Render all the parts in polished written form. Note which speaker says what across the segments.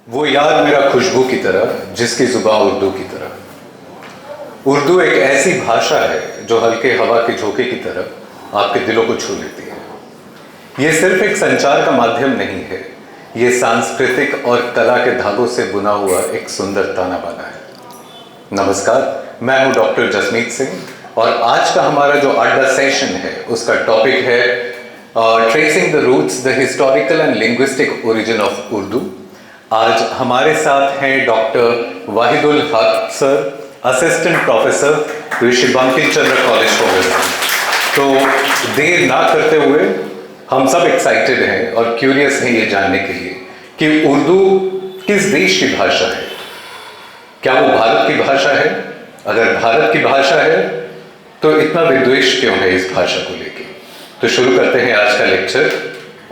Speaker 1: वो यार मेरा खुशबू की तरह जिसकी जुबान उर्दू की तरह। उर्दू एक ऐसी भाषा है जो हल्के हवा के झोंके की तरह आपके दिलों को छू लेती है। ये सिर्फ एक संचार का माध्यम नहीं है, ये सांस्कृतिक और कला के धागों से बुना हुआ एक सुंदर ताना बाना है। नमस्कार, मैं हूं डॉक्टर जसमीत सिंह और आज का हमारा जो अड्डा सेशन है उसका टॉपिक है tracing the roots, the historical and linguistic origin of Urdu. आज हमारे साथ हैं doctor Wahidul Haq sir, assistant professor Rishi Bankim Chandra college for wisdom. तो देर ना करते हुए हम सब एक्साइटेड हैं और क्यूरियस हैं ये जानने के लिए कि उर्दू किस देश की भाषा है। क्या वो भारत की भाषा है? अगर भारत की भाषा है तो इतना विद्वेष क्यों है इस भाषा को लेके? तो शुरू करते हैं आज का लेक्चर,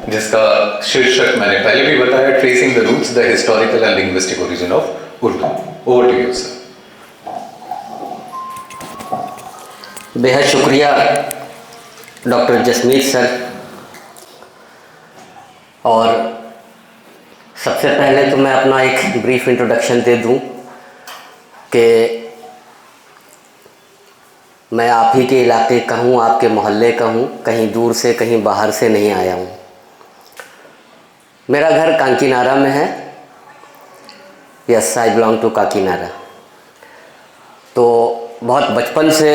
Speaker 1: जिसका शीर्षक मैंने पहले भी बताया, tracing the roots, the historical and linguistic origin of Urdu. Over to you sir.
Speaker 2: बेहद शुक्रिया डॉक्टर जसमीत सर। और सबसे पहले तो मैं अपना एक ब्रीफ इंट्रोडक्शन दे दूं कि मैं आप ही के इलाके का हूँ, आपके मोहल्ले का हूँ, कहीं दूर से कहीं बाहर से नहीं आया हूँ। मेरा घर काकीनाडा में है। Yes, I belong to Kakinada. तो बहुत बचपन से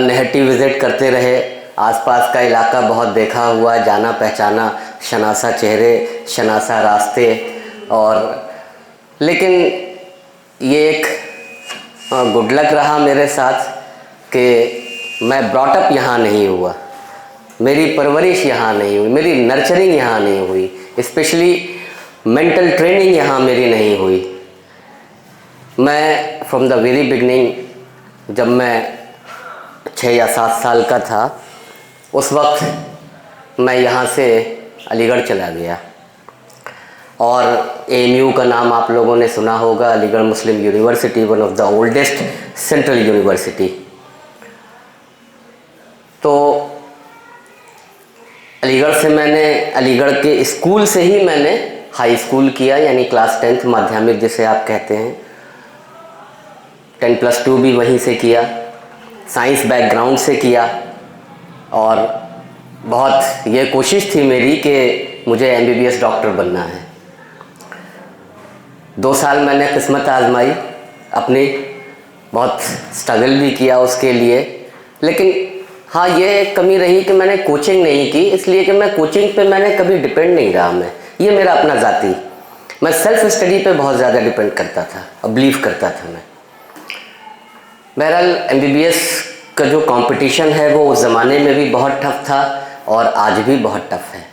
Speaker 2: नेहेटी विज़िट करते रहे, आसपास का इलाका बहुत देखा हुआ, जाना पहचाना, शनासा चेहरे, शनासा रास्ते। और लेकिन ये एक गुड लक रहा मेरे साथ कि मैं ब्रॉटअप यहाँ नहीं हुआ, मेरी परवरिश यहाँ नहीं हुई, मेरी नर्चरिंग यहाँ नहीं हुई, स्पेशली मेंटल ट्रेनिंग यहाँ मेरी नहीं हुई। मैं फ्रॉम द वेरी बिगनिंग, जब मैं 6 या 7 साल का था, उस वक्त मैं यहाँ से अलीगढ़ चला गया। और AMU का नाम आप लोगों ने सुना होगा, Aligarh Muslim University, one of the oldest central university. तो अलीगढ़ से मैंने, अलीगढ़ के स्कूल से ही मैंने हाई स्कूल किया, यानी क्लास 10th माध्यमिक जिसे आप कहते हैं। 10+2 भी वहीं से किया, साइंस बैकग्राउंड से किया। और बहुत ये कोशिश थी मेरी कि मुझे MBBS डॉक्टर बनना है। 2 साल मैंने किस्मत आजमाई अपनी, बहुत स्ट्रगल भी किया उसके लिए। लेकिन हाँ, ये कमी रही कि मैंने कोचिंग नहीं की, इसलिए कि मैं कोचिंग पे मैंने कभी डिपेंड नहीं रहा। ये मेरा अपना ज़ाती, मैं सेल्फ स्टडी पे बहुत ज़्यादा डिपेंड करता था और बिलीव करता था मैं। बहरहाल MBBS का जो कंपटीशन है वो उस ज़माने में भी बहुत टफ था और आज भी बहुत टफ है।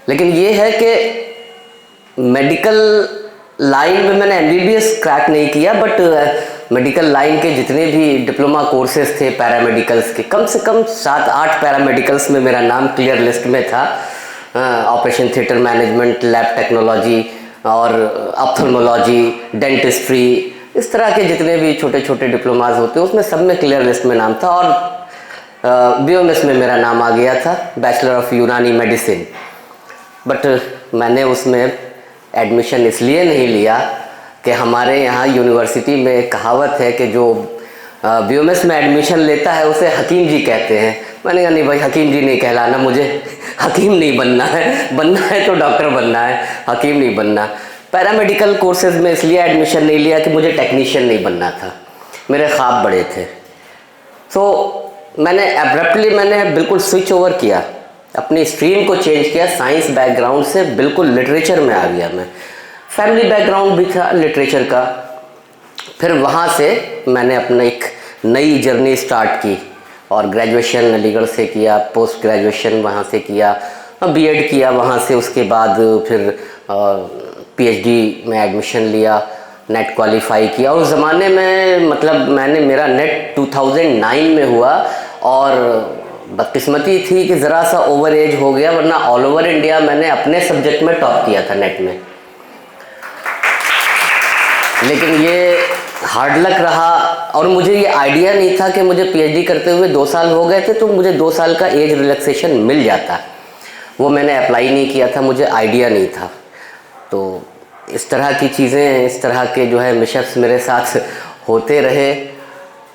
Speaker 2: लेकिन ये है कि मेडिकल लाइन में मैंने MBBS क्रैक नहीं किया, बट मेडिकल लाइन के जितने भी डिप्लोमा कोर्सेज थे पैरामेडिकल्स के, कम से कम 7-8 पैरामेडिकल्स में मेरा नाम क्लियर लिस्ट में था। Operation theatre management, lab technology और ऑप्थेल्मोलॉजी, डेंटिस्ट्री, इस तरह के जितने भी छोटे छोटे डिप्लोमाज होते हैं उसमें सब में क्लियर लिस्ट में नाम था। और BOMS में मेरा नाम आ गया था, बैचलर ऑफ यूनानी मेडिसिन। बट मैंने उसमें एडमिशन इसलिए नहीं लिया कि हमारे यहाँ यूनिवर्सिटी में एक कहावत है कि जो BOMS में एडमिशन लेता है उसे हकीम जी कहते हैं। मैंने कहा नहीं भाई, हकीम जी नहीं कहलाना, मुझे हकीम नहीं बनना है तो डॉक्टर बनना है, हकीम नहीं बनना। पैरामेडिकल कोर्सेज में इसलिए एडमिशन नहीं लिया कि मुझे टेक्नीशियन नहीं बनना था, मेरे ख्वाब बड़े थे। सो मैंने बिल्कुल स्विच ओवर किया, अपनी स्ट्रीम को चेंज किया। साइंस बैकग्राउंड से बिल्कुल लिटरेचर में आ गया मैं। फैमिली बैकग्राउंड भी था लिटरेचर का। फिर वहाँ से मैंने अपना एक नई जर्नी स्टार्ट की और ग्रेजुएशन अलीगढ़ से किया, पोस्ट ग्रेजुएशन वहाँ से किया, B.Ed किया वहाँ से। उसके बाद फिर PhD में एडमिशन लिया, नेट क्वालिफाई किया। और उस ज़माने में मतलब मेरा नेट 2009 में हुआ और बदकिस्मती थी कि ज़रा सा ओवर एज हो गया, वरना ऑल ओवर इंडिया मैंने अपने सब्जेक्ट में टॉप किया था नेट में। लेकिन ये हार्ड लक रहा और मुझे ये आइडिया नहीं था कि मुझे PhD करते हुए 2 साल हो गए थे तो मुझे 2 साल का एज रिलैक्सेशन मिल जाता। वो मैंने अप्लाई नहीं किया था, मुझे आइडिया नहीं था। तो इस तरह की चीज़ें, इस तरह के जो है मिशअप्स मेरे साथ होते रहे।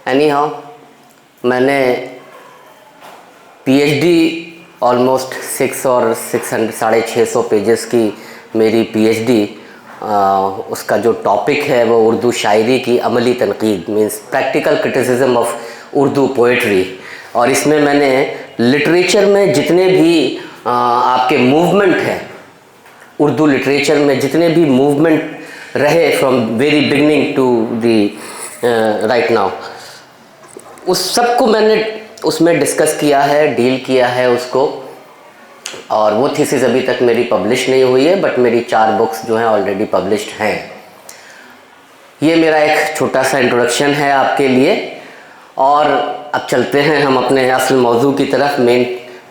Speaker 2: एनी हाउ, मैंने पीएचडी ऑलमोस्ट 600 पेजेस की मेरी पीएचडी, उसका जो टॉपिक है वो उर्दू शायरी की अमली तनकीद, means practical criticism of Urdu poetry. और इसमें मैंने लिटरेचर में जितने भी आपके मूवमेंट हैं, उर्दू लिटरेचर में जितने भी मूवमेंट रहे from very beginning to the right now, उस सब को मैंने उसमें डिस्कस किया है, डील किया है उसको। और वो थीसिस अभी तक मेरी पब्लिश नहीं हुई है, बट मेरी 4 बुक्स जो हैं ऑलरेडी पब्लिश्ड हैं। ये मेरा एक छोटा सा इंट्रोडक्शन है आपके लिए। और अब चलते हैं हम अपने असल मौजू की तरफ। मेन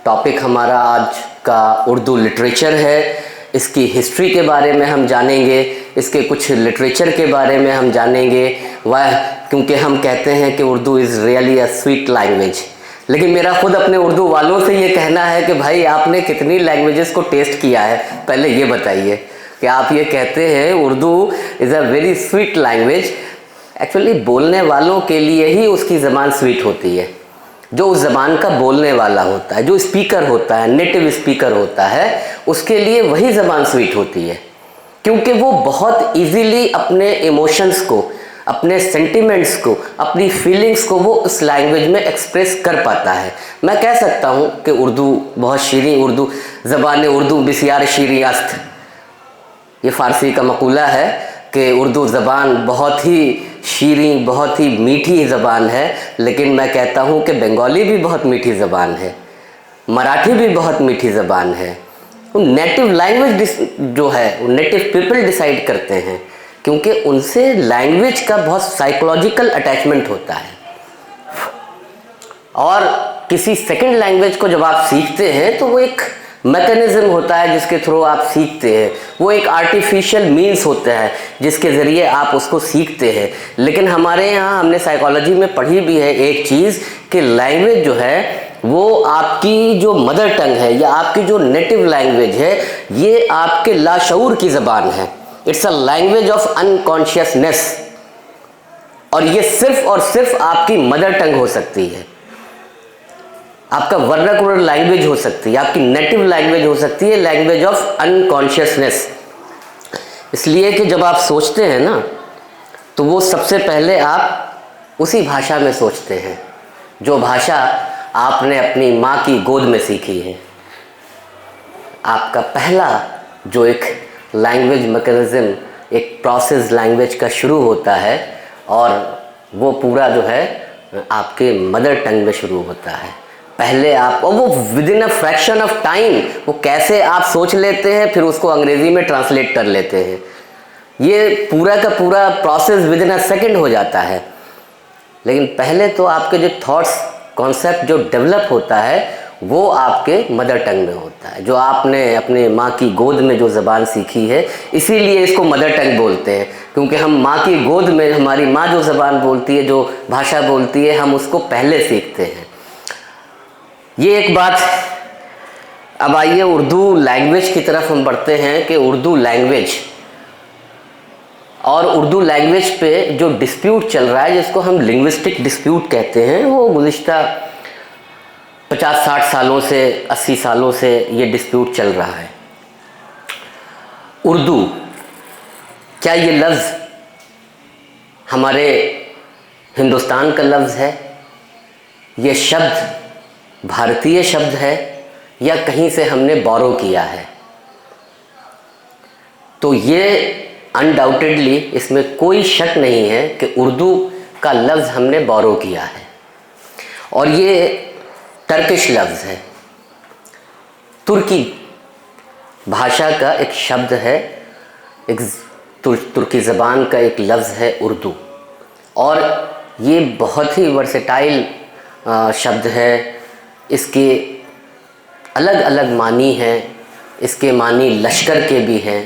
Speaker 2: टॉपिक हमारा आज का उर्दू लिटरेचर है। इसकी हिस्ट्री के बारे में हम जानेंगे, इसके कुछ लिटरेचर के बारे में हम जानेंगे। वह क्योंकि हम कहते हैं कि Urdu is really a sweet language. लेकिन मेरा खुद अपने उर्दू वालों से ये कहना है कि भाई आपने कितनी लैंग्वेजेस को टेस्ट किया है, पहले ये बताइए कि आप ये कहते हैं Urdu is a very sweet language. Actually बोलने वालों के लिए ही उसकी ज़बान स्वीट होती है। जो उस ज़बान का बोलने वाला होता है, जो स्पीकर होता है, नेटिव स्पीकर होता है, उसके लिए वही ज़बान स्वीट होती है, क्योंकि वो बहुत ईजीली अपने इमोशंस को, अपने सेंटिमेंट्स को, अपनी फीलिंग्स को वो उस लैंग्वेज में एक्सप्रेस कर पाता है। मैं कह सकता हूँ कि उर्दू बहुत शीरीं, उर्दू ज़बान उर्दू बिस्यार शीरीं अस्त, ये फ़ारसी का मक़ूला है कि उर्दू ज़बान बहुत ही शीरीं, बहुत ही मीठी ज़बान है। लेकिन मैं कहता हूँ कि बंगाली भी बहुत मीठी ज़बान है, मराठी भी बहुत मीठी ज़बान है। नेटिव लैंग्वेज जो है वो नेटिव पीपल डिसाइड करते हैं, क्योंकि उनसे लैंग्वेज का बहुत साइकोलॉजिकल अटैचमेंट होता है। और किसी सेकंड लैंग्वेज को जब आप सीखते हैं तो वो एक मैकेनिज्म होता है जिसके थ्रू आप सीखते हैं। वो एक आर्टिफिशियल मीन्स होता है जिसके ज़रिए आप उसको सीखते हैं। लेकिन हमारे यहाँ हमने साइकोलॉजी में पढ़ी भी है एक चीज़ कि लैंग्वेज जो है वो आपकी जो मदर टंग है या आपकी जो नेटिव लैंग्वेज है, ये आपके लाशऊर की ज़बान है। It's a language of unconsciousness. और ये सिर्फ और सिर्फ आपकी मदर टंग हो सकती है, आपका वर्नाकुलर लैंग्वेज हो सकती है, आपकी नेटिव लैंग्वेज हो सकती है, लैंग्वेज ऑफ अनकॉन्शियसनेस। इसलिए कि जब आप सोचते हैं ना, तो वो सबसे पहले आप उसी भाषा में सोचते हैं जो भाषा आपने अपनी माँ की गोद में सीखी है। आपका पहला जो एक लैंग्वेज मैकेनिज्म, एक प्रोसेस लैंग्वेज का शुरू होता है, और वो पूरा जो है आपके मदर टंग में शुरू होता है। पहले आप, और वो with in a fraction of time, वो कैसे आप सोच लेते हैं फिर उसको अंग्रेज़ी में ट्रांसलेट कर लेते हैं। ये पूरा का पूरा process with in a second हो जाता है। लेकिन पहले तो आपके जो थॉट्स, कॉन्सेप्ट जो डेवलप होता है वो आपके मदर टंग में होता है, जो आपने अपने माँ की गोद में जो ज़बान सीखी है। इसीलिए इसको मदर टंग बोलते हैं, क्योंकि हम माँ की गोद में, हमारी माँ जो ज़बान बोलती है, जो भाषा बोलती है, हम उसको पहले सीखते हैं। ये एक बात। अब आइए उर्दू लैंग्वेज की तरफ हम बढ़ते हैं कि उर्दू लैंग्वेज और उर्दू लैंग्वेज पे जो डिस्प्यूट चल रहा है, जिसको हम लिंग्विस्टिक डिस्प्यूट कहते हैं, वो गुज़िश्ता 50-60 सालों से, 80 सालों से ये डिस्प्यूट चल रहा है। उर्दू, क्या ये लफ्ज़ हमारे हिंदुस्तान का लफ्ज़ है? ये शब्द भारतीय शब्द है या कहीं से हमने बोरो किया है? तो ये अनडाउटेडली, इसमें कोई शक नहीं है कि उर्दू का लफ्ज़ हमने बोरो किया है। और ये टर्किश लफ्ज़ है, तुर्की भाषा का एक शब्द है, एक तुर्की ज़बान का एक लफ्ज़ है उर्दू। और ये बहुत ही वर्सेटाइल शब्द है। इसके अलग अलग मानी हैं। इसके मानी लश्कर के भी हैं,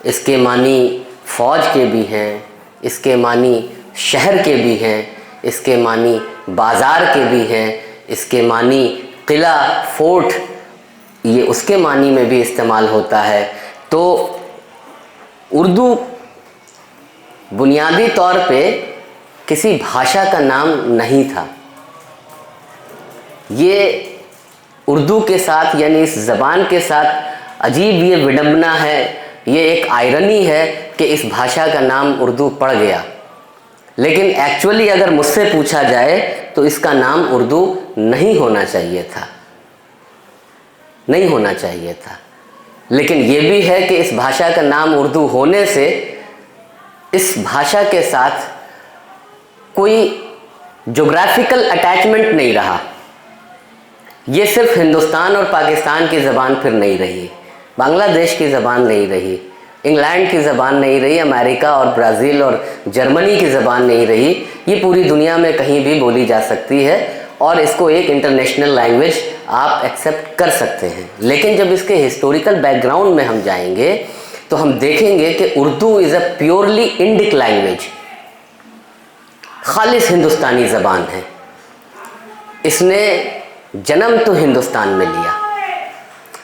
Speaker 2: इसके मानी फ़ौज के भी हैं, इसके मानी शहर के भी हैं, इसके मानी बाज़ार के भी हैं, इसके मानी किला, फोर्ट, ये उसके मानी में भी इस्तेमाल होता है। तो उर्दू बुनियादी तौर पे किसी भाषा का नाम नहीं था। ये उर्दू के साथ यानी इस ज़बान के साथ अजीब ये विडंबना है, ये एक आयरनी है कि इस भाषा का नाम उर्दू पड़ गया। लेकिन एक्चुअली अगर मुझसे पूछा जाए तो इसका नाम उर्दू नहीं होना चाहिए था, नहीं होना चाहिए था। लेकिन ये भी है कि इस भाषा का नाम उर्दू होने से इस भाषा के साथ कोई ज्योग्राफिकल अटैचमेंट नहीं रहा। ये सिर्फ हिंदुस्तान और पाकिस्तान की ज़बान फिर नहीं रही, बांग्लादेश की ज़बान नहीं रही, इंग्लैंड की ज़बान नहीं रही, अमेरिका और ब्राज़ील और जर्मनी की ज़बान नहीं रही। ये पूरी दुनिया में कहीं भी बोली जा सकती है और इसको एक इंटरनेशनल लैंग्वेज आप एक्सेप्ट कर सकते हैं। लेकिन जब इसके हिस्टोरिकल बैकग्राउंड में हम जाएंगे तो हम देखेंगे कि Urdu is a purely Indic language, खालिस हिंदुस्तानी ज़बान है। इसने जन्म तो हिंदुस्तान में लिया,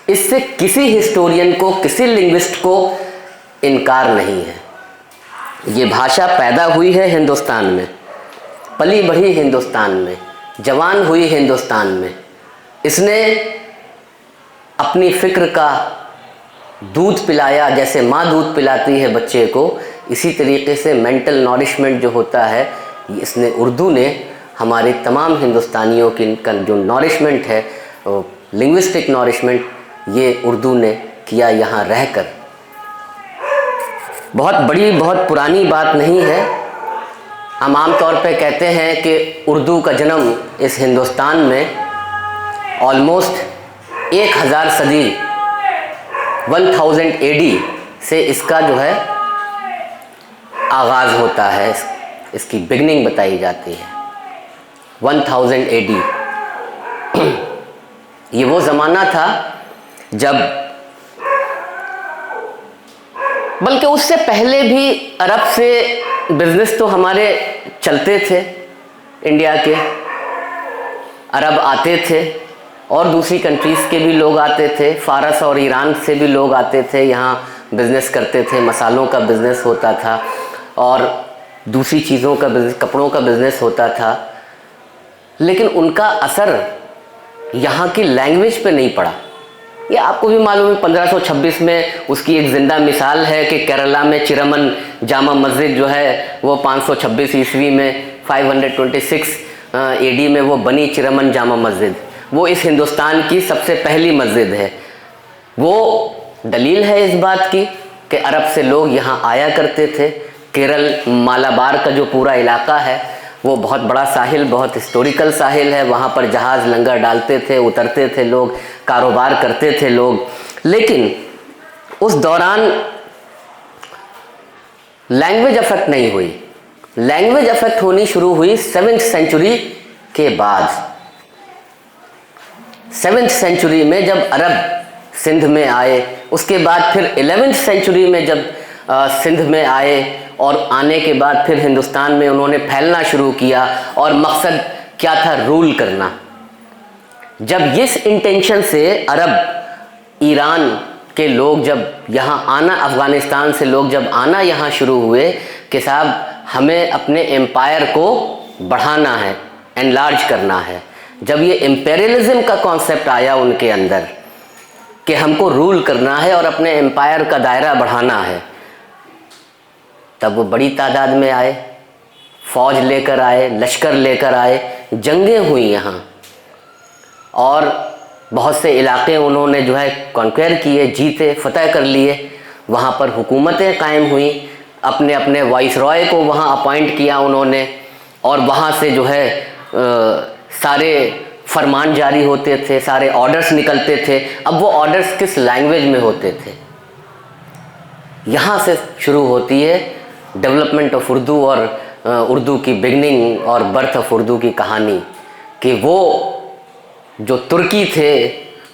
Speaker 2: इससे किसी हिस्टोरियन को, किसी लिंग्विस्ट को इनकार नहीं है। ये भाषा पैदा हुई है हिंदुस्तान में, पली बढ़ी हिंदुस्तान में, जवान हुई हिंदुस्तान में। इसने अपनी फ़िक्र का दूध पिलाया, जैसे माँ दूध पिलाती है बच्चे को, इसी तरीके से मेंटल नॉरिशमेंट जो होता है इसने, उर्दू ने हमारे तमाम हिंदुस्तानियों की का जो नॉरिशमेंट है, लिंग्विस्टिक नॉरिशमेंट, ये उर्दू ने किया यहाँ रहकर। बहुत बड़ी, बहुत पुरानी बात नहीं है। हम आम तौर पे कहते हैं कि उर्दू का जन्म इस हिंदुस्तान में ऑलमोस्ट 1000 सदी 1000 AD से इसका जो है आगाज़ होता है, इसकी बिगनिंग बताई जाती है 1000 AD। ये वो ज़माना था जब, बल्कि उससे पहले भी अरब से बिज़नेस तो हमारे चलते थे, इंडिया के अरब आते थे और दूसरी कंट्रीज़ के भी लोग आते थे, फ़ारस और ईरान से भी लोग आते थे, यहाँ बिज़नेस करते थे, मसालों का बिज़नेस होता था और दूसरी चीज़ों का बिज़नेस, कपड़ों का बिज़नेस होता था। लेकिन उनका असर यहाँ की लैंग्वेज पे नहीं पड़ा। ये आपको भी मालूम है, 1526 में उसकी एक ज़िंदा मिसाल है कि केरला में चिरमन जामा मस्जिद जो है वो 526 ईस्वी में 526 AD में वो बनी चिरमन जामा मस्जिद। वो इस हिंदुस्तान की सबसे पहली मस्जिद है। वो दलील है इस बात की कि अरब से लोग यहाँ आया करते थे। केरल, मालाबार का जो पूरा इलाका है वो बहुत बड़ा साहिल, बहुत हिस्टोरिकल साहिल है। वहाँ पर जहाज़ लंगर डालते थे, उतरते थे लोग, कारोबार करते थे लोग। लेकिन उस दौरान लैंग्वेज अफेक्ट नहीं हुई। लैंग्वेज अफेक्ट होनी शुरू हुई 7th सेंचुरी के बाद। 7th सेंचुरी में जब अरब सिंध में आए, उसके बाद फिर 11th सेंचुरी में जब सिंध में आए और आने के बाद फिर हिंदुस्तान में उन्होंने फैलना शुरू किया। और मकसद क्या था? रूल करना। जब इस इंटेंशन से अरब, ईरान के लोग जब यहाँ आना, अफ़गानिस्तान से लोग जब आना यहाँ शुरू हुए कि साहब हमें अपने एम्पायर को बढ़ाना है, एनलार्ज करना है, जब ये इम्पेरियलिज्म का कॉन्सेप्ट आया उनके अंदर कि हमको रूल करना है और अपने एम्पायर का दायरा बढ़ाना है, तब वो बड़ी तादाद में आए, फ़ौज लेकर आए, लश्कर लेकर आए, जंगें हुई यहाँ और बहुत से इलाके उन्होंने जो है कॉन्क्वेर किए, जीते, फतह कर लिए। वहाँ पर हुकूमतें कायम हुई, अपने अपने वाइसरॉय को वहाँ अपॉइंट किया उन्होंने और वहाँ से जो है सारे फरमान जारी होते थे, सारे ऑर्डर्स निकलते थे। अब वो ऑर्डर्स किस लैंग्वेज में होते थे? यहाँ से शुरू होती है डेवलपमेंट ऑफ उर्दू और उर्दू की बिगनिंग और बर्थ ऑफ उर्दू की कहानी कि वो जो तुर्की थे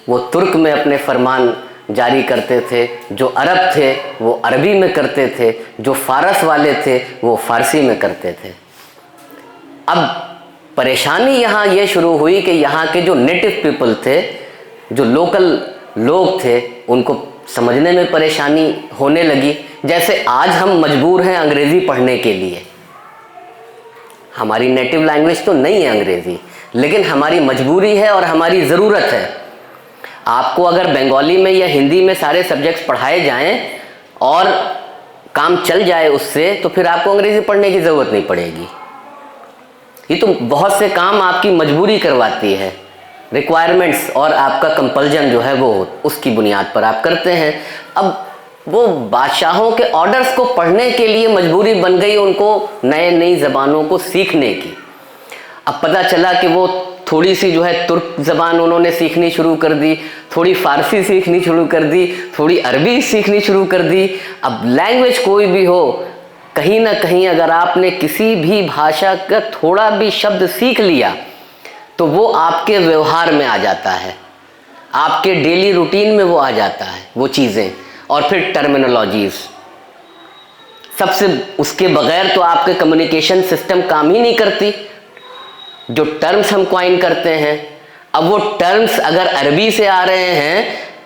Speaker 2: वो तुर्क में अपने फरमान जारी करते थे, जो अरब थे वो अरबी में करते थे, जो फ़ारस वाले थे वो फ़ारसी में करते थे। अब परेशानी यहाँ ये शुरू हुई कि यहाँ के जो नेटिव पीपल थे, जो लोकल लोग थे, उनको समझने में परेशानी होने लगी जैसे आज हम मजबूर हैं अंग्रेजी पढ़ने के लिए, हमारी नेटिव लैंग्वेज तो नहीं है अंग्रेजी, लेकिन हमारी मजबूरी है और हमारी ज़रूरत है। आपको अगर बंगाली में या हिंदी में सारे सब्जेक्ट्स पढ़ाए जाएं और काम चल जाए उससे, तो फिर आपको अंग्रेजी पढ़ने की ज़रूरत नहीं पड़ेगी। ये तो बहुत से काम आपकी मजबूरी करवाती है, रिक्वायरमेंट्स और आपका कंपल्जन जो है वो उसकी बुनियाद पर आप करते हैं। अब वो बादशाहों के ऑर्डर्स को पढ़ने के लिए मजबूरी बन गई उनको नई ज़बानों को सीखने की। अब पता चला कि वो थोड़ी सी जो है तुर्क ज़बान उन्होंने सीखनी शुरू कर दी, थोड़ी फ़ारसी सीखनी शुरू कर दी, थोड़ी अरबी सीखनी शुरू कर दी। अब लैंग्वेज कोई भी हो, कहीं ना कहीं अगर आपने किसी भी भाषा का थोड़ा भी शब्द सीख लिया तो वो आपके व्यवहार में आ जाता है, आपके डेली रूटीन में वो आ जाता है वो चीज़ें। और फिर टर्मिनोलॉजीज़, सबसे उसके बगैर तो आपके कम्युनिकेशन सिस्टम काम ही नहीं करती। जो टर्म्स हम क्वाइन करते हैं, अब वो टर्म्स अगर अरबी से आ रहे हैं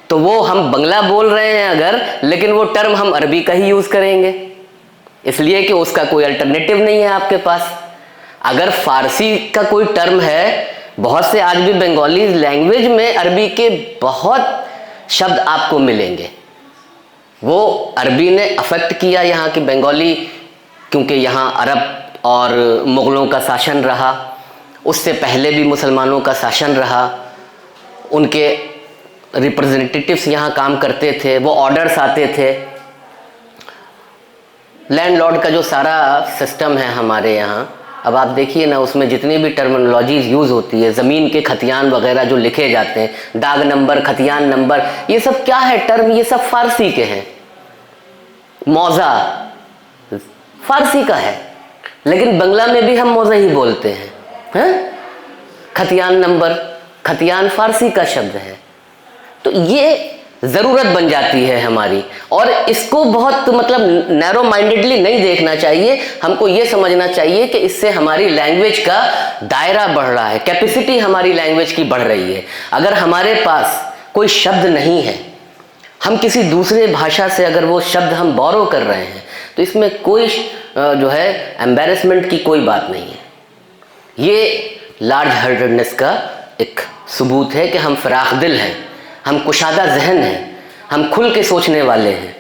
Speaker 2: तो वो हम बंगला बोल रहे हैं अगर, लेकिन वो टर्म हम अरबी का ही यूज़ करेंगे, इसलिए कि उसका कोई अल्टरनेटिव नहीं है आपके पास। अगर फारसी का कोई टर्म है, बहुत से आज भी बंगाली लैंग्वेज में अरबी के बहुत शब्द आपको मिलेंगे। वो अरबी ने अफेक्ट किया यहाँ की बंगाली, क्योंकि यहाँ अरब और मुग़लों का शासन रहा, उससे पहले भी मुसलमानों का शासन रहा, उनके रिप्रेजेंटेटिव्स यहाँ काम करते थे, वो ऑर्डर्स आते थे। लैंडलॉर्ड का जो सारा सिस्टम है हमारे यहाँ, अब आप देखिए ना, उसमें जितनी भी टर्मिनोलॉजीज़ यूज़ होती है, ज़मीन के खतियान वगैरह जो लिखे जाते हैं, दाग नंबर, खतियान नंबर, ये सब क्या है टर्म, ये सब फ़ारसी के हैं। मौज़ा फ़ारसी का है, लेकिन बंगला में भी हम मौज़ा ही बोलते हैं। खतियान नंबर, खतियान फ़ारसी का शब्द है। तो ये ज़रूरत बन जाती है हमारी, और इसको बहुत मतलब नैरो माइंडेडली नहीं देखना चाहिए। हमको ये समझना चाहिए कि इससे हमारी लैंग्वेज का दायरा बढ़ रहा है, कैपेसिटी हमारी लैंग्वेज की बढ़ रही है। अगर हमारे पास कोई शब्द नहीं है, हम किसी दूसरे भाषा से अगर वो शब्द हम बोरो कर रहे हैं, तो इसमें कोई जो है एम्बैरेसमेंट की कोई बात नहीं है। ये लार्ज हार्टेडनेस का एक सबूत है कि हम फराख दिल हैं, हम कुशादा जहन हैं, हम खुल के सोचने वाले हैं।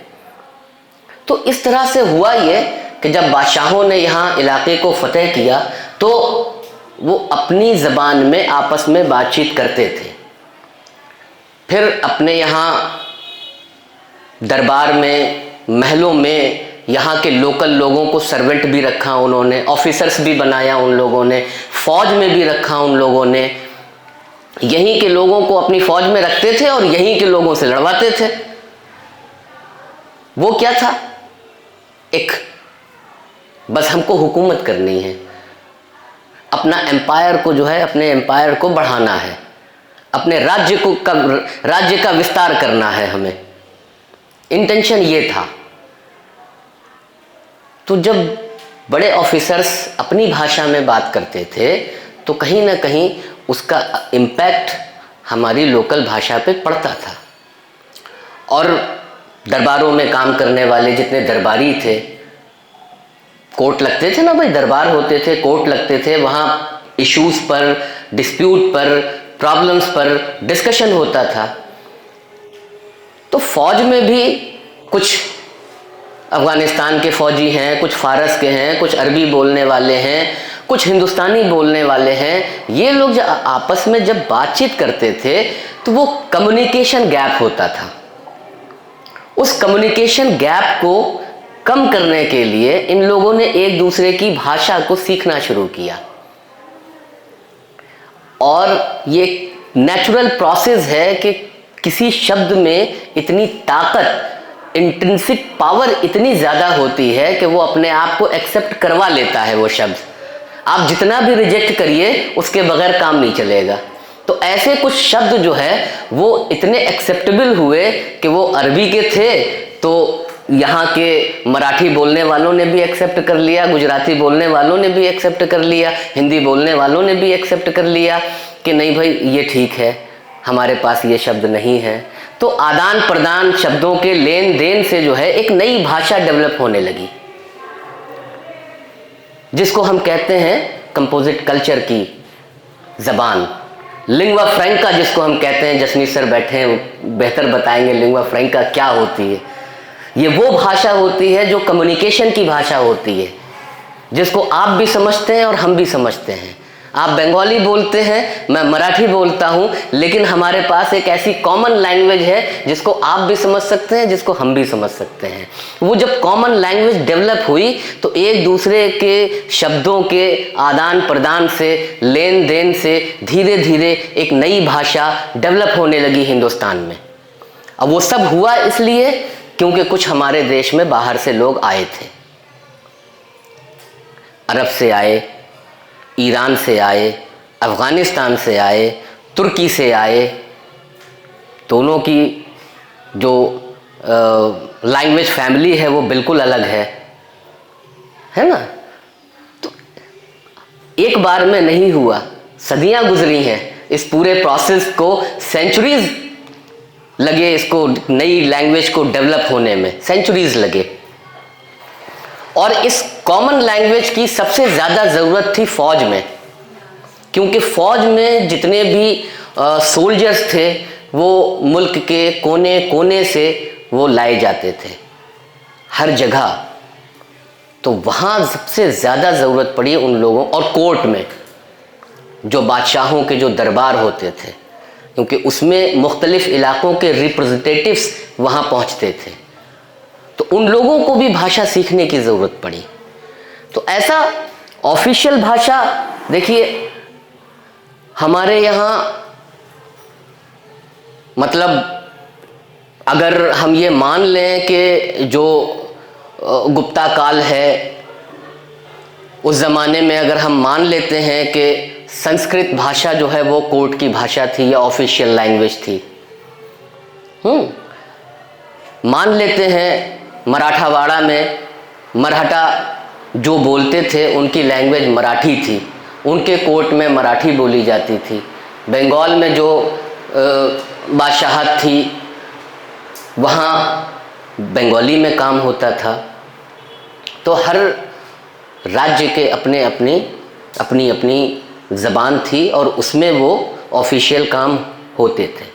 Speaker 2: तो इस तरह से हुआ ये कि जब बादशाहों ने यहाँ इलाके को फतेह किया तो वो अपनी ज़बान में आपस में बातचीत करते थे। फिर अपने यहाँ दरबार में, महलों में यहाँ के लोकल लोगों को सर्वेंट भी रखा उन्होंने, ऑफिसर्स भी बनाया उन लोगों ने, फ़ौज में भी रखा उन लोगों ने। यहीं के लोगों को अपनी फ़ौज में रखते थे और यहीं के लोगों से लड़वाते थे। वो क्या था, एक बस हमको हुकूमत करनी है, अपना एम्पायर को जो है, अपने एम्पायर को बढ़ाना है, अपने राज्य का विस्तार करना है हमें। इंटेंशन ये था। तो जब बड़े ऑफिसर्स अपनी भाषा में बात करते थे तो कहीं ना कहीं उसका इम्पैक्ट हमारी लोकल भाषा पे पड़ता था। और दरबारों में काम करने वाले जितने दरबारी थे, कोर्ट लगते थे ना भाई, दरबार होते थे, कोर्ट लगते थे, वहाँ इश्यूज़ पर, डिस्प्यूट पर, प्रॉब्लम्स पर डिस्कशन होता था। तो फौज में भी कुछ अफ़गानिस्तान के फ़ौजी हैं, कुछ फ़ारस के हैं, कुछ अरबी बोलने वाले हैं, कुछ हिंदुस्तानी बोलने वाले हैं। ये लोग जब आपस में जब बातचीत करते थे तो वो कम्युनिकेशन गैप होता था। उस कम्युनिकेशन गैप को कम करने के लिए इन लोगों ने एक दूसरे की भाषा को सीखना शुरू किया। और ये नेचुरल प्रोसेस है कि किसी शब्द में इतनी ताकत, इंट्रिंसिक पावर इतनी ज़्यादा होती है कि वो अपने आप को एक्सेप्ट करवा लेता है वो शब्द। आप जितना भी रिजेक्ट करिए, उसके बगैर काम नहीं चलेगा। तो ऐसे कुछ शब्द जो है वो इतने एक्सेप्टेबल हुए कि वो अरबी के थे तो यहाँ के मराठी बोलने वालों ने भी एक्सेप्ट कर लिया, गुजराती बोलने वालों ने भी एक्सेप्ट कर लिया, हिंदी बोलने वालों ने भी एक्सेप्ट कर लिया कि नहीं भाई ये ठीक है। हमारे पास ये शब्द नहीं है। तो आदान प्रदान शब्दों के लेन देन से जो है एक नई भाषा डेवलप होने लगी, जिसको हम कहते हैं कंपोजिट कल्चर की जबान, लिंग्वा फ्रैंका जिसको हम कहते हैं। जसमीत सर बैठे हैं, बेहतर बताएंगे लिंग्वा फ्रैंका क्या होती है। ये वो भाषा होती है जो कम्युनिकेशन की भाषा होती है, जिसको आप भी समझते हैं और हम भी समझते हैं। आप बंगाली बोलते हैं, मैं मराठी बोलता हूँ, लेकिन हमारे पास एक ऐसी कॉमन लैंग्वेज है जिसको आप भी समझ सकते हैं, जिसको हम भी समझ सकते हैं। वो जब कॉमन लैंग्वेज डेवलप हुई तो एक दूसरे के शब्दों के आदान प्रदान से, लेन देन से धीरे धीरे एक नई भाषा डेवलप होने लगी हिंदुस्तान में। अब वो सब हुआ इसलिए क्योंकि कुछ हमारे देश में बाहर से लोग आए थे। अरब से आए, ईरान से आए, अफ़गानिस्तान से आए, तुर्की से आए। दोनों की जो लैंग्वेज फैमिली है वो बिल्कुल अलग है ना। तो एक बार में नहीं हुआ, सदियां गुजरी हैं इस पूरे प्रोसेस को, सेंचुरीज लगे इसको नई लैंग्वेज को डेवलप होने में, सेंचुरीज लगे। और इस कॉमन लैंग्वेज की सबसे ज़्यादा ज़रूरत थी फौज में, क्योंकि फौज में जितने भी सोल्जर्स थे वो मुल्क के कोने कोने से वो लाए जाते थे, हर जगह। तो वहाँ सबसे ज़्यादा ज़रूरत पड़ी उन लोगों, और कोर्ट में जो बादशाहों के जो दरबार होते थे, क्योंकि उसमें मुख्तलिफ इलाकों के रिप्रेजेंटेटिव्स वहाँ पहुँचते थे, तो उन लोगों को भी भाषा सीखने की ज़रूरत पड़ी। तो ऐसा ऑफिशियल भाषा, देखिए हमारे यहाँ मतलब अगर हम ये मान लें कि जो गुप्ता काल है उस ज़माने में अगर हम मान लेते हैं कि संस्कृत भाषा जो है वो कोर्ट की भाषा थी या ऑफिशियल लैंग्वेज थी, मान लेते हैं मराठावाड़ा में मराठा जो बोलते थे उनकी लैंग्वेज मराठी थी, उनके कोर्ट में मराठी बोली जाती थी। बंगाल में जो बादशाहत थी वहाँ बंगाली में काम होता था। तो हर राज्य के अपने अपनी अपनी ज़बान थी और उसमें वो ऑफिशियल काम होते थे।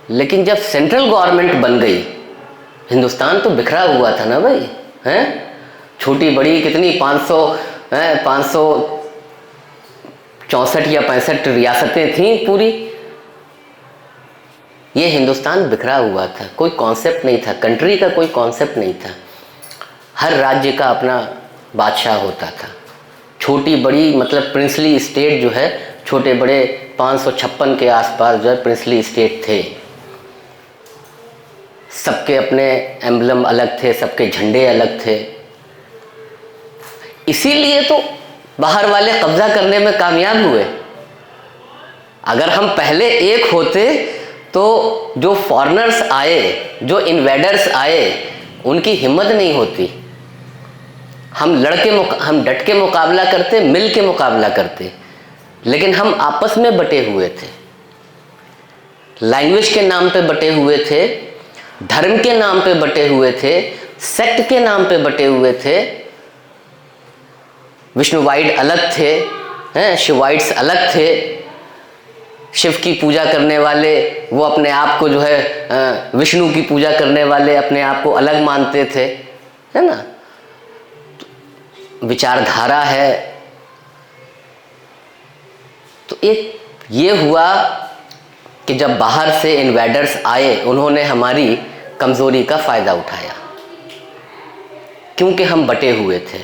Speaker 2: लेकिन जब सेंट्रल गवर्नमेंट बन गई, हिंदुस्तान तो बिखरा हुआ था ना भाई, हैं, छोटी बड़ी कितनी 564 या 65 रियासतें थीं पूरी। ये हिंदुस्तान बिखरा हुआ था, कोई कॉन्सेप्ट नहीं था, कंट्री का कोई कॉन्सेप्ट नहीं था। हर राज्य का अपना बादशाह होता था। छोटी बड़ी मतलब प्रिंसली स्टेट जो है, छोटे बड़े 556 के आसपास जो है प्रिंसली स्टेट थे। सबके अपने एम्बलम अलग थे, सबके झंडे अलग थे। इसीलिए तो बाहर वाले कब्जा करने में कामयाब हुए। अगर हम पहले एक होते तो जो फॉरेनर्स आए, जो इन्वेडर्स आए, उनकी हिम्मत नहीं होती। हम डट के मुकाबला करते, मिल के मुकाबला करते, लेकिन हम आपस में बटे हुए थे, लैंग्वेज के नाम पे बटे हुए थे, धर्म के नाम पे बटे हुए थे, सेक्ट के नाम पे बटे हुए थे। विष्णुवाइट अलग थे, हैं, शिवाइट्स अलग थे। शिव की पूजा करने वाले वो अपने आप को जो है विष्णु की पूजा करने वाले अपने आप को अलग मानते थे, है ना। विचारधारा है। तो एक ये हुआ कि जब बाहर से इन्वेडर्स आए, उन्होंने हमारी कमजोरी का फायदा उठाया, क्योंकि हम बटे हुए थे।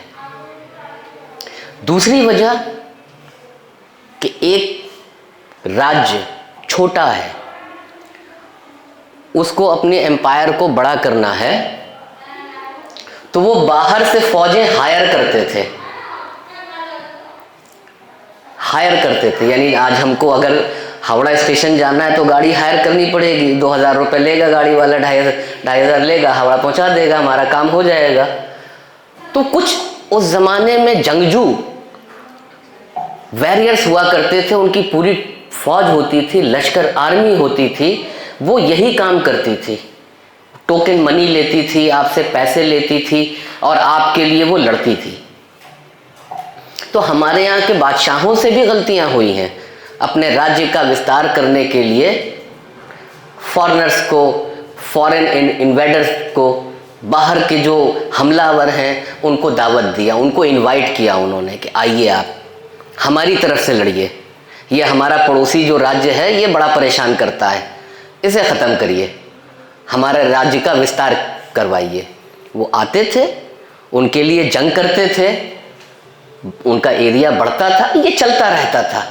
Speaker 2: दूसरी वजह कि एक राज्य छोटा है, उसको अपने एम्पायर को बड़ा करना है, तो वो बाहर से फौजें हायर करते थे। यानी आज हमको अगर हावड़ा स्टेशन जाना है तो गाड़ी हायर करनी पड़ेगी, 2000 रुपये लेगा गाड़ी वाला, 2500 लेगा, हावड़ा पहुंचा देगा, हमारा काम हो जाएगा। तो कुछ उस जमाने में जंगजू वॉरियर्स हुआ करते थे, उनकी पूरी फौज होती थी, लश्कर आर्मी होती थी, वो यही काम करती थी। टोकन मनी लेती थी, आपसे पैसे लेती थी और आपके लिए वो लड़ती थी। तो हमारे यहाँ के बादशाहों से भी गलतियाँ हुई हैं। अपने राज्य का विस्तार करने के लिए फॉरेनर्स को, फॉरेन इन्वेडर्स को, बाहर के जो हमलावर हैं उनको दावत दिया, उनको इनवाइट किया उन्होंने कि आइए आप हमारी तरफ से लड़िए, ये हमारा पड़ोसी जो राज्य है ये बड़ा परेशान करता है, इसे ख़त्म करिए, हमारे राज्य का विस्तार करवाइए। वो आते थे, उनके लिए जंग करते थे, उनका एरिया बढ़ता था, ये चलता रहता था।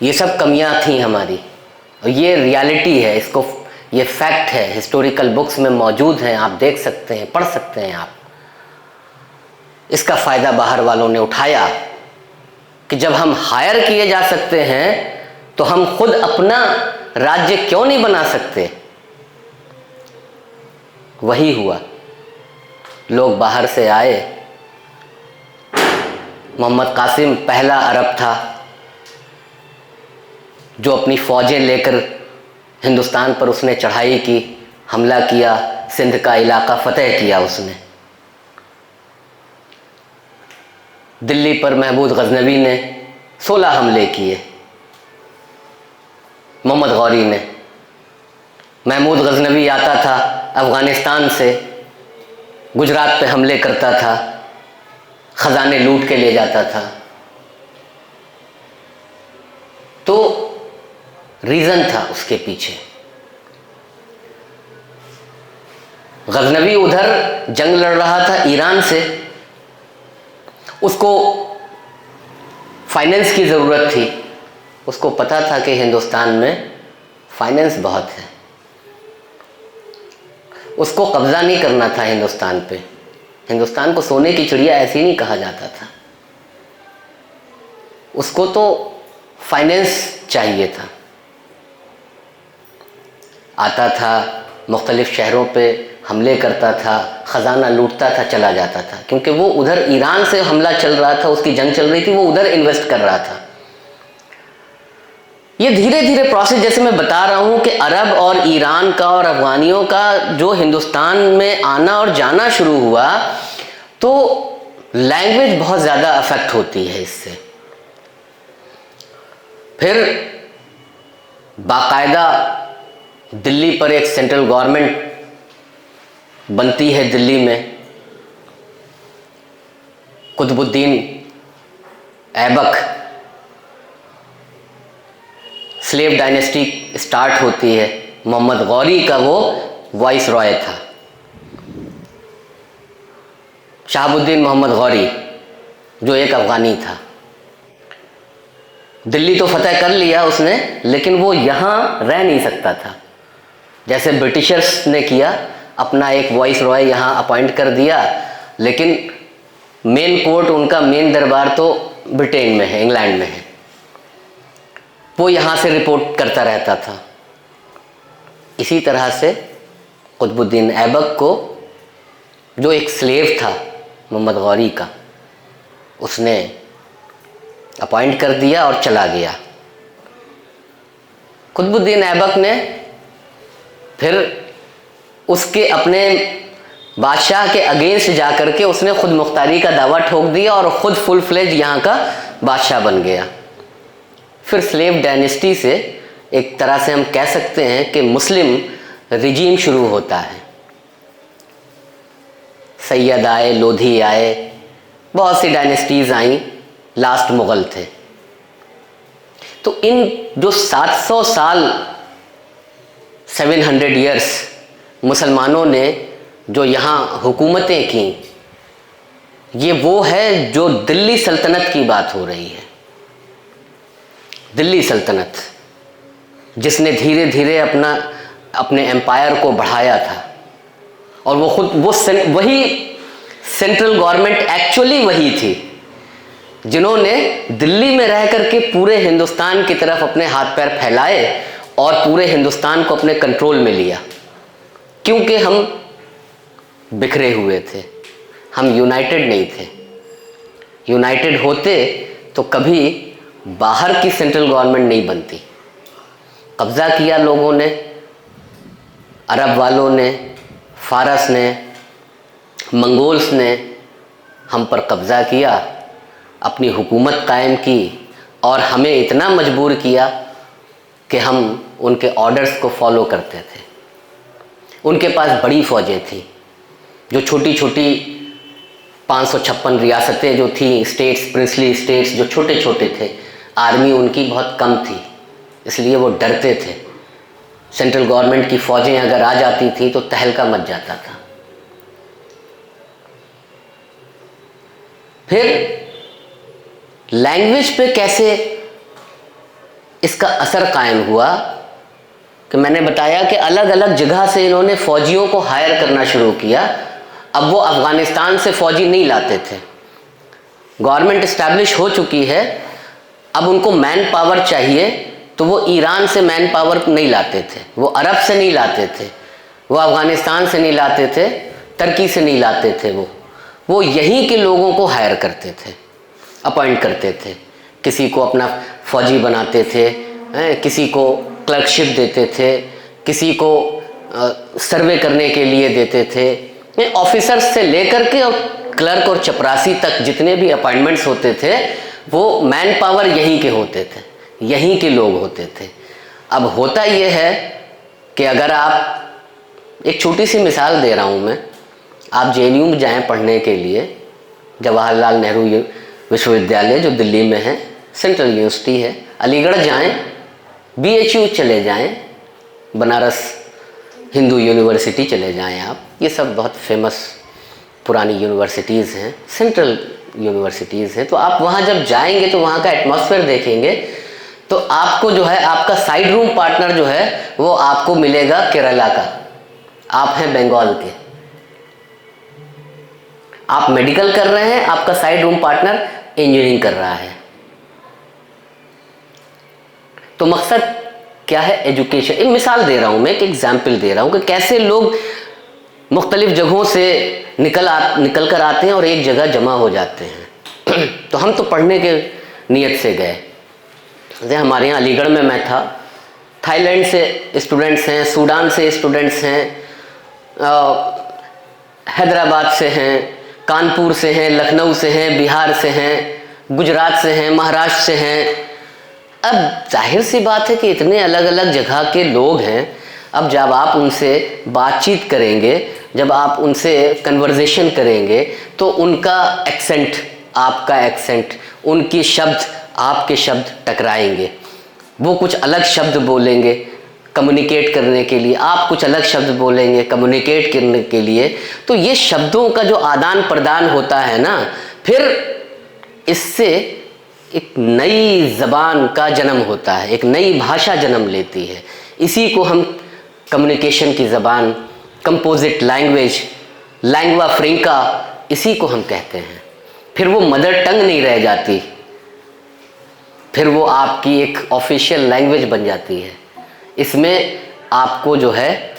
Speaker 2: ये सब कमियां थी हमारी और ये रियलिटी है, इसको ये फैक्ट है, हिस्टोरिकल बुक्स में मौजूद हैं, आप देख सकते हैं, पढ़ सकते हैं आप। इसका फ़ायदा बाहर वालों ने उठाया कि जब हम हायर किए जा सकते हैं तो हम खुद अपना राज्य क्यों नहीं बना सकते। वही हुआ, लोग बाहर से आए। मोहम्मद कासिम पहला अरब था जो अपनी फ़ौजें लेकर हिंदुस्तान पर उसने चढ़ाई की, हमला किया, सिंध का इलाका फतेह किया उसने। दिल्ली पर महमूद गजनवी ने 16 हमले किए, मोहम्मद गौरी ने। महमूद गजनवी आता था अफ़गानिस्तान से, गुजरात पे हमले करता था, ख़जाने लूट के ले जाता था। तो रीज़न था उसके पीछे। गजनवी उधर जंग लड़ रहा था ईरान से, उसको फाइनेंस की ज़रूरत थी, उसको पता था कि हिंदुस्तान में फाइनेंस बहुत है, उसको कब्ज़ा नहीं करना था हिंदुस्तान पे। हिंदुस्तान को सोने की चिड़िया ऐसे ही नहीं कहा जाता था, उसको तो फाइनेंस चाहिए था। आता था, मुख्तलिफ़ शहरों पे हमले करता था, ख़जाना लूटता था, चला जाता था, क्योंकि वो उधर ईरान से हमला चल रहा था, उसकी जंग चल रही थी, वो उधर इन्वेस्ट कर रहा था। ये धीरे धीरे प्रोसेस, जैसे मैं बता रहा हूँ कि अरब और ईरान का और अफ़गानियों का जो हिंदुस्तान में आना और जाना शुरू हुआ, तो लैंग्वेज बहुत ज़्यादा अफेक्ट होती है इससे। फिर बाकायदा दिल्ली पर एक सेंट्रल गवर्नमेंट बनती है दिल्ली में। Qutubuddin Aibak, slave dynasty start होती है। मोहम्मद गौरी का वो वाइस रॉय था, शहाबुद्दीन मोहम्मद गौरी, जो एक अफ़गानी था। दिल्ली तो फतेह कर लिया उसने, लेकिन वो यहाँ रह नहीं सकता था। जैसे ब्रिटिशर्स ने किया, अपना एक वाइस रॉय यहाँ अपॉइंट कर दिया, लेकिन मेन कोर्ट, उनका मेन दरबार तो ब्रिटेन में है, इंग्लैंड में है। वो यहाँ से रिपोर्ट करता रहता था। इसी तरह से कुतुबुद्दीन ऐबक को, जो एक स्लेव था मोहम्मद गौरी का, उसने अपॉइंट कर दिया और चला गया। कुतुबुद्दीन ऐबक ने फिर उसके अपने बादशाह के अगेंस्ट जाकर के उसने खुद मुख्तारी का दावा ठोक दिया और खुद फुल फ्लेज यहाँ का बादशाह बन गया। फिर स्लेव डायनेस्टी से एक तरह से हम कह सकते हैं कि मुस्लिम रिजीम शुरू होता है। सैयद आए, लोधी आए, बहुत सी डायनेस्टीज़ आईं, लास्ट मुग़ल थे। तो इन जो 700 साल, 700 ईयर्स मुसलमानों ने जो यहाँ हुकूमतें की, ये वो है जो दिल्ली सल्तनत की बात हो रही है। दिल्ली सल्तनत जिसने धीरे धीरे अपने एम्पायर को बढ़ाया था, और वो खुद वही सेंट्रल गवर्नमेंट एक्चुअली वही थी जिन्होंने दिल्ली में रह करके पूरे हिंदुस्तान की तरफ अपने हाथ पैर फैलाए और पूरे हिंदुस्तान को अपने कंट्रोल में लिया। क्योंकि हम बिखरे हुए थे, हम यूनाइटेड नहीं थे। यूनाइटेड होते तो कभी बाहर की सेंट्रल गवर्नमेंट नहीं बनती। कब्ज़ा किया लोगों ने, अरब वालों ने, फारस ने, मंगोल्स ने हम पर कब्ज़ा किया, अपनी हुकूमत कायम की और हमें इतना मजबूर किया कि हम उनके ऑर्डर्स को फॉलो करते थे। उनके पास बड़ी फ़ौजें थी, जो छोटी छोटी 556 रियासतें जो थी, स्टेट्स, प्रिंसली स्टेट्स जो छोटे छोटे थे, आर्मी उनकी बहुत कम थी, इसलिए वो डरते थे। सेंट्रल गवर्नमेंट की फ़ौजें अगर आ जाती थी तो तहलका मच जाता था। फिर लैंग्वेज पे कैसे इसका असर कायम हुआ कि मैंने बताया कि अलग अलग जगह से इन्होंने फ़ौजियों को हायर करना शुरू किया। अब वो अफ़गानिस्तान से फ़ौजी नहीं लाते थे, गवर्नमेंट इस्टेब्लिश हो चुकी है, अब उनको मैन पावर चाहिए, तो वो ईरान से मैन पावर नहीं लाते थे, वो अरब से नहीं लाते थे, वो अफ़गानिस्तान से नहीं लाते थे, तुर्की से नहीं लाते थे, वो यहीं के लोगों को हायर करते थे, अपॉइंट करते थे। किसी को अपना फ़ौजी बनाते थे, किसी को क्लर्कशिप देते थे, किसी को सर्वे करने के लिए देते थे। ऑफिसर्स से लेकर के और क्लर्क और चपरासी तक जितने भी अपॉइंटमेंट्स होते थे वो मैन पावर यहीं के होते थे, यहीं के लोग होते थे। अब होता ये है कि अगर आप, एक छोटी सी मिसाल दे रहा हूँ मैं, आप JNU में जाएँ पढ़ने के लिए, जवाहरलाल नेहरू विश्वविद्यालय जो दिल्ली में है, सेंट्रल यूनिवर्सिटी है, अलीगढ़ जाएँ, BHU चले जाएँ, बनारस हिंदू यूनिवर्सिटी चले जाएँ आप, ये सब बहुत फेमस पुरानी यूनिवर्सिटीज़ हैं, सेंट्रल यूनिवर्सिटीज़ हैं। तो आप वहाँ जब जाएंगे तो वहाँ का एटमॉस्फेयर देखेंगे तो आपको जो है, आपका साइड रूम पार्टनर जो है वो आपको मिलेगा केरला का, आप हैं बंगाल के, आप मेडिकल कर रहे हैं, आपका साइड रूम पार्टनर इंजीनियरिंग कर रहा है। तो मकसद क्या है? एजुकेशन। एक मिसाल दे रहा हूँ मैं, एक एग्जाम्पल दे रहा हूँ कि कैसे लोग मुख्तलिफ जगहों से निकल कर आते हैं और एक जगह जमा हो जाते हैं। तो हम तो पढ़ने के नियत से गए, जैसे हमारे यहाँ अलीगढ़ में मैं था, थाईलैंड से स्टूडेंट्स हैं, सूडान से स्टूडेंट्स हैं, हैदराबाद से हैं, कानपुर से हैं, लखनऊ से हैं, बिहार से हैं, गुजरात से हैं, महाराष्ट्र से हैं। अब जाहिर सी बात है कि इतने अलग अलग जगह के लोग हैं। अब जब आप उनसे बातचीत करेंगे, जब आप उनसे कन्वर्सेशन करेंगे तो उनका एक्सेंट, आपका एक्सेंट, उनके शब्द, आपके शब्द टकराएंगे। वो कुछ अलग शब्द बोलेंगे कम्युनिकेट करने के लिए, आप कुछ अलग शब्द बोलेंगे कम्युनिकेट करने के लिए। तो ये शब्दों का जो आदान प्रदान होता है ना, फिर इससे एक नई ज़बान का जन्म होता है, एक नई भाषा जन्म लेती है। इसी को हम कम्युनिकेशन की ज़बान, कंपोजिट लैंग्वेज, लैंग्वा फ्रेंका, इसी को हम कहते हैं। फिर वो मदर टंग नहीं रह जाती, फिर वो आपकी एक ऑफिशियल लैंग्वेज बन जाती है। इसमें आपको जो है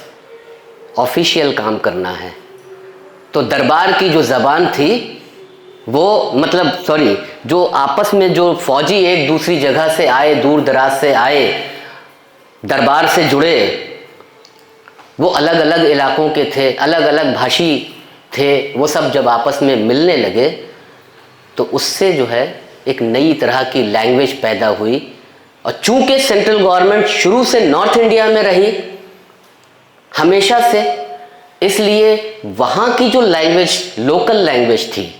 Speaker 2: ऑफिशियल काम करना है। तो दरबार की जो ज़बान थी वो, मतलब सॉरी, जो आपस में जो फौजी एक दूसरी जगह से आए, दूर दराज से आए, दरबार से जुड़े, वो अलग अलग इलाकों के थे, अलग अलग भाषी थे, वो सब जब आपस में मिलने लगे तो उससे जो है एक नई तरह की लैंग्वेज पैदा हुई। और चूंकि सेंट्रल गवर्नमेंट शुरू से नॉर्थ इंडिया में रही हमेशा से, इसलिए वहाँ की जो लैंग्वेज, लोकल लैंग्वेज थी,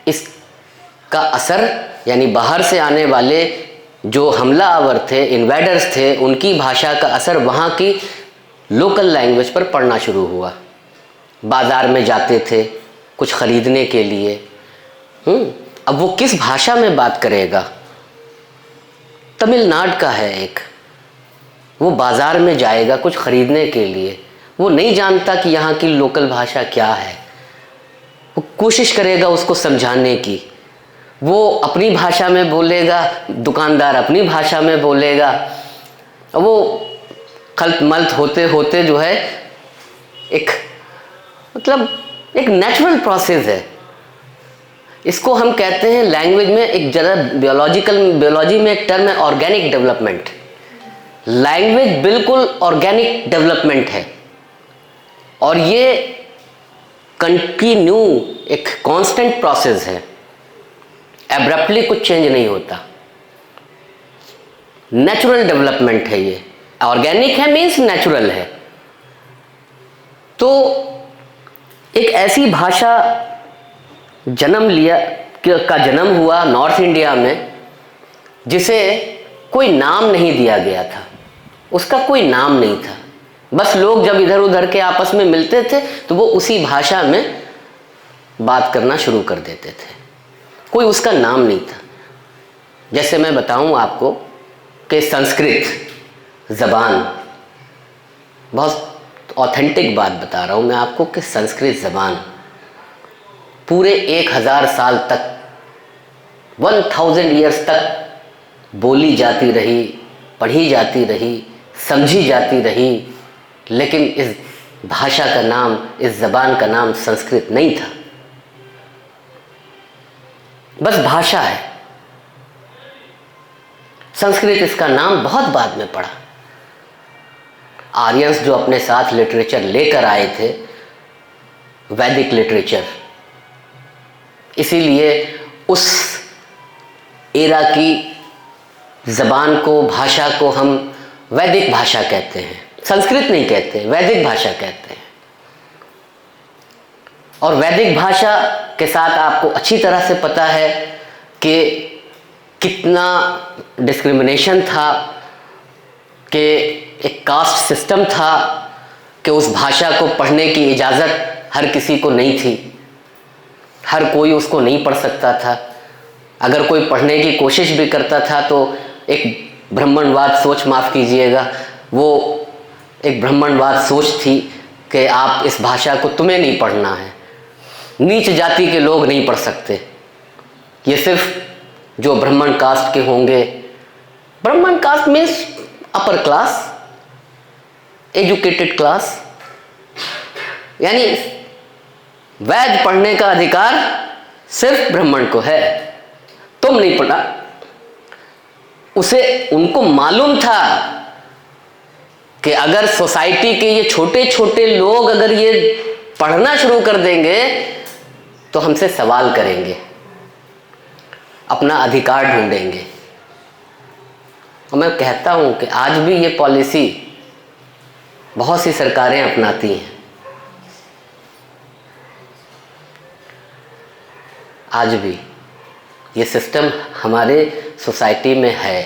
Speaker 2: इसका असर, यानी बाहर से आने वाले जो हमलावर थे, इन्वेडर्स थे, उनकी भाषा का असर वहाँ की लोकल लैंग्वेज पर पड़ना शुरू हुआ। बाज़ार में जाते थे कुछ ख़रीदने के लिए, अब वो किस भाषा में बात करेगा? तमिलनाडु का है एक, वो बाज़ार में जाएगा कुछ ख़रीदने के लिए, वो नहीं जानता कि यहाँ की लोकल भाषा क्या है, वो कोशिश करेगा उसको समझाने की, वो अपनी भाषा में बोलेगा, दुकानदार अपनी भाषा में बोलेगा, वो खल्त मल्त होते होते जो है एक, मतलब एक नेचुरल प्रोसेस है। इसको हम कहते हैं लैंग्वेज में, एक जरा बियोलॉजी में एक टर्म है ऑर्गेनिक डेवलपमेंट। लैंग्वेज बिल्कुल ऑर्गेनिक डेवलपमेंट है और ये कंटिन्यू एक कांस्टेंट प्रोसेस है, एब्रप्टली कुछ चेंज नहीं होता, नेचुरल डेवलपमेंट है ये। ऑर्गेनिक है मीन्स नेचुरल है। तो एक ऐसी भाषा का जन्म हुआ नॉर्थ इंडिया में जिसे कोई नाम नहीं दिया गया था, उसका कोई नाम नहीं था, बस लोग जब इधर उधर के आपस में मिलते थे तो वो उसी भाषा में बात करना शुरू कर देते थे, कोई उसका नाम नहीं था। जैसे मैं बताऊं आपको कि संस्कृत ज़बान, बहुत ऑथेंटिक बात बता रहा हूं मैं आपको कि संस्कृत ज़बान पूरे 1000 साल तक, 1000 ईयर्स तक बोली जाती रही, पढ़ी जाती रही, समझी जाती रही, लेकिन इस भाषा का नाम, इस ज़बान का नाम संस्कृत नहीं था, बस भाषा है। संस्कृत इसका नाम बहुत बाद में पड़ा। आर्यंस जो अपने साथ लिटरेचर लेकर आए थे, वैदिक लिटरेचर, इसीलिए उस एरा की ज़बान को, भाषा को हम वैदिक भाषा कहते हैं, संस्कृत नहीं कहते, वैदिक भाषा कहते हैं। और वैदिक भाषा के साथ आपको अच्छी तरह से पता है कि कितना डिस्क्रिमिनेशन था, कि एक कास्ट सिस्टम था, कि उस भाषा को पढ़ने की इजाज़त हर किसी को नहीं थी, हर कोई उसको नहीं पढ़ सकता था। अगर कोई पढ़ने की कोशिश भी करता था तो एक ब्राह्मणवाद सोच, माफ़ कीजिएगा, वो एक ब्राह्मणवाद सोच थी कि आप इस भाषा को, तुम्हें नहीं पढ़ना है, नीच जाति के लोग नहीं पढ़ सकते, ये सिर्फ जो ब्राह्मण कास्ट के होंगे, Brahmin caste means upper class, educated class, यानी वेद पढ़ने का अधिकार सिर्फ ब्राह्मण को है, तुम नहीं पढ़ा। उसे, उनको मालूम था कि अगर सोसाइटी के ये छोटे छोटे लोग अगर ये पढ़ना शुरू कर देंगे तो हमसे सवाल करेंगे, अपना अधिकार ढूंढेंगे। और मैं कहता हूं कि आज भी ये पॉलिसी बहुत सी सरकारें अपनाती हैं, आज भी ये सिस्टम हमारे सोसाइटी में है।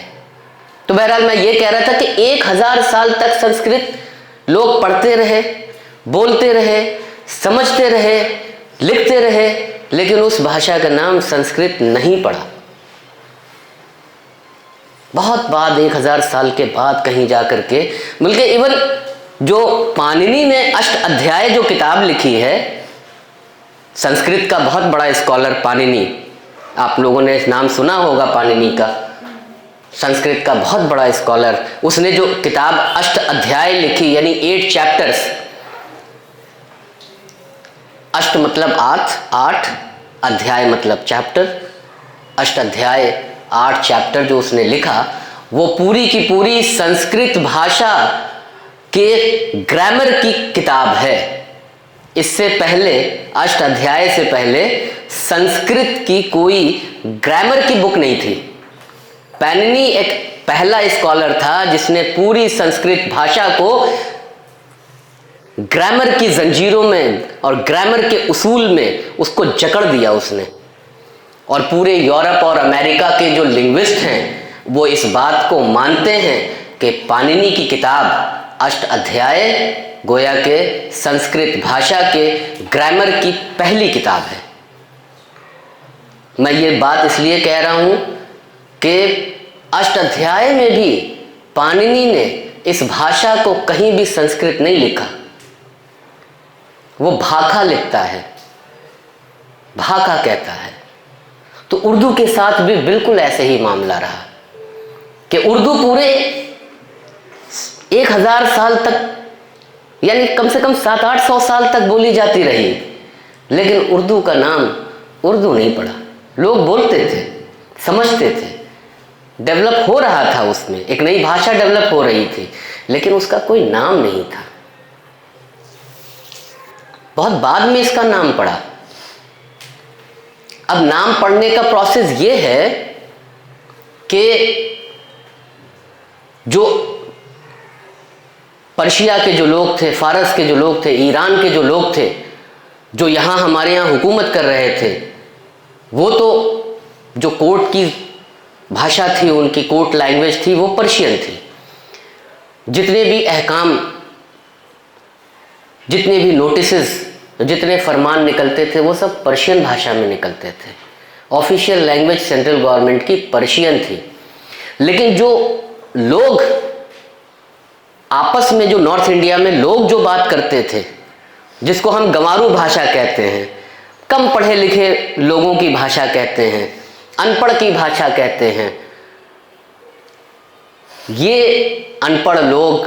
Speaker 2: तो बहरहाल मैं ये कह रहा था कि 1000 साल तक संस्कृत लोग पढ़ते रहे, बोलते रहे, समझते रहे, लिखते रहे, लेकिन उस भाषा का नाम संस्कृत नहीं पड़ा। बहुत बाद, 1000 साल के बाद कहीं जा करके, बल्कि इवन जो पाणिनि ने अष्ट अध्याय जो किताब लिखी है, संस्कृत का बहुत बड़ा स्कॉलर पाणिनि, आप लोगों ने नाम सुना होगा पाणिनि का, संस्कृत का बहुत बड़ा स्कॉलर, उसने जो किताब अष्ट अध्याय लिखी, यानी 8 चैप्टर्स, अष्ट मतलब 8 अध्याय मतलब चैप्टर, अष्ट अध्याय 8 चैप्टर जो उसने लिखा, वो पूरी की पूरी संस्कृत भाषा के ग्रामर की किताब है। इससे पहले, अष्ट अध्याय से पहले संस्कृत की कोई ग्रामर की बुक नहीं थी। पाणिनि एक पहला स्कॉलर था जिसने पूरी संस्कृत भाषा को ग्रामर की जंजीरों में और ग्रामर के उसूल में उसको जकड़ दिया उसने। और पूरे यूरोप और अमेरिका के जो लिंग्विस्ट हैं वो इस बात को मानते हैं कि पाणिनि की किताब अष्ट अध्याय गोया के संस्कृत भाषा के ग्रामर की पहली किताब है। मैं ये बात इसलिए कह रहा हूं कि अष्ट अध्याय में भी पाणिनि ने इस भाषा को कहीं भी संस्कृत नहीं लिखा, वो भाखा लिखता है, भाखा कहता है। तो उर्दू के साथ भी बिल्कुल ऐसे ही मामला रहा कि उर्दू पूरे 1000 साल तक, यानी कम से कम 700-800 साल तक बोली जाती रही, लेकिन उर्दू का नाम उर्दू नहीं पड़ा। लोग बोलते थे, समझते थे, डेवलप हो रहा था, उसमें एक नई भाषा डेवलप हो रही थी, लेकिन उसका कोई नाम नहीं था। बहुत बाद में इसका नाम पड़ा। अब नाम पढ़ने का प्रोसेस ये है कि जो पर्शिया के जो लोग थे, फारस के जो लोग थे, ईरान के जो लोग थे, जो यहाँ हमारे यहाँ हुकूमत कर रहे थे, वो तो जो कोर्ट की भाषा थी, उनकी कोर्ट लैंग्वेज थी, वो पर्शियन थी। जितने भी अहकाम, जितने भी नोटिसेस, जितने फरमान निकलते थे, वो सब पर्शियन भाषा में निकलते थे। ऑफिशियल लैंग्वेज सेंट्रल गवर्नमेंट की पर्शियन थी। लेकिन जो लोग आपस में, जो नॉर्थ इंडिया में लोग जो बात करते थे, जिसको हम गंवारू भाषा कहते हैं, कम पढ़े लिखे लोगों की भाषा कहते हैं, अनपढ़ की भाषा कहते हैं, ये अनपढ़ लोग,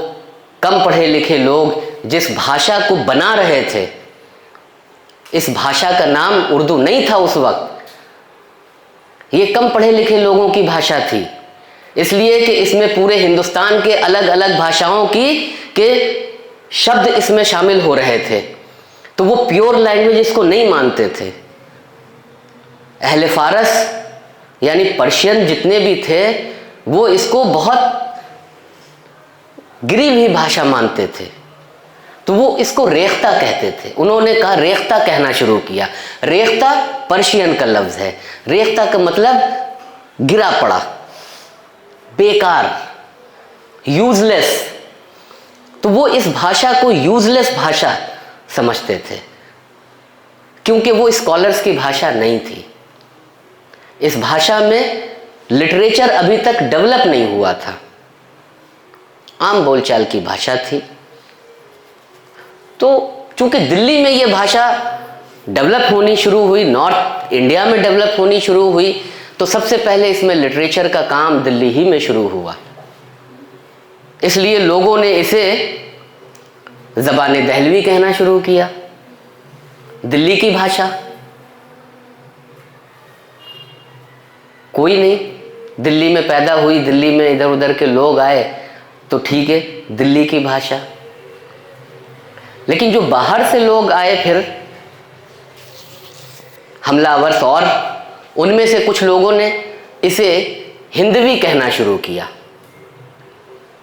Speaker 2: कम पढ़े लिखे लोग जिस भाषा को बना रहे थे, इस भाषा का नाम उर्दू नहीं था उस वक्त, ये कम पढ़े लिखे लोगों की भाषा थी। इसलिए कि इसमें पूरे हिंदुस्तान के अलग अलग भाषाओं के शब्द इसमें शामिल हो रहे थे, तो वो प्योर लैंग्वेज इसको नहीं मानते थे। अहले फारस यानी पर्शियन जितने भी थे, वो इसको बहुत गिरी हुई भाषा मानते थे, तो वो इसको रेख्ता कहते थे। उन्होंने कहा, रेख्ता कहना शुरू किया। रेख्ता पर्शियन का लफ्ज़ है। रेख्ता का मतलब गिरा पड़ा, बेकार, यूजलेस। तो वो इस भाषा को यूजलेस भाषा समझते थे, क्योंकि वो स्कॉलर्स की भाषा नहीं थी। इस भाषा में लिटरेचर अभी तक डेवलप नहीं हुआ था, आम बोलचाल की भाषा थी। तो चूंकि दिल्ली में ये भाषा डेवलप होनी शुरू हुई, नॉर्थ इंडिया में डेवलप होनी शुरू हुई, तो सबसे पहले इसमें लिटरेचर का काम दिल्ली ही में शुरू हुआ। इसलिए लोगों ने इसे ज़बान दहलवी कहना शुरू किया, दिल्ली की भाषा। कोई नहीं, दिल्ली में पैदा हुई, दिल्ली में इधर उधर के लोग आए, तो ठीक है, दिल्ली की भाषा। लेकिन जो बाहर से लोग आए फिर हमलावर, और उनमें से कुछ लोगों ने इसे हिंदवी कहना शुरू किया।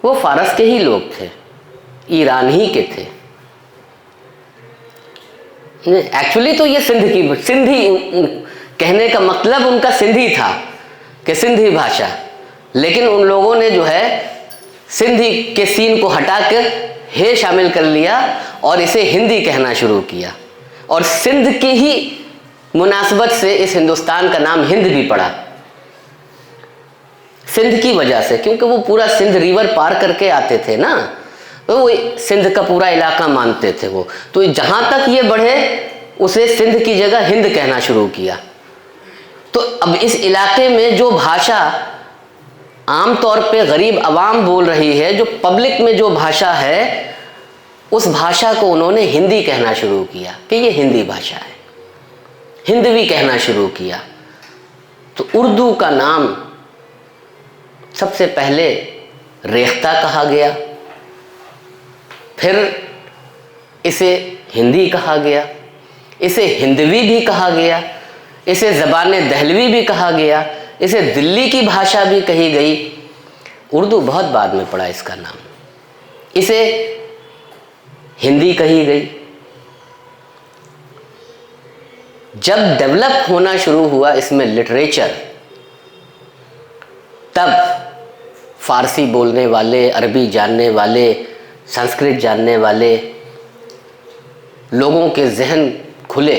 Speaker 2: वो फारस के ही लोग थे, ईरान ही के थे। एक्चुअली तो ये सिंधी कहने का मतलब उनका सिंधी था, कि सिंधी भाषा। लेकिन उन लोगों ने जो है सिंधी के सीन को हटा कर हे शामिल कर लिया और इसे हिंदी कहना शुरू किया। और सिंध की ही मुनासबत से इस हिंदुस्तान का नाम हिंद भी पड़ा, सिंध की वजह से, क्योंकि वो पूरा सिंध रिवर पार करके आते थे ना, तो वो सिंध का पूरा इलाका मानते थे वो। तो जहां तक ये बढ़े, उसे सिंध की जगह हिंद कहना शुरू किया। तो अब इस इलाके में जो भाषा आमतौर पे गरीब आवाम बोल रही है, जो पब्लिक में जो भाषा है, उस भाषा को उन्होंने हिंदी कहना शुरू किया कि ये हिंदी भाषा है, हिंदवी कहना शुरू किया। तो उर्दू का नाम सबसे पहले रेख्ता कहा गया, फिर इसे हिंदी कहा गया, इसे हिंदवी भी कहा गया, इसे ज़बान दहलवी भी कहा गया, इसे दिल्ली की भाषा भी कही गई। उर्दू बहुत बाद में पड़ा इसका नाम, इसे हिंदी कही गई। जब डेवलप होना शुरू हुआ इसमें लिटरेचर, तब फारसी बोलने वाले, अरबी जानने वाले, संस्कृत जानने वाले लोगों के जहन खुले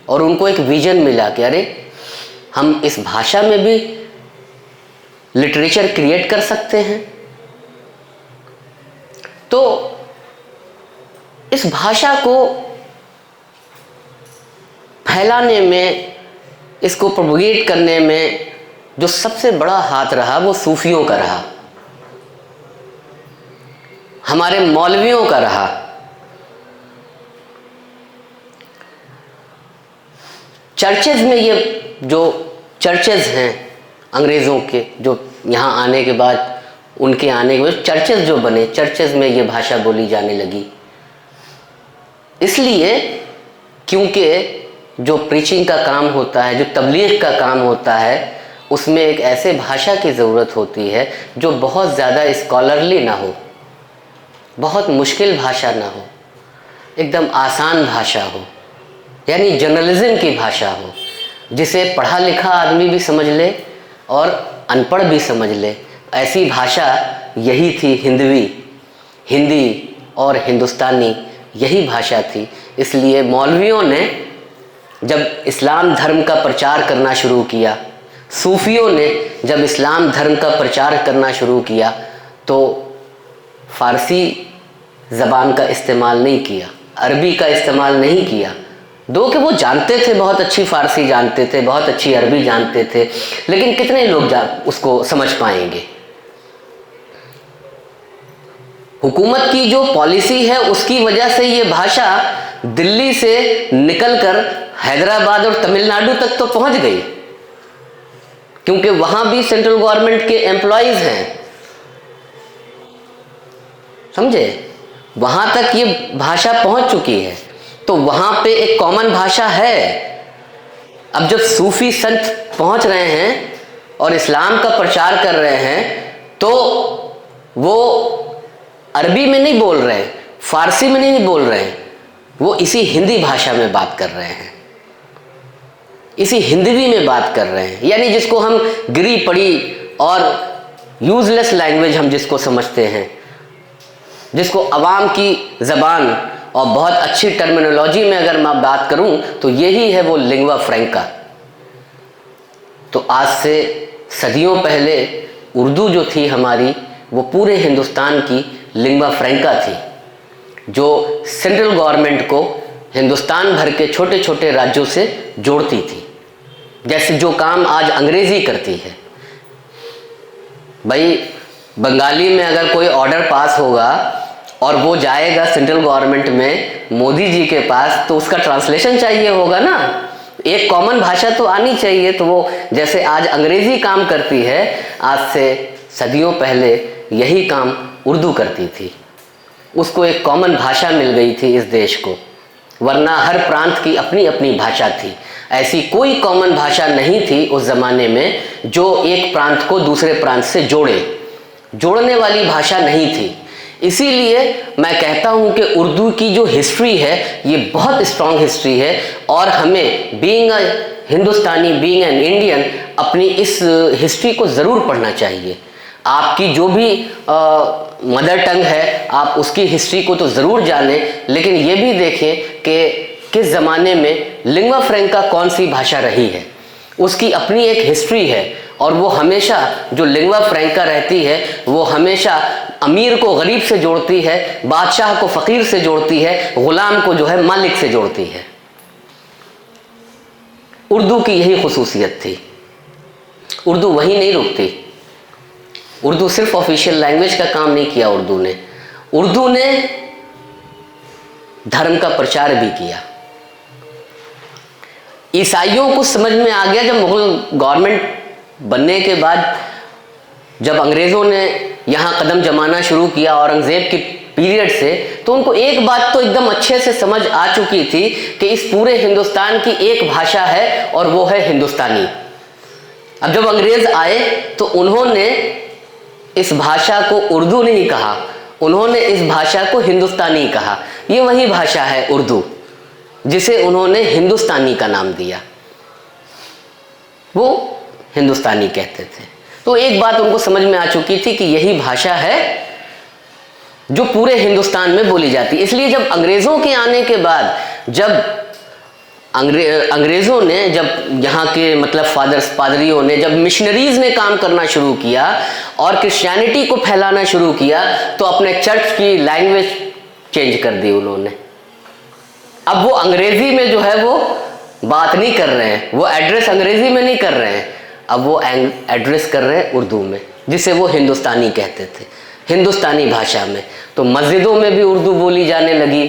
Speaker 2: और उनको एक विजन मिला कि अरे, हम इस भाषा में भी लिटरेचर क्रिएट कर सकते हैं। तो इस भाषा को फैलाने में, इसको प्रोपगेट करने में जो सबसे बड़ा हाथ रहा, वो सूफियों का रहा, हमारे मौलवियों का रहा। चर्चेज में ये जो चर्चेज़ हैं अंग्रेज़ों के, जो यहाँ आने के बाद, उनके आने के बाद चर्चेज़ जो बने, चर्चेज़ में ये भाषा बोली जाने लगी। इसलिए क्योंकि जो प्रीचिंग का काम होता है, जो तबलीग का काम होता है, उसमें एक ऐसे भाषा की ज़रूरत होती है जो बहुत ज़्यादा स्कॉलरली ना हो, बहुत मुश्किल भाषा ना हो, एकदम आसान भाषा हो, यानी जर्नलिज्म की भाषा हो, जिसे पढ़ा लिखा आदमी भी समझ ले और अनपढ़ भी समझ ले। ऐसी भाषा यही थी हिंदी और हिंदुस्तानी, यही भाषा थी। इसलिए मौलवियों ने जब इस्लाम धर्म का प्रचार करना शुरू किया, सूफियों ने जब इस्लाम धर्म का प्रचार करना शुरू किया, तो फ़ारसी ज़बान का इस्तेमाल नहीं किया, अरबी का इस्तेमाल नहीं किया। दो कि वो जानते थे, बहुत अच्छी फ़ारसी जानते थे, बहुत अच्छी अरबी जानते थे, लेकिन कितने लोग उसको समझ पाएंगे। हुकूमत की जो पॉलिसी है उसकी वजह से ये भाषा दिल्ली से निकलकर हैदराबाद और तमिलनाडु तक तो पहुंच गई, क्योंकि वहां भी सेंट्रल गवर्नमेंट के एम्प्लॉयज हैं, समझे, वहां तक ये भाषा पहुंच चुकी है, तो वहां पे एक कॉमन भाषा है। अब जब सूफी संत पहुंच रहे हैं और इस्लाम का प्रचार कर रहे हैं, तो वो अरबी में नहीं बोल रहे हैं, फारसी में नहीं बोल रहे हैं, वो इसी हिंदी भाषा में बात कर रहे हैं, इसी हिंदवी में बात कर रहे हैं। यानी जिसको हम गिरी पड़ी और यूजलेस लैंग्वेज हम जिसको समझते हैं, जिसको अवाम की ज़बान और बहुत अच्छी टर्मिनोलॉजी में अगर मैं बात करूं तो यही है वो लिंग्वा फ्रैंका। तो आज से सदियों पहले उर्दू जो थी हमारी, वो पूरे हिंदुस्तान की लिंग्वा फ्रैंका थी, जो सेंट्रल गवर्नमेंट को हिंदुस्तान भर के छोटे छोटे राज्यों से जोड़ती थी। जैसे जो काम आज अंग्रेज़ी करती है, भाई बंगाली में अगर कोई ऑर्डर पास होगा और वो जाएगा सेंट्रल गवर्नमेंट में मोदी जी के पास, तो उसका ट्रांसलेशन चाहिए होगा ना, एक कॉमन भाषा तो आनी चाहिए। तो वो जैसे आज अंग्रेज़ी काम करती है, आज से सदियों पहले यही काम उर्दू करती थी। उसको एक कॉमन भाषा मिल गई थी इस देश को, वरना हर प्रांत की अपनी अपनी भाषा थी। ऐसी कोई कॉमन भाषा नहीं थी उस ज़माने में जो एक प्रांत को दूसरे प्रांत से जोड़ने वाली भाषा नहीं थी। इसीलिए मैं कहता हूँ कि उर्दू की जो हिस्ट्री है ये बहुत स्ट्रॉन्ग हिस्ट्री है, और हमें being a Hindustani, being an Indian, अपनी इस हिस्ट्री को ज़रूर पढ़ना चाहिए। आपकी जो भी मदर टंग है, आप उसकी हिस्ट्री को तो ज़रूर जानें, लेकिन ये भी देखें कि किस ज़माने में लिंग्वा फ्रैंका कौन सी भाषा रही है, उसकी अपनी एक हिस्ट्री है। और वो हमेशा, जो लिंग्वा फ्रैंका रहती है, वो हमेशा अमीर को गरीब से जोड़ती है, बादशाह को फ़कीर से जोड़ती है, ग़ुलाम को जो है मालिक से जोड़ती है। उर्दू की यही खुसूसियत थी। उर्दू वहीं नहीं रुकती। उर्दू सिर्फ ऑफिशियल लैंग्वेज का काम नहीं किया उर्दू ने धर्म का प्रचार भी किया। ईसाइयों को समझ में आ गया जब मुगल गवर्नमेंट बनने के बाद, जब अंग्रेज़ों ने यहाँ कदम जमाना शुरू किया औरंगज़ेब के पीरियड से, तो उनको एक बात तो एकदम अच्छे से समझ आ चुकी थी कि इस पूरे हिंदुस्तान की एक भाषा है और वो है हिंदुस्तानी। अब जब अंग्रेज़ आए तो उन्होंने इस भाषा को उर्दू नहीं कहा, उन्होंने इस भाषा को हिंदुस्तानी कहा। ये वही भाषा है उर्दू जिसे उन्होंने हिंदुस्तानी का नाम दिया, वो हिंदुस्तानी कहते थे। तो एक बात उनको समझ में आ चुकी थी कि यही भाषा है जो पूरे हिंदुस्तान में बोली जाती है। इसलिए जब अंग्रेज़ों के आने के बाद, जब अंग्रेज़ों ने, जब यहाँ के मतलब फादर्स, पादरियों ने, जब मिशनरीज़ ने काम करना शुरू किया और क्रिश्चियनिटी को फैलाना शुरू किया, तो अपने चर्च की लैंग्वेज चेंज कर दी उन्होंने। अब वो अंग्रेज़ी में जो है वो बात नहीं कर रहे हैं, वो एड्रेस अंग्रेज़ी में नहीं कर रहे हैं, अब वो एड्रेस कर रहे हैं उर्दू में, जिसे वो हिंदुस्तानी कहते थे, हिंदुस्तानी भाषा में। तो मस्जिदों में भी उर्दू बोली जाने लगी,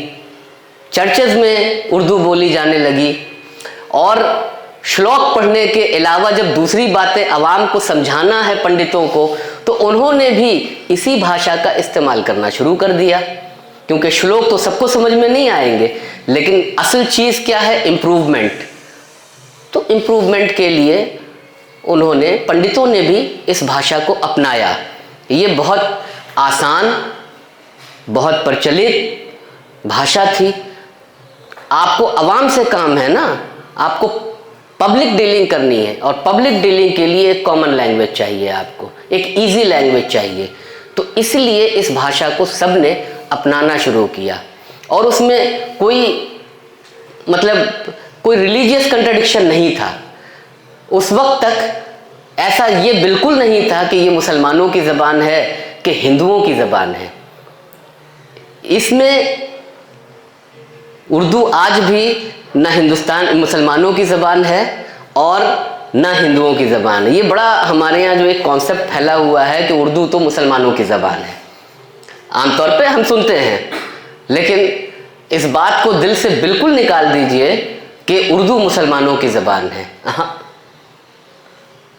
Speaker 2: चर्चेज़ में उर्दू बोली जाने लगी, और श्लोक पढ़ने के अलावा जब दूसरी बातें आवाम को समझाना है पंडितों को, तो उन्होंने भी इसी भाषा का इस्तेमाल करना शुरू कर दिया। क्योंकि श्लोक तो सबको समझ में नहीं आएंगे, लेकिन असल चीज़ क्या है? इम्प्रूवमेंट। तो इम्प्रूवमेंट के लिए उन्होंने, पंडितों ने भी इस भाषा को अपनाया। ये बहुत आसान, बहुत प्रचलित भाषा थी। आपको आवाम से काम है ना, आपको पब्लिक डीलिंग करनी है, और पब्लिक डीलिंग के लिए एक कॉमन लैंग्वेज चाहिए, आपको एक इजी लैंग्वेज चाहिए। तो इसलिए इस भाषा को सबने अपनाना शुरू किया, और उसमें कोई रिलीजियस कंट्रडिक्शन नहीं था। उस वक्त तक ऐसा ये बिल्कुल नहीं था कि ये मुसलमानों की ज़बान है कि हिंदुओं की ज़बान है। इसमें उर्दू आज भी न हिंदुस्तान मुसलमानों की ज़बान है और न हिंदुओं की ज़बान है। ये बड़ा हमारे यहाँ जो एक कॉन्सेप्ट फैला हुआ है कि उर्दू तो मुसलमानों की ज़बान है, आमतौर पे हम सुनते हैं। लेकिन इस बात को दिल से बिल्कुल निकाल दीजिए कि उर्दू मुसलमानों की ज़बान है।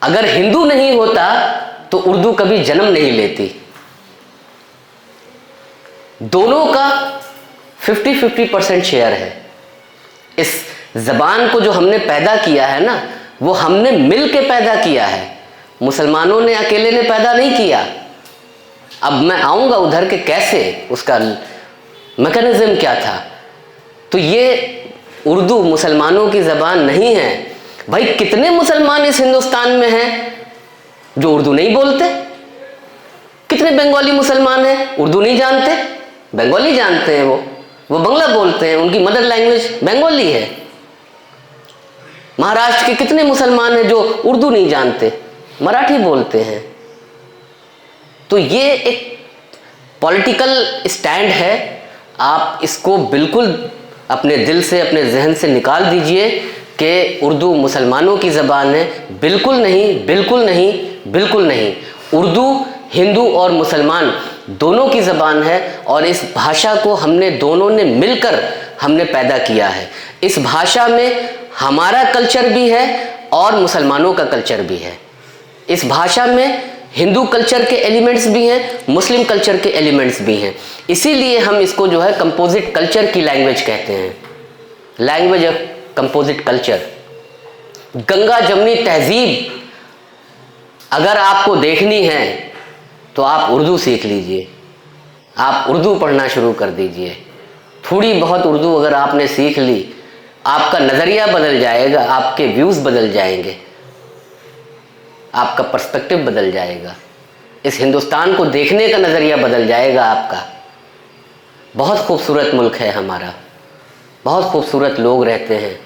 Speaker 2: अगर हिंदू नहीं होता तो उर्दू कभी जन्म नहीं लेती। दोनों का 50-50% शेयर है। इस ज़बान को जो हमने पैदा किया है ना, वो हमने मिल के पैदा किया है, मुसलमानों ने अकेले ने पैदा नहीं किया। अब मैं आऊँगा उधर के कैसे, उसका मैकेनिज्म क्या था। तो ये उर्दू मुसलमानों की ज़बान नहीं है। भाई कितने मुसलमान इस हिंदुस्तान में हैं जो उर्दू नहीं बोलते? कितने बंगाली मुसलमान हैं, उर्दू नहीं जानते? बंगाली जानते हैं, वो बंगला बोलते हैं, उनकी मदर लैंग्वेज बंगाली है। महाराष्ट्र के कितने मुसलमान हैं जो उर्दू नहीं जानते, मराठी बोलते हैं। तो ये एक पॉलिटिकल स्टैंड है, आप इसको बिल्कुल अपने दिल से, अपने जहन से निकाल दीजिए कि उर्दू मुसलमानों की ज़बान है। बिल्कुल नहीं, बिल्कुल नहीं, बिल्कुल नहीं। उर्दू हिंदू और मुसलमान दोनों की ज़बान है, और इस भाषा को हमने दोनों ने मिलकर हमने पैदा किया है। इस भाषा में हमारा कल्चर भी है और मुसलमानों का कल्चर भी है। इस भाषा में हिंदू कल्चर के एलिमेंट्स भी हैं, मुस्लिम कल्चर के एलिमेंट्स भी हैं। इसीलिए हम इसको जो है कंपोजिट कल्चर की लैंग्वेज कहते हैं, language of composite culture. Ganga जमनी तहजीब अगर आपको देखनी है तो आप उर्दू सीख लीजिए, आप उर्दू पढ़ना शुरू कर दीजिए। थोड़ी बहुत उर्दू अगर आपने सीख ली, आपका नज़रिया बदल जाएगा, आपके व्यूज़ बदल जाएंगे, आपका पर्सपेक्टिव बदल जाएगा, इस हिंदुस्तान को देखने का नज़रिया बदल जाएगा आपका। बहुत खूबसूरत मुल्क है हमारा, बहुत खूबसूरत लोग रहते हैं,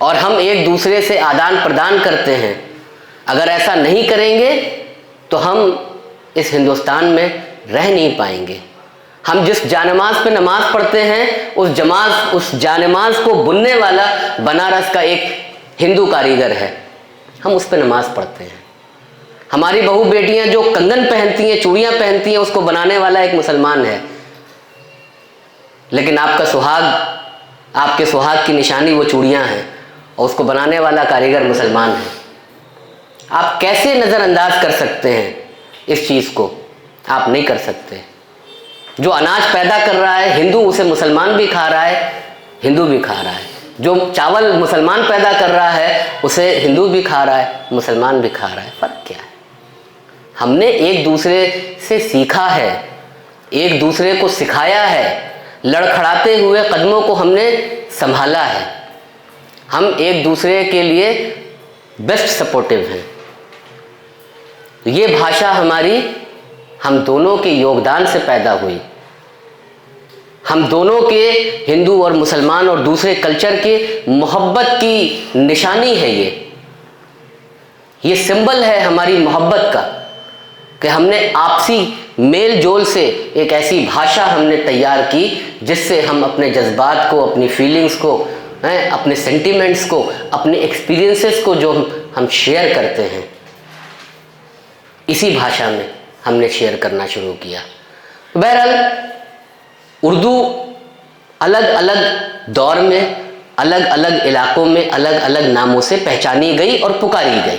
Speaker 2: और हम एक दूसरे से आदान प्रदान करते हैं। अगर ऐसा नहीं करेंगे तो हम इस हिंदुस्तान में रह नहीं पाएंगे। हम जिस जानमाज पे नमाज पढ़ते हैं, उस जानमाज को बुनने वाला बनारस का एक हिंदू कारीगर है, हम उस पे नमाज पढ़ते हैं। हमारी बहू बेटियां जो कंगन पहनती हैं, चूड़ियां पहनती हैं, उसको बनाने वाला एक मुसलमान है। लेकिन आपका सुहाग, आपके सुहाग की निशानी वो चूड़ियां हैं, और उसको बनाने वाला कारीगर मुसलमान है। आप कैसे नज़रअंदाज कर सकते हैं इस चीज़ को? आप नहीं कर सकते। जो अनाज पैदा कर रहा है हिंदू, उसे मुसलमान भी खा रहा है, हिंदू भी खा रहा है। जो चावल मुसलमान पैदा कर रहा है उसे हिंदू भी खा रहा है, मुसलमान भी खा रहा है। फ़र्क क्या है? हमने एक दूसरे से सीखा है, एक दूसरे को सिखाया है, लड़खड़ाते हुए कदमों को हमने संभाला है। हम एक दूसरे के लिए बेस्ट सपोर्टिव हैं। ये भाषा हमारी, हम दोनों के योगदान से पैदा हुई। हम दोनों के, हिंदू और मुसलमान और दूसरे कल्चर के मोहब्बत की निशानी है ये सिंबल है हमारी मोहब्बत का, कि हमने आपसी मेल जोल से एक ऐसी भाषा हमने तैयार की जिससे हम अपने जज्बात को, अपनी फीलिंग्स को, अपने सेंटिमेंट्स को, अपने एक्सपीरियंसेस को जो हम शेयर करते हैं, इसी भाषा में हमने शेयर करना शुरू किया। बहरहाल उर्दू अलग अलग दौर में अलग अलग इलाकों में अलग अलग नामों से पहचानी गई और पुकारी गई।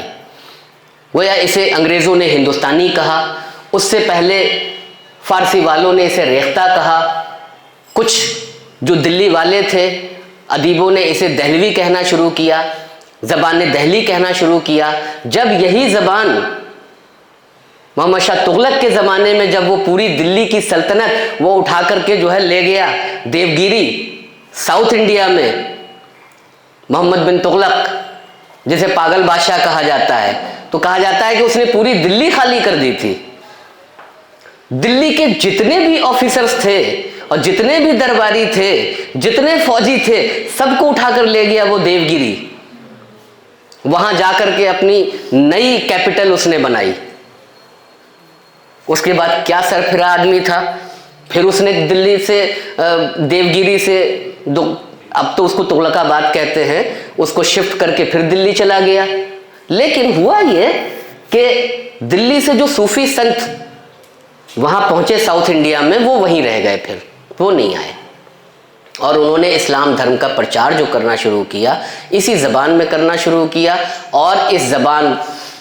Speaker 2: गोया इसे अंग्रेज़ों ने हिंदुस्तानी कहा, उससे पहले फारसी वालों ने इसे रेख्ता कहा, कुछ जो दिल्ली वाले थे अदीबों ने इसे दहलवी कहना शुरू किया, ज़बान दहली कहना शुरू किया। जब यही ज़बान मोहम्मद शाह तुगलक के ज़माने में जब वो पूरी दिल्ली की सल्तनत वो उठा करके जो है ले गया देवगिरी साउथ इंडिया में, मोहम्मद बिन तुगलक जिसे पागल बादशाह कहा जाता है, तो कहा जाता है कि उसने पूरी दिल्ली खाली कर दी थी। दिल्ली के जितने भी ऑफिसर्स थे और जितने भी दरबारी थे, जितने फौजी थे, सबको उठाकर ले गया वो देवगिरी। वहां जाकर के अपनी नई कैपिटल उसने बनाई। उसके बाद क्या सरफिरा आदमी था, फिर उसने दिल्ली से देवगिरी से अब तो उसको तुगलकाबाद कहते हैं, उसको शिफ्ट करके फिर दिल्ली चला गया। लेकिन हुआ ये कि दिल्ली से जो सूफी संत वहां पहुंचे साउथ इंडिया में, वो वहीं रह गए, फिर वो नहीं आए। और उन्होंने इस्लाम धर्म का प्रचार जो करना शुरू किया इसी ज़बान में करना शुरू किया, और इस ज़बान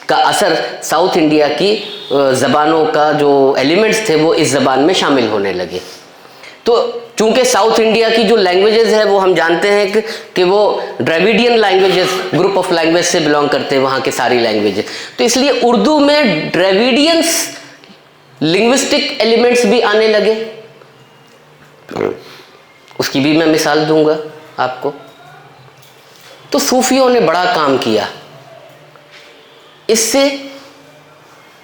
Speaker 2: का असर साउथ इंडिया की ज़बानों का जो एलिमेंट्स थे वो इस ज़बान में शामिल होने लगे। तो चूंकि साउथ इंडिया की जो लैंग्वेजेस है वो हम जानते हैं कि वो Dravidian languages group of language से बिलोंग करते हैं, वहाँ के सारी लैंग्वेजेस। तो इसलिए उर्दू में द्रविडियंस लिंग्विस्टिक एलिमेंट्स भी आने लगे। उसकी भी मैं मिसाल दूंगा आपको। तो सूफियों ने बड़ा काम किया, इससे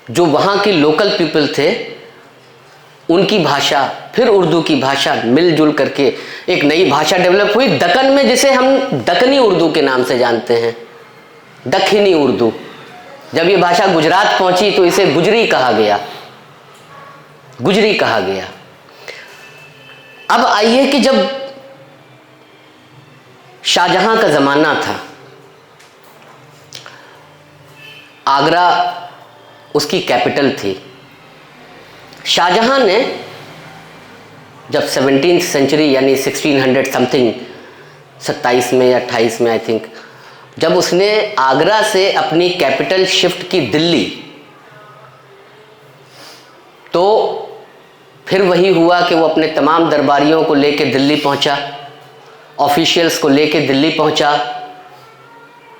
Speaker 2: जो वहाँ के लोकल पीपल थे उनकी भाषा फिर उर्दू की भाषा मिलजुल करके एक नई भाषा डेवलप हुई दक्कन में, जिसे हम दक्कनी उर्दू के नाम से जानते हैं, दक्खनी उर्दू। जब ये भाषा गुजरात पहुंची तो इसे गुजरी कहा गया, गुजरी कहा गया। अब आइए कि जब शाहजहां का ज़माना था, आगरा उसकी कैपिटल थी। शाहजहां ने जब 17th सेंचुरी यानी 1600 समथिंग 27 में या 28 में आई थिंक, जब उसने आगरा से अपनी कैपिटल शिफ्ट की दिल्ली, तो फिर वही हुआ कि वो अपने तमाम दरबारियों को लेके दिल्ली पहुंचा, ऑफिशियल्स को लेके दिल्ली पहुंचा।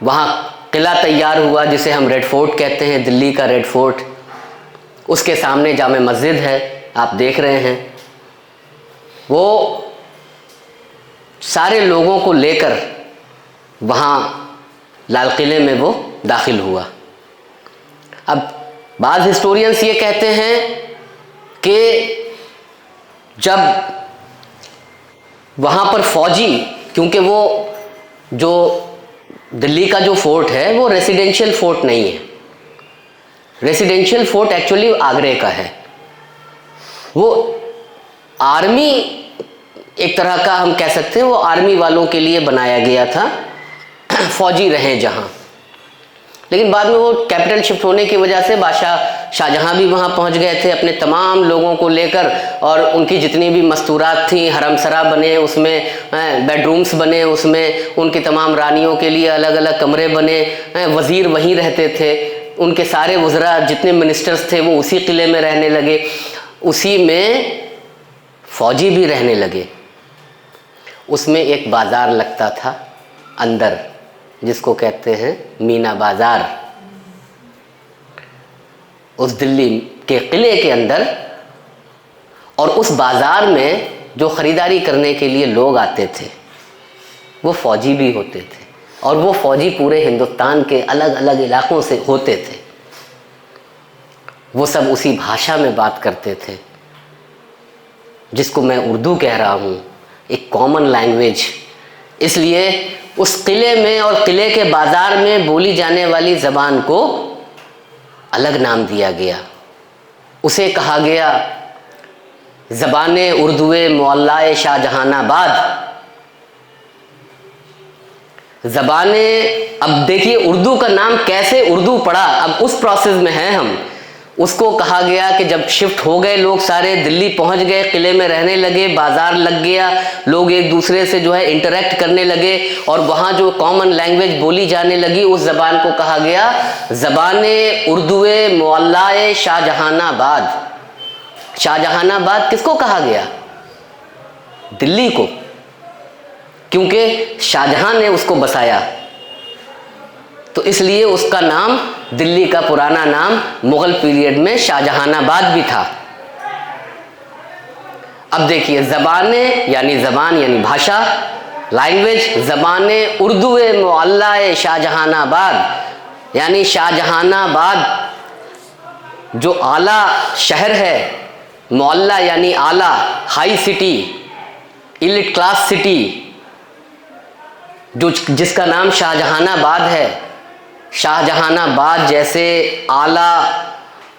Speaker 2: वहाँ किला तैयार हुआ जिसे हम रेड फोर्ट कहते हैं, दिल्ली का रेड फोर्ट। उसके सामने जामे मस्जिद है, आप देख रहे हैं। वो सारे लोगों को लेकर वहाँ लाल किले में वो दाखिल हुआ। अब बाज़ हिस्टोरियंस ये कहते हैं कि जब वहाँ पर फौजी, क्योंकि वो जो दिल्ली का जो फोर्ट है वो रेसिडेंशियल फोर्ट नहीं है, रेसिडेंशियल फोर्ट एक्चुअली आगरे का है। वो आर्मी एक तरह का हम कह सकते हैं, वो आर्मी वालों के लिए बनाया गया था, फौजी रहें जहाँ। लेकिन बाद में वो कैपिटल शिफ्ट होने की वजह से बादशाह शाहजहां भी वहाँ पहुँच गए थे अपने तमाम लोगों को लेकर, और उनकी जितनी भी मस्तूरात थी, हरमसरा बने, उसमें बेडरूम्स बने, उसमें उनकी तमाम रानियों के लिए अलग अलग कमरे बने, वज़ीर वहीं रहते थे, उनके सारे वज़रा जितने मिनिस्टर्स थे वो उसी किले में रहने लगे, उसी में फ़ौजी भी रहने लगे। उसमें एक बाज़ार लगता था अंदर, जिसको कहते हैं मीना बाज़ार। उस दिल्ली के किले के अंदर, और उस बाज़ार में जो ख़रीदारी करने के लिए लोग आते थे वो फ़ौजी भी होते थे, और वो फ़ौजी पूरे हिंदुस्तान के अलग अलग इलाक़ों से होते थे। वो सब उसी भाषा में बात करते थे जिसको मैं उर्दू कह रहा हूँ, एक कॉमन लैंग्वेज। इसलिए उस किले में और किले के बाज़ार में बोली जाने वाली ज़बान को अलग नाम दिया गया। उसे कहा गया ज़बाने उर्दूए मुअल्लाए शाहजहानाबाद। ज़बाने, अब देखिए उर्दू का नाम कैसे उर्दू पड़ा, अब उस प्रोसेस में हैं हम। उसको कहा गया कि जब शिफ्ट हो गए लोग सारे, दिल्ली पहुंच गए, किले में रहने लगे, बाजार लग गया, लोग एक दूसरे से जो है इंटरेक्ट करने लगे और वहाँ जो कॉमन लैंग्वेज बोली जाने लगी, उस ज़बान को कहा गया ज़बान उर्दूए मुअल्लाए शाहजहानाबाद। शाहजहानाबाद किसको कहा गया? दिल्ली को, क्योंकि शाहजहां ने उसको बसाया, तो इसलिए उसका नाम, दिल्ली का पुराना नाम मुगल पीरियड में शाहजहानाबाद भी था। अब देखिए, ज़बाने यानी ज़बान यानी भाषा, लैंग्वेज, ज़बाने उर्दूए मुअल्लाए शाहजहानाबाद यानी शाहजहानाबाद जो आला शहर है, मुअल्ला यानी आला, high city, elite class city, जो जिसका नाम शाहजहानाबाद है। शाहजहानाबाद जैसे आला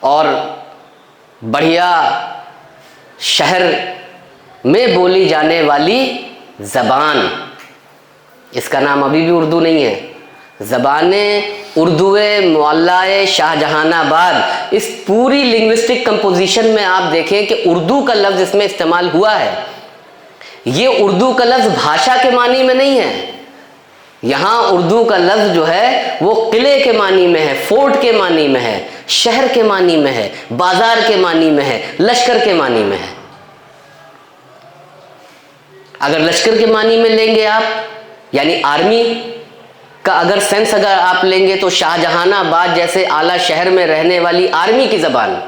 Speaker 2: और बढ़िया शहर में बोली जाने वाली ज़बान, इसका नाम अभी भी उर्दू नहीं है। ज़बाने उर्दूए मुअल्लाए शाहजहानाबाद, इस पूरी लिंग्विस्टिक कंपोजिशन में आप देखें कि उर्दू का लफ्ज़ इसमें इस्तेमाल हुआ है। ये उर्दू का लफ्ज़ भाषा के मानी में नहीं है, यहाँ उर्दू का लफ्ज़ जो है वो किले के मानी में है, फोर्ट के मानी में है, शहर के मानी में है, बाजार के मानी में है, लश्कर के मानी में है। अगर लश्कर के मानी में लेंगे आप, यानी आर्मी का अगर सेंस अगर आप लेंगे, तो शाहजहानाबाद जैसे आला शहर में रहने वाली आर्मी की ज़बान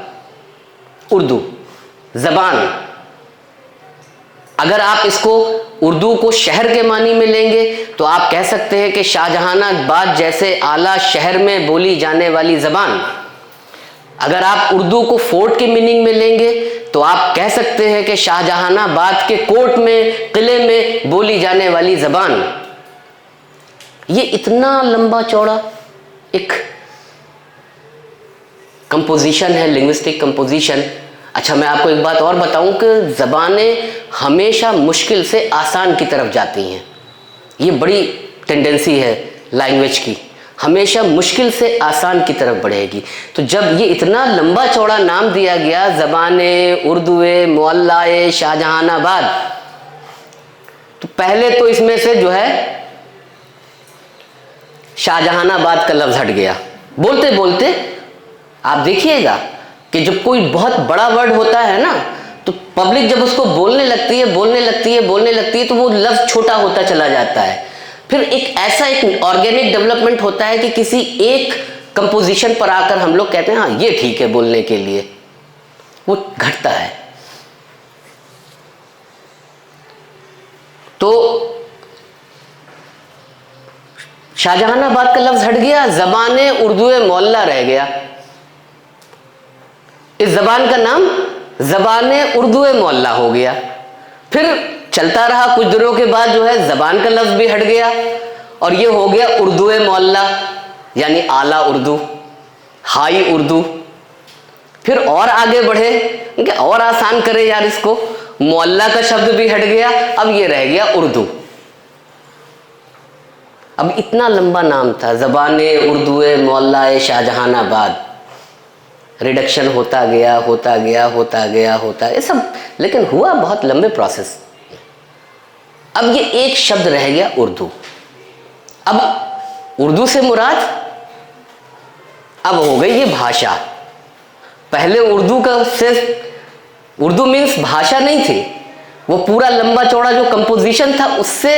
Speaker 2: उर्दू ज़बान। अगर आप इसको उर्दू को शहर के मानी में लेंगे, तो आप कह सकते हैं कि शाहजहानाबाद जैसे आला शहर में बोली जाने वाली ज़बान। अगर आप उर्दू को फोर्ट की मीनिंग में लेंगे, तो आप कह सकते हैं कि शाहजहानाबाद के कोर्ट में, किले में बोली जाने वाली ज़बान। ये इतना लंबा चौड़ा एक कंपोजिशन है, लिंग्विस्टिक कंपोजिशन। अच्छा, मैं आपको एक बात और बताऊं कि ज़बानें हमेशा मुश्किल से आसान की तरफ जाती हैं। ये बड़ी टेंडेंसी है लैंग्वेज की, हमेशा मुश्किल से आसान की तरफ बढ़ेगी। तो जब ये इतना लंबा चौड़ा नाम दिया गया, ज़बाने उर्दूए मुअल्लाए शाहजहानाबाद, तो पहले तो इसमें से जो है शाहजहानाबाद का लफ्ज़ हट गया। बोलते बोलते आप देखिएगा कि जब कोई बहुत बड़ा वर्ड होता है ना, तो पब्लिक जब उसको बोलने लगती है, तो वो लफ्ज़ छोटा होता चला जाता है। फिर एक ऐसा एक ऑर्गेनिक डेवलपमेंट होता है कि किसी एक कंपोजिशन पर आकर हम लोग कहते हैं हाँ ये ठीक है बोलने के लिए, वो घटता है। तो शाहजहानाबाद का लफ्ज़ हट गया, ज़बाने उर्दूए मुअल्ला रह गया। इस ज़बान का नाम ज़बाने उर्दूए मुअल्ला हो गया। फिर चलता रहा, कुछ दिनों के बाद जो है ज़बान का लफ्ज़ भी हट गया और ये हो गया उर्दूए मुअल्ला, यानी आला उर्दू, हाई उर्दू। फिर और आगे बढ़े कि और आसान करें यार इसको, मुअल्ला का शब्द भी हट गया, अब ये रह गया उर्दू। अब इतना लंबा नाम था, ज़बाने उर्दूए मुअल्लाए शाहजहानाबाद, रिडक्शन होता गया ये सब, लेकिन हुआ बहुत लंबे प्रोसेस। अब ये एक शब्द रह गया उर्दू। अब उर्दू से मुराद अब हो गई ये भाषा। पहले उर्दू का सिर्फ उर्दू मीन्स भाषा नहीं थी, वो पूरा लंबा चौड़ा जो कंपोजिशन था उससे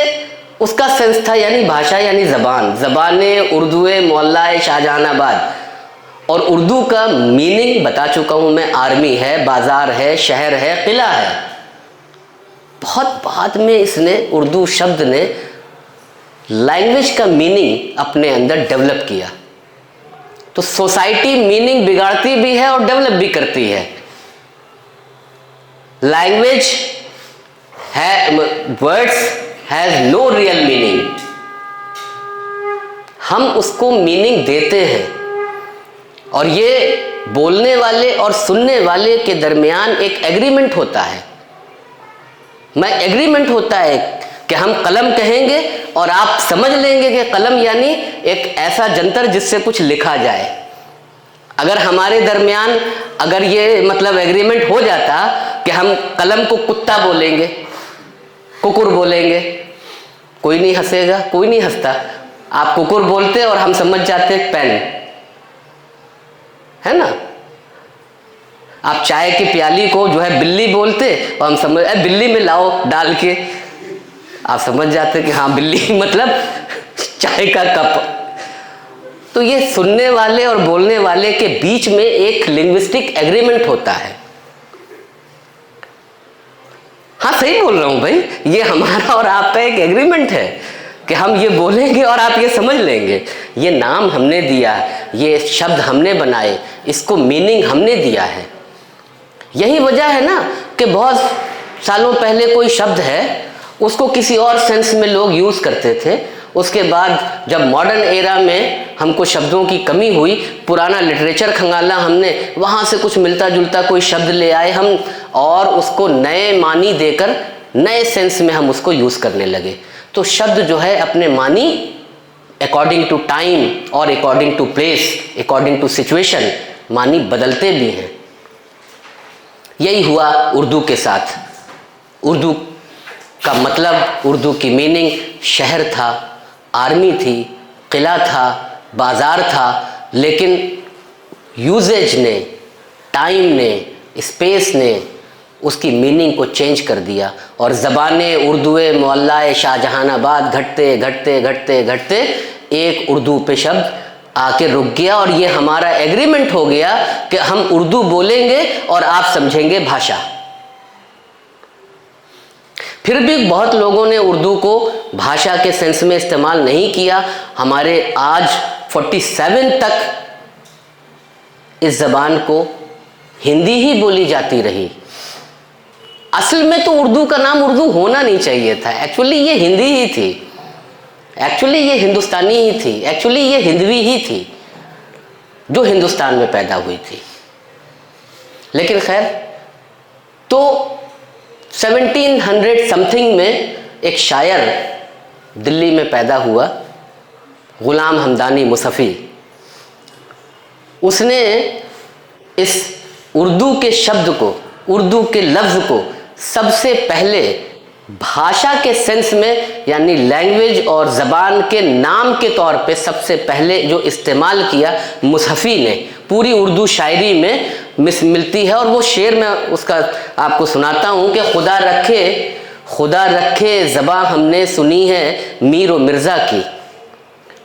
Speaker 2: उसका सेंस था, यानी भाषा यानी ज़बान। ज़बाने उर्दूए मुअल्लाए शाहजहानाबाद, और उर्दू का मीनिंग बता चुका हूं मैं, आर्मी है, बाजार है, शहर है, किला है। बहुत बाद में इसने, उर्दू शब्द ने लैंग्वेज का मीनिंग अपने अंदर डेवलप किया। तो सोसाइटी मीनिंग बिगाड़ती भी है और डेवलप भी करती है। लैंग्वेज है, words has no real meaning, हम उसको मीनिंग देते हैं, और ये बोलने वाले और सुनने वाले के दरमियान एक एग्रीमेंट होता है। मैं एग्रीमेंट होता है कि हम कलम कहेंगे और आप समझ लेंगे कि कलम यानी एक ऐसा जंतर जिससे कुछ लिखा जाए। अगर हमारे दरमियान अगर ये मतलब एग्रीमेंट हो जाता कि हम कलम को कुत्ता बोलेंगे, कुकुर बोलेंगे, कोई नहीं हंसेगा, कोई नहीं हंसता। आप कुकुर बोलते और हम समझ जाते पेन, है ना। आप चाय की प्याली को जो है बिल्ली बोलते और हम समझ बिल्ली में लाओ डाल के, आप समझ जाते कि हाँ बिल्ली मतलब चाय का कप। तो ये सुनने वाले और बोलने वाले के बीच में एक लिंग्विस्टिक एग्रीमेंट होता है। हाँ सही बोल रहा हूं भाई, ये हमारा और आपका एक एग्रीमेंट है कि हम ये बोलेंगे और आप ये समझ लेंगे। ये नाम हमने दिया, ये शब्द हमने बनाए, इसको मीनिंग हमने दिया है। यही वजह है ना कि बहुत सालों पहले कोई शब्द है, उसको किसी और सेंस में लोग यूज करते थे। उसके बाद जब मॉडर्न एरा में हमको शब्दों की कमी हुई, पुराना लिटरेचर खंगाला हमने, वहाँ से कुछ मिलता जुलता कोई शब्द ले आए हम और उसको नए मानी देकर नए सेंस में हम उसको यूज़ करने लगे। तो शब्द जो है अपने मानी अकॉर्डिंग टू टाइम और according to place, according to situation मानी बदलते भी हैं। यही हुआ उर्दू के साथ। उर्दू का मतलब, उर्दू की मीनिंग शहर था, आर्मी थी, किला था, बाज़ार था, लेकिन यूजेज ने, टाइम ने, स्पेस ने उसकी मीनिंग को चेंज कर दिया और ज़बाने उर्दूए मोहल्लाए शाहजहानाबाद घटते घटते घटते घटते एक उर्दू पे शब्द आके रुक गया। और ये हमारा एग्रीमेंट हो गया कि हम उर्दू बोलेंगे और आप समझेंगे भाषा। फिर भी बहुत लोगों ने उर्दू को भाषा के सेंस में इस्तेमाल नहीं किया। हमारे आज 47 तक इस ज़बान को हिंदी ही बोली जाती रही। असल में तो उर्दू का नाम उर्दू होना नहीं चाहिए था, एक्चुअली ये हिंदी ही थी, एक्चुअली ये हिंदुस्तानी ही थी, एक्चुअली ये हिंदवी ही थी जो हिंदुस्तान में पैदा हुई थी। लेकिन खैर, तो 1700 समथिंग में एक शायर दिल्ली में पैदा हुआ, गुलाम हमदानी मुसफ़ी। उसने इस उर्दू के शब्द को, उर्दू के लफ्ज़ को सबसे पहले भाषा के सेंस में, यानी लैंग्वेज और ज़बान के नाम के तौर पे सबसे पहले जो इस्तेमाल किया मुसफ़ी ने, पूरी उर्दू शायरी में मिलती है। और वो शेर मैं उसका आपको सुनाता हूँ कि खुदा रखे ज़बां हमने सुनी है मीर व मिर्ज़ा की,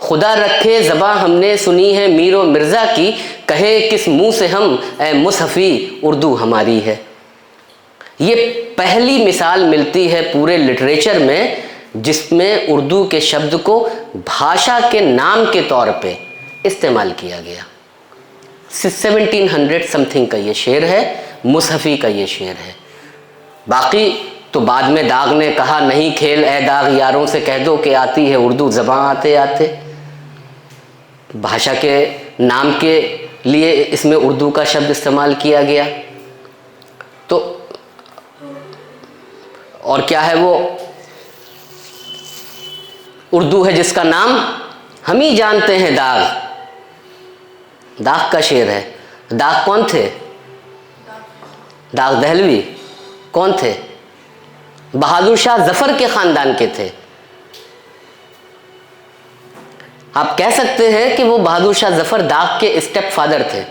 Speaker 2: खुदा रखे ज़बां हमने सुनी है मीर व मिर्ज़ा की, कहे किस मुँह से हम ए मुसफ़ी उर्दू हमारी है। ये पहली मिसाल मिलती है पूरे लिटरेचर में जिसमें उर्दू के शब्द को भाषा के नाम के तौर पे इस्तेमाल किया गया। 1700 समथिंग का ये शेर है, मुसफ़ी का ये शेर है। बाकी तो बाद में दाग ने कहा, नहीं खेल ए दाग यारों से कह दो कि आती है उर्दू ज़बां आते आते। भाषा के नाम के लिए इसमें उर्दू का शब्द इस्तेमाल किया गया। तो और क्या है वो उर्दू है जिसका नाम हम ही जानते हैं, दाग। दाग का शेर है। दाग कौन थे? दाग दहलवी कौन थे? बहादुर शाह जफर के खानदान के थे। आप कह सकते हैं कि वो बहादुर शाह जफर दाग के स्टेप फादर थे।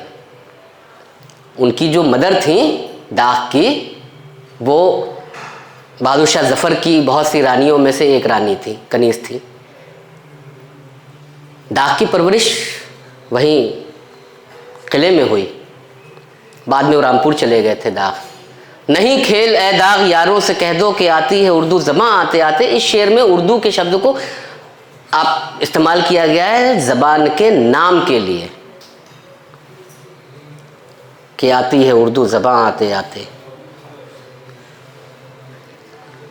Speaker 2: उनकी जो मदर थी दाग की, वो बहादुर शाह जफर की बहुत सी रानियों में से एक रानी थी, कनीज थी। दाग की परवरिश वहीं किले में हुई, बाद में वो रामपुर चले गए थे दाग। नहीं खेल ए दाग यारों से कह दो कि आती है उर्दू ज़बां आते आते। इस शेर में उर्दू के शब्द को आप इस्तेमाल किया गया है ज़बान के नाम के लिए कि आती है उर्दू ज़बां आते आते।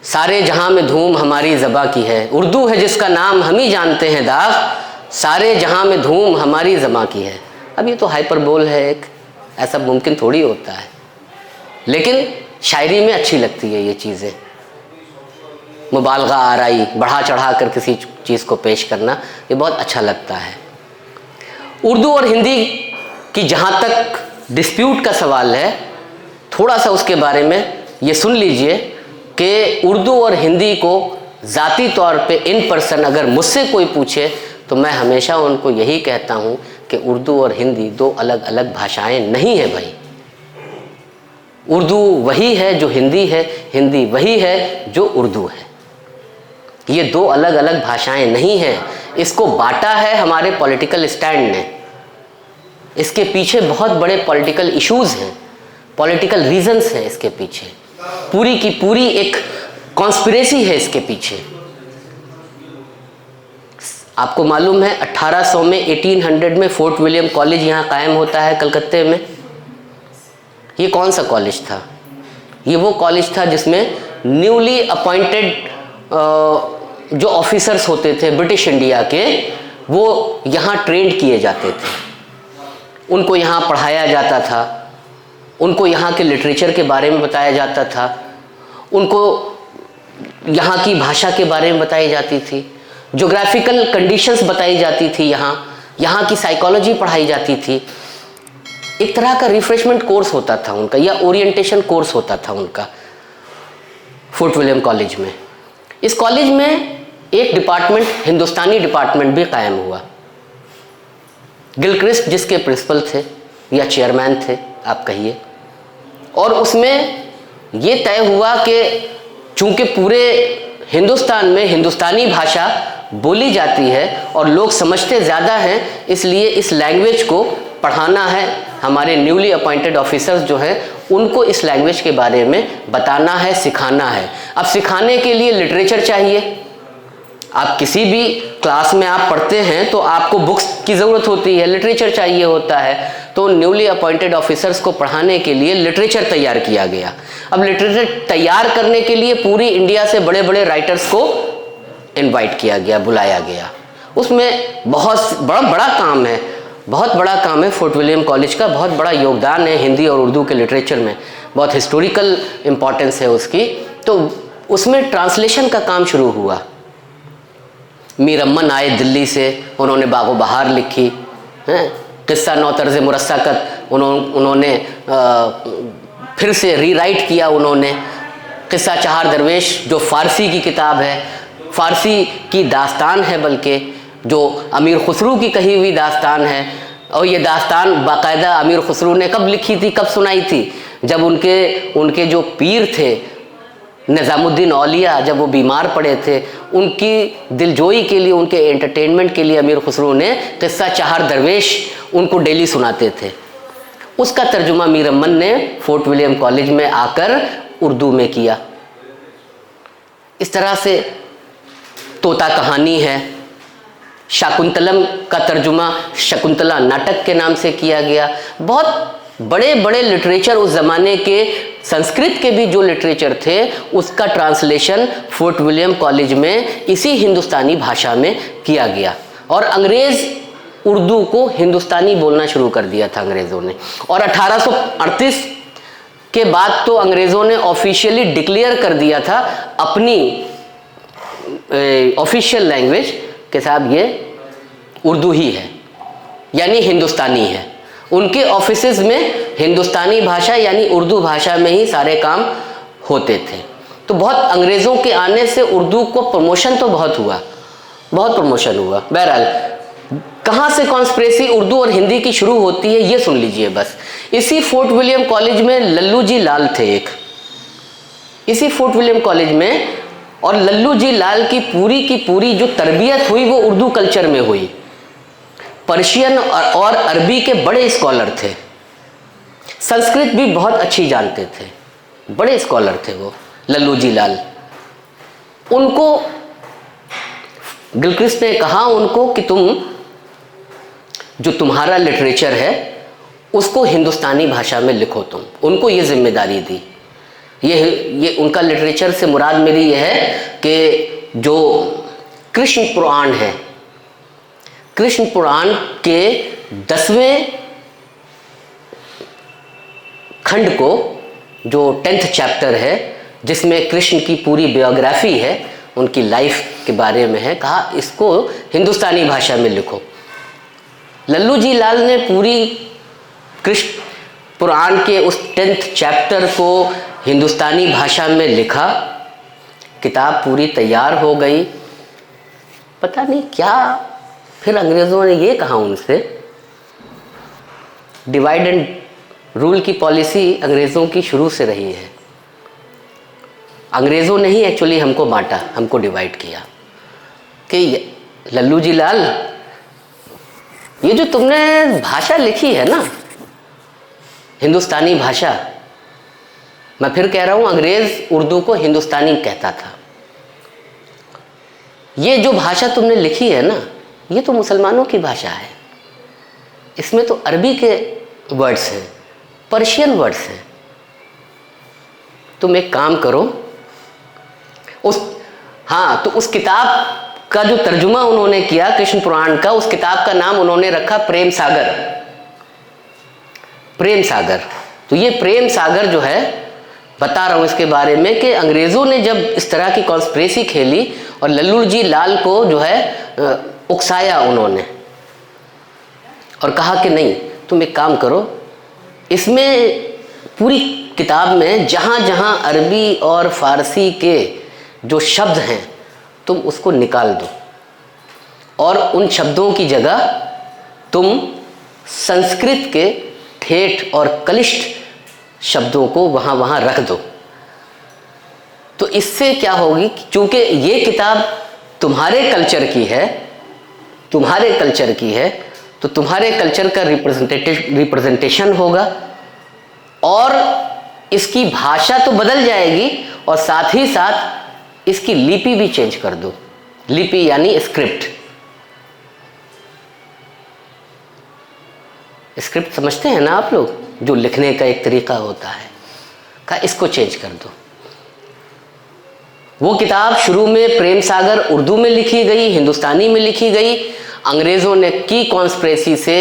Speaker 2: सारे जहां में धूम हमारी ज़बां की है, उर्दू है जिसका नाम हम ही जानते हैं दाग, सारे जहां में धूम हमारी ज़बां की है। अब ये तो हाइपरबोल है, एक ऐसा मुमकिन थोड़ी होता है, लेकिन शायरी में अच्छी लगती है ये चीज़ें। मुबालगा आराई, बढ़ा चढ़ा कर किसी चीज़ को पेश करना, ये बहुत अच्छा लगता है। उर्दू और हिंदी कि जहाँ तक डिस्प्यूट का सवाल है, थोड़ा सा उसके बारे में ये सुन लीजिए कि उर्दू और हिंदी को ज़ाती तौर पे इन पर्सन अगर मुझसे कोई पूछे तो मैं हमेशा उनको यही कहता हूँ कि उर्दू और हिंदी दो अलग अलग भाषाएं नहीं है भाई। उर्दू वही है जो हिंदी है, हिंदी वही है जो उर्दू है। ये दो अलग अलग भाषाएं नहीं हैं। इसको बांटा है हमारे पॉलिटिकल स्टैंड ने। इसके पीछे बहुत बड़े पॉलिटिकल इश्यूज हैं, पॉलिटिकल रीजंस हैं इसके पीछे। पूरी की पूरी एक कॉन्स्पिरेसी है इसके पीछे। आपको मालूम है 1800 में 1800 में फोर्ट विलियम कॉलेज यहाँ कायम होता है कलकत्ते में। ये कौन सा कॉलेज था? ये वो कॉलेज था जिसमें न्यूली अपॉइंटेड जो ऑफिसर्स होते थे ब्रिटिश इंडिया के, वो यहाँ ट्रेंड किए जाते थे। उनको यहाँ पढ़ाया जाता था, उनको यहाँ के लिटरेचर के बारे में बताया जाता था, उनको यहाँ की भाषा के बारे में बताई जाती थी, ज्योग्राफिकल कंडीशंस बताई जाती थी, यहाँ की साइकोलॉजी पढ़ाई जाती थी। एक तरह का रिफ्रेशमेंट कोर्स होता था उनका, या ओरिएंटेशन कोर्स होता था उनका फोर्ट विलियम कॉलेज में। इस कॉलेज में एक डिपार्टमेंट, हिंदुस्तानी डिपार्टमेंट भी कायम हुआ। गिलक्रिस्ट जिसके प्रिंसिपल थे या चेयरमैन थे आप कहिए, और उसमें ये तय हुआ कि चूंकि पूरे हिंदुस्तान में हिंदुस्तानी भाषा बोली जाती है और लोग समझते ज़्यादा हैं, इसलिए इस लैंग्वेज को पढ़ाना है। हमारे न्यूली अपॉइंटेड ऑफिसर्स जो हैं उनको इस लैंग्वेज के बारे में बताना है, सिखाना है। अब सिखाने के लिए लिटरेचर चाहिए। आप किसी भी क्लास में आप पढ़ते हैं तो आपको बुक्स की ज़रूरत होती है, लिटरेचर चाहिए होता है। तो न्यूली अपॉइंटेड ऑफिसर्स को पढ़ाने के लिए लिटरेचर तैयार किया गया। अब लिटरेचर तैयार करने के लिए पूरी इंडिया से बड़े बड़े राइटर्स को इनवाइट किया गया, बुलाया गया। उसमें बहुत बड़ा काम है, बहुत बड़ा काम है। फोर्ट विलियम कॉलेज का बहुत बड़ा योगदान है हिंदी और उर्दू के लिटरेचर में, बहुत हिस्टोरिकल इम्पॉर्टेंस है उसकी। तो उसमें ट्रांसलेशन का काम शुरू हुआ। मीर अमन आए दिल्ली से, उन्होंने बागो बहार लिखी हैं, किस्सा नौ तर्ज़ मुरस्सकत उन्होंने फिर से रीराइट किया। उन्होंने किस्सा चहार दरवेश जो फ़ारसी की किताब है, फ़ारसी की दास्तान है, बल्कि जो अमीर खुसरू की कही हुई दास्तान है। और ये दास्तान बाकायदा अमीर खुसरू ने कब लिखी थी, कब सुनाई थी? जब उनके जो पीर थे निज़ामुद्दीन औलिया, जब वो बीमार पड़े थे, उनकी दिलजोई के लिए, उनके एंटरटेनमेंट के लिए अमीर खुसरू ने किस्सा चहार दरवेश उनको डेली सुनाते थे। उसका तर्जुमा मीर अमन ने फोर्ट विलियम कॉलेज में आकर उर्दू में किया। इस तरह से तोता कहानी है, शाकुंतलम का तर्जुमा शकुंतला नाटक के नाम से किया गया। बहुत बड़े बड़े लिटरेचर उस ज़माने के, संस्कृत के भी जो लिटरेचर थे उसका ट्रांसलेशन फोर्ट विलियम कॉलेज में इसी हिंदुस्तानी भाषा में किया गया। और अंग्रेज़ उर्दू को हिंदुस्तानी बोलना शुरू कर दिया था अंग्रेज़ों ने। और 1838 के बाद तो अंग्रेज़ों ने ऑफिशियली डिक्लेयर कर दिया था अपनी ऑफिशियल लैंग्वेज के साथ ये उर्दू ही है, यानी हिंदुस्तानी है। उनके ऑफिसेज में हिंदुस्तानी भाषा यानी उर्दू भाषा में ही सारे काम होते थे। तो बहुत अंग्रेज़ों के आने से उर्दू को प्रमोशन तो बहुत हुआ, बहुत प्रमोशन हुआ। बहरहाल कहाँ से कॉन्स्पिरेसी उर्दू और हिंदी की शुरू होती है ये सुन लीजिए बस। इसी फोर्ट विलियम कॉलेज में लल्लू जी लाल थे एक, इसी फोर्ट विलियम कॉलेज में। और लल्लू जी लाल की पूरी जो तरबियत हुई वो उर्दू कल्चर में हुई। पर्शियन और अरबी के बड़े स्कॉलर थे, संस्कृत भी बहुत अच्छी जानते थे, बड़े स्कॉलर थे वो लल्लू जी लाल। उनको गिलक्रिस्ट ने कहा उनको कि जो तुम्हारा लिटरेचर है उसको हिंदुस्तानी भाषा में लिखो तुम। उनको ये जिम्मेदारी दी। ये उनका लिटरेचर से मुराद मेरी ये है कि जो कृष्ण पुराण है, कृष्ण पुराण के 10वें खंड को, जो 10th चैप्टर है, जिसमें कृष्ण की पूरी बायोग्राफी है, उनकी लाइफ के बारे में है, कहा इसको हिंदुस्तानी भाषा में लिखो। लल्लू जी लाल ने पूरी कृष्ण पुराण के उस 10th चैप्टर को हिंदुस्तानी भाषा में लिखा, किताब पूरी तैयार हो गई, पता नहीं क्या फिर अंग्रेज़ों ने ये कहा उनसे, डिवाइड एंड रूल की पॉलिसी अंग्रेज़ों की शुरू से रही है। अंग्रेज़ों ने ही एक्चुअली हमको बांटा, हमको डिवाइड किया कि लल्लू जी लाल, ये जो तुमने भाषा लिखी है ना, हिंदुस्तानी भाषा, मैं फिर कह रहा हूँ अंग्रेज़ उर्दू को हिंदुस्तानी कहता था। ये जो भाषा तुमने लिखी है ना, ये तो मुसलमानों की भाषा है, इसमें तो अरबी के वर्ड्स हैं, पर्शियन वर्ड्स हैं। तुम एक काम करो, तो उस किताब का जो तर्जुमा उन्होंने किया कृष्ण पुराण का, उस किताब का नाम उन्होंने रखा प्रेम सागर। प्रेम सागर, तो ये प्रेम सागर जो है, बता रहा हूँ इसके बारे में कि अंग्रेज़ों ने जब इस तरह की कॉन्स्पिरेसी खेली और लल्लू जी लाल को जो है उकसाया उन्होंने, और कहा कि नहीं तुम एक काम करो, इसमें पूरी किताब में जहाँ जहाँ अरबी और फ़ारसी के जो शब्द हैं तुम उसको निकाल दो, और उन शब्दों की जगह तुम संस्कृत के ठेठ और कलिष्ठ शब्दों को वहाँ रख दो। तो इससे क्या होगी, क्योंकि ये किताब तुम्हारे कल्चर की है, तुम्हारे कल्चर की है, तो तुम्हारे कल्चर का रिप्रेजेंटेशन होगा, और इसकी भाषा तो बदल जाएगी और साथ ही साथ इसकी लिपि भी चेंज कर दो। लिपि यानी स्क्रिप्ट। स्क्रिप्ट समझते हैं ना आप लोग, जो लिखने का एक तरीका होता है, का इसको चेंज कर दो। वो किताब शुरू में प्रेम सागर उर्दू में लिखी गई, हिंदुस्तानी में लिखी गई। अंग्रेज़ों ने की कॉन्स्पिरेसी से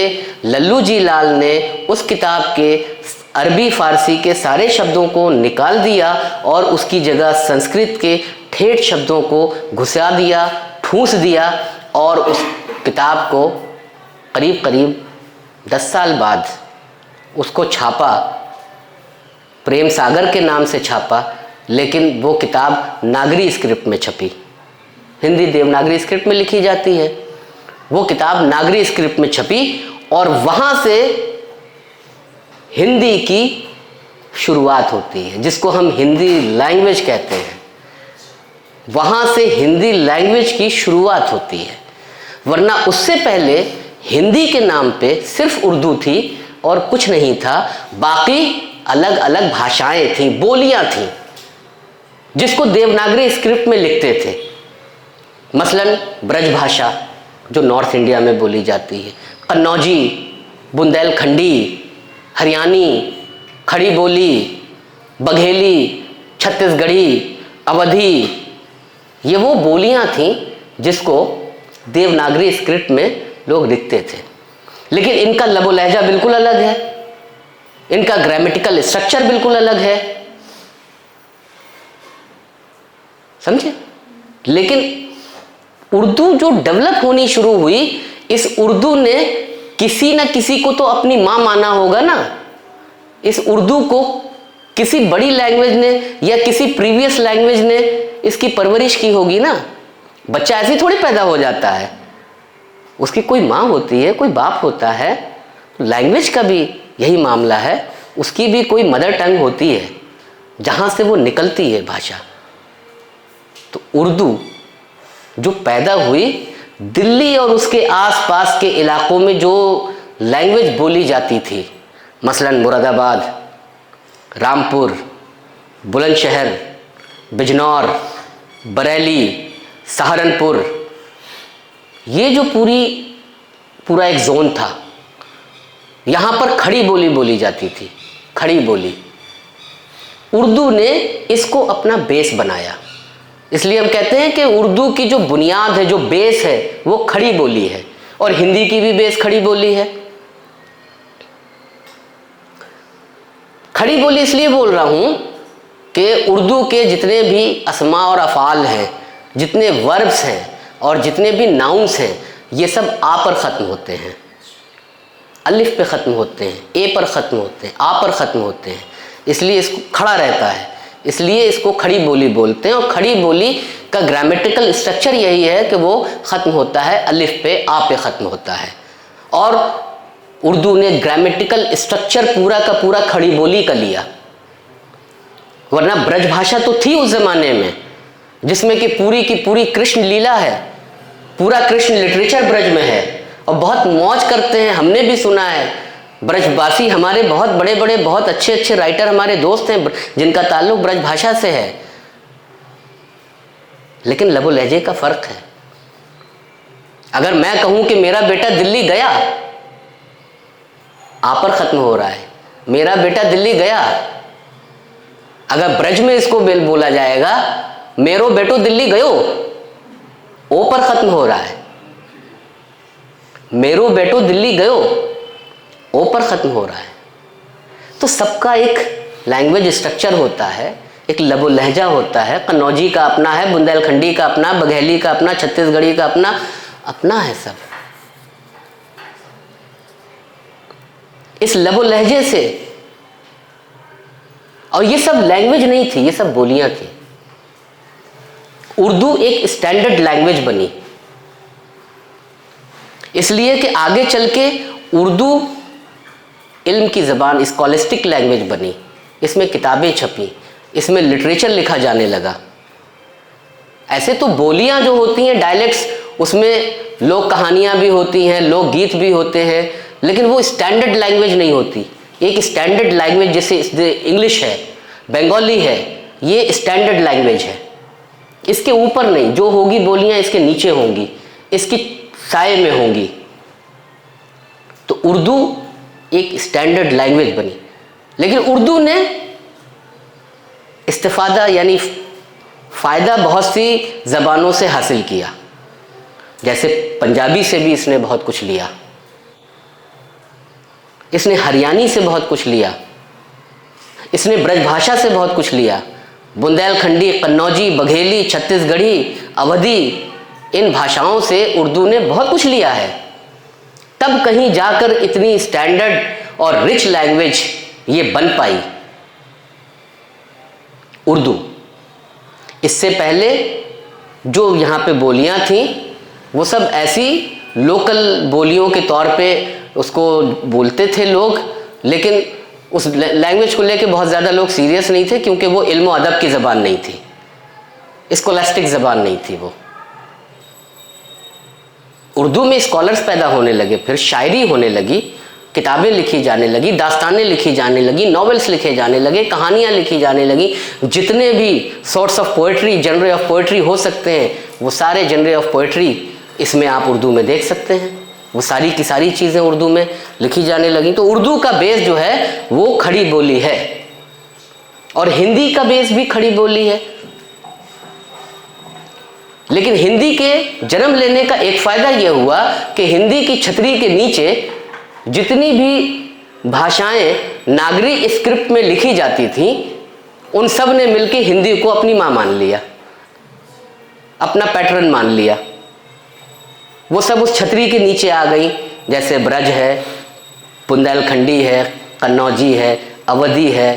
Speaker 2: लल्लू जी लाल ने उस किताब के अरबी फ़ारसी के सारे शब्दों को निकाल दिया और उसकी जगह संस्कृत के ठेठ शब्दों को घुसा दिया, ठूंस दिया, और उस किताब को करीब करीब 10 साल बाद उसको छापा, प्रेम सागर के नाम से छापा, लेकिन वो किताब नागरी स्क्रिप्ट में छपी। हिंदी देवनागरी स्क्रिप्ट में लिखी जाती है, वो किताब नागरी स्क्रिप्ट में छपी, और वहाँ से हिंदी की शुरुआत होती है, जिसको हम हिंदी लैंग्वेज कहते हैं। वहाँ से हिंदी लैंग्वेज की शुरुआत होती है, वरना उससे पहले हिंदी के नाम पे सिर्फ उर्दू थी और कुछ नहीं था। बाकी अलग अलग भाषाएं थीं, बोलियां थीं, जिसको देवनागरी स्क्रिप्ट में लिखते थे। मसलन ब्रज भाषा जो नॉर्थ इंडिया में बोली जाती है, कन्नौजी, बुंदेलखंडी, हरियाणी, खड़ी बोली, बघेली, छत्तीसगढ़ी, अवधी, ये वो बोलियां थीं जिसको देवनागरी स्क्रिप्ट में लोग लिखते थे। लेकिन इनका लबो लहजा बिल्कुल अलग है, इनका ग्रामेटिकल स्ट्रक्चर बिल्कुल अलग है, समझे। लेकिन उर्दू जो डेवलप होनी शुरू हुई, इस उर्दू ने किसी न किसी को तो अपनी माँ माना होगा ना। इस उर्दू को किसी बड़ी लैंग्वेज ने या किसी प्रीवियस लैंग्वेज ने इसकी परवरिश की होगी ना। बच्चा ऐसे थोड़ी पैदा हो जाता है, उसकी कोई माँ होती है, कोई बाप होता है। लैंग्वेज का भी यही मामला है, उसकी भी कोई मदर टंग होती है जहाँ से वो निकलती है भाषा। तो उर्दू जो पैदा हुई, दिल्ली और उसके आसपास के इलाकों में जो लैंग्वेज बोली जाती थी, मसलन मुरादाबाद, रामपुर, बुलंदशहर, बिजनौर, बरेली, सहारनपुर, ये जो पूरा एक जोन था, यहाँ पर खड़ी बोली बोली जाती थी। खड़ी बोली, उर्दू ने इसको अपना बेस बनाया। इसलिए हम कहते हैं कि उर्दू की जो बुनियाद है, जो बेस है, वो खड़ी बोली है। और हिंदी की भी बेस खड़ी बोली है। खड़ी बोली इसलिए बोल रहा हूँ कि उर्दू के जितने भी अस्मा और अफ़ाल हैं, जितने वर्ब्स हैं और जितने भी नाउन्स हैं, ये सब आ पर ख़त्म होते हैं। अलिफ पे ख़त्म होते हैं, ए पर ख़त्म होते हैं, आ पर ख़त्म होते हैं, इसलिए इसको खड़ा रहता है, इसलिए इसको खड़ी बोली बोलते हैं। और खड़ी बोली का ग्रामेटिकल स्ट्रक्चर यही है कि वो ख़त्म होता है अलिफ पे, आ पे ख़त्म होता है। और उर्दू ने ग्रामेटिकल स्ट्रक्चर पूरा का पूरा खड़ी बोली का लिया, वरना ब्रज भाषा तो थी उस ज़माने में जिसमें कि पूरी की पूरी कृष्ण लीला है, पूरा कृष्ण लिटरेचर ब्रज में है और बहुत मौज करते हैं। हमने भी सुना है, ब्रजवासी हमारे बहुत बड़े बड़े बहुत अच्छे अच्छे राइटर हमारे दोस्त हैं जिनका ताल्लुक ब्रज भाषा से है, लेकिन लबो लहजे का फ़र्क है। अगर मैं कहूं कि मेरा बेटा दिल्ली गया, आ पर ख़त्म हो रहा है, मेरा बेटा दिल्ली गया। अगर ब्रज में इसको बोला जाएगा मेरो बेटो दिल्ली गयो, ओ पर ख़त्म हो रहा है। मेरो बेटो दिल्ली गयो, ओ पर ख़त्म हो रहा है। तो सबका एक लैंग्वेज स्ट्रक्चर होता है, एक लबो लहजा होता है। कन्नौजी का अपना है, बुंदेलखंडी का अपना, बघेली का अपना, छत्तीसगढ़ी का अपना अपना है सब। इस लबो लहजे से, और ये सब लैंग्वेज नहीं थी, ये सब बोलियां थी। उर्दू एक स्टैंडर्ड लैंग्वेज बनी, इसलिए कि आगे चल के उर्दू इल्म की ज़बान, स्कॉलिस्टिक लैंग्वेज बनी। इसमें किताबें छपी, इसमें लिटरेचर लिखा जाने लगा। ऐसे तो बोलियां जो होती हैं, डायलेक्ट्स, उसमें लोक कहानियां भी होती हैं, लोक गीत भी होते हैं, लेकिन वो स्टैंडर्ड लैंग्वेज नहीं होती। एक स्टैंडर्ड लैंग्वेज जैसे इंग्लिश है, बंगाली है, ये स्टैंडर्ड लैंग्वेज है। इसके ऊपर नहीं, जो होगी बोलियां इसके नीचे होंगी, इसकी साए में होंगी। तो उर्दू एक स्टैंडर्ड लैंग्वेज बनी, लेकिन उर्दू ने इस्तिफादा यानी फ़ायदा बहुत सी ज़बानों से हासिल किया। जैसे पंजाबी से भी इसने बहुत कुछ लिया, इसने हरियाणी से बहुत कुछ लिया, इसने ब्रज भाषा से बहुत कुछ लिया। बुंदेलखंडी, कन्नौजी, बघेली, छत्तीसगढ़ी, अवधी, इन भाषाओं से उर्दू ने बहुत कुछ लिया है। तब कहीं जाकर इतनी स्टैंडर्ड और रिच लैंग्वेज ये बन पाई उर्दू। इससे पहले जो यहाँ पे बोलियाँ थीं वो सब ऐसी लोकल बोलियों के तौर पे उसको बोलते थे लोग, लेकिन उस लैंग्वेज को लेके बहुत ज़्यादा लोग सीरियस नहीं थे, क्योंकि वो इल्म और अदब की ज़बान नहीं थी, स्कॉलास्टिक ज़बान नहीं थी वो। उर्दू में स्कॉलर्स पैदा होने लगे, फिर शायरी होने लगी, किताबें लिखी जाने लगी, दास्तानें लिखी जाने लगी, नॉवेल्स लिखे जाने लगे, कहानियाँ लिखी जाने लगी। जितने भी sorts of poetry, genre of poetry हो सकते हैं, वो सारे जनरे ऑफ पोइट्री इसमें आप उर्दू में देख सकते हैं। वो सारी की सारी चीज़ें उर्दू में लिखी जाने लगी। तो उर्दू का बेस जो है वो खड़ी बोली है, और हिंदी का बेस भी खड़ी बोली है। लेकिन हिंदी के जन्म लेने का एक फ़ायदा यह हुआ कि हिंदी की छतरी के नीचे जितनी भी भाषाएं नागरी स्क्रिप्ट में लिखी जाती थीं, उन सब ने मिलकर हिंदी को अपनी माँ मान लिया, अपना पैटर्न मान लिया। वो सब उस छतरी के नीचे आ गई। जैसे ब्रज है, बुंदेलखंडी है, कन्नौजी है, अवधी है,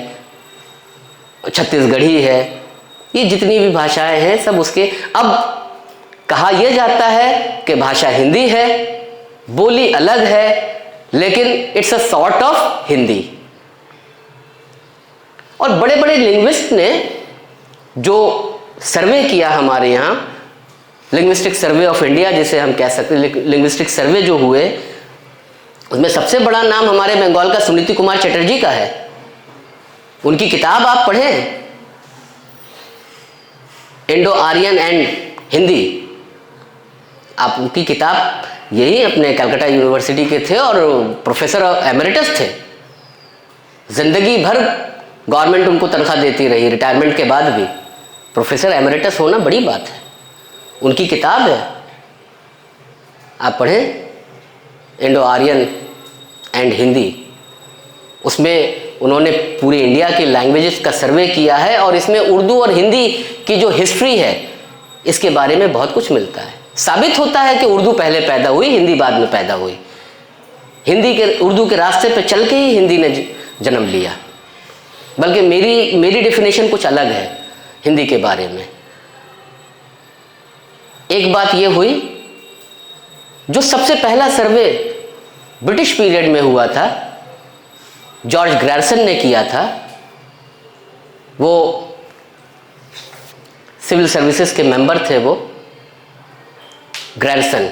Speaker 2: छत्तीसगढ़ी है, ये जितनी भी भाषाएं हैं सब उसके। अब कहा यह जाता है कि भाषा हिंदी है, बोली अलग है, लेकिन it's a sort of Hindi. और बड़े बड़े लिंग्विस्ट ने जो सर्वे किया हमारे यहाँ, लिंग्विस्टिक सर्वे ऑफ इंडिया जिसे हम कह सकते हैं, लिंग्विस्टिक सर्वे जो हुए, उसमें सबसे बड़ा नाम हमारे बंगाल का सुनीति कुमार चटर्जी का है। उनकी किताब आप पढ़ें, इंडो आर्यन एंड हिंदी, आप उनकी किताब, यही अपने कलकत्ता यूनिवर्सिटी के थे और प्रोफेसर एमेरिटस थे। जिंदगी भर गवर्नमेंट उनको तनख्वाह देती रही, रिटायरमेंट के बाद भी प्रोफेसर एमेरिटस होना बड़ी बात है। उनकी किताब है, आप पढ़ें, इंडो आर्यन एंड हिंदी। उसमें उन्होंने पूरे इंडिया के लैंग्वेजेस का सर्वे किया है, और इसमें उर्दू और हिंदी की जो हिस्ट्री है इसके बारे में बहुत कुछ मिलता है। साबित होता है कि उर्दू पहले पैदा हुई, हिंदी बाद में पैदा हुई। उर्दू के रास्ते पे चल के ही हिंदी ने जन्म लिया। बल्कि मेरी डेफिनेशन कुछ अलग है हिंदी के बारे में। एक बात ये हुई, जो सबसे पहला सर्वे ब्रिटिश पीरियड में हुआ था, जॉर्ज ग्रैरसन ने किया था। वो सिविल सर्विसेज के मेंबर थे वो ग्रैरसन।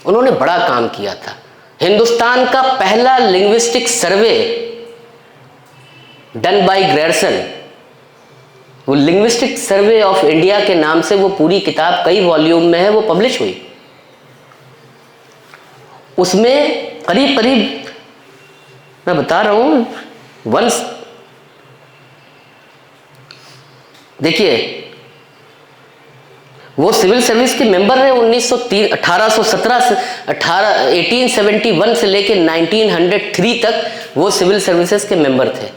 Speaker 2: उन्होंने बड़ा काम किया था। हिंदुस्तान का पहला लिंग्विस्टिक सर्वे डन बाय ग्रैरसन, वो लिंग्विस्टिक सर्वे ऑफ इंडिया के नाम से वो पूरी किताब कई वॉल्यूम में है, वो पब्लिश हुई। उसमें करीब करीब मैं बता रहा हूं वंस, देखिए वो सिविल सर्विस के मेंबर रहे 1871 से लेकर 1903 तक वो सिविल सर्विसेज के मेंबर थे।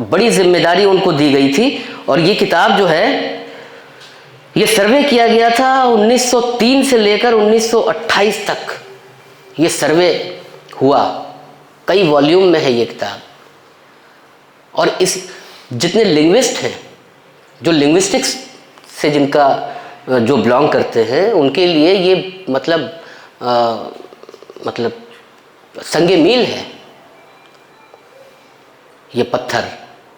Speaker 2: बड़ी जिम्मेदारी उनको दी गई थी। और ये किताब जो है, ये सर्वे किया गया था 1903 से लेकर 1928 तक ये सर्वे हुआ। कई वॉल्यूम में है ये किताब। और इस जितने लिंग्विस्ट हैं, जो लिंग्विस्टिक्स से जिनका जो बिलोंग करते हैं, उनके लिए ये मतलब संगे मील है। ये पत्थर,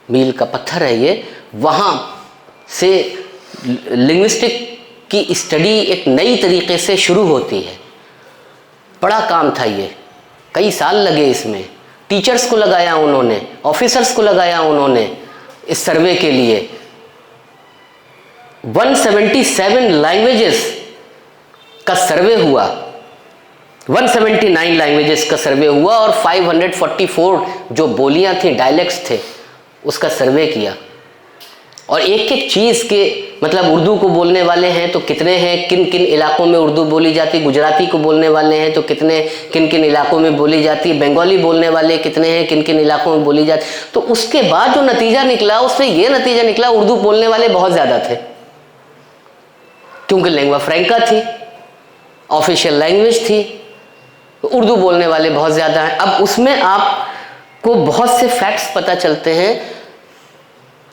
Speaker 2: मील का पत्थर है ये। वहाँ से लिंग्विस्टिक की स्टडी एक नई तरीके से शुरू होती है। बड़ा काम था ये, कई साल लगे इसमें। टीचर्स को लगाया उन्होंने, ऑफिसर्स को लगाया उन्होंने इस सर्वे के लिए। 177 लैंग्वेजेस का सर्वे हुआ, 179 लैंग्वेजेस का सर्वे हुआ और 544 जो बोलियां थी, डायलेक्ट्स थे, उसका सर्वे किया। और एक एक चीज़ के मतलब उर्दू को बोलने वाले हैं तो कितने हैं, किन किन इलाकों में उर्दू बोली जाती, गुजराती को बोलने वाले हैं तो कितने, किन किन इलाकों में बोली जाती है, बंगाली बोलने वाले कितने हैं, किन किन इलाकों में बोली जाती। तो उसके बाद जो नतीजा निकला, उससे ये नतीजा निकला उर्दू बोलने वाले बहुत ज़्यादा थे, क्योंकि लैंग्वा फ्रैंका थी, ऑफिशियल लैंग्वेज थी, तो उर्दू बोलने वाले बहुत ज़्यादा हैं। अब उसमें आपको बहुत से फैक्ट्स पता चलते हैं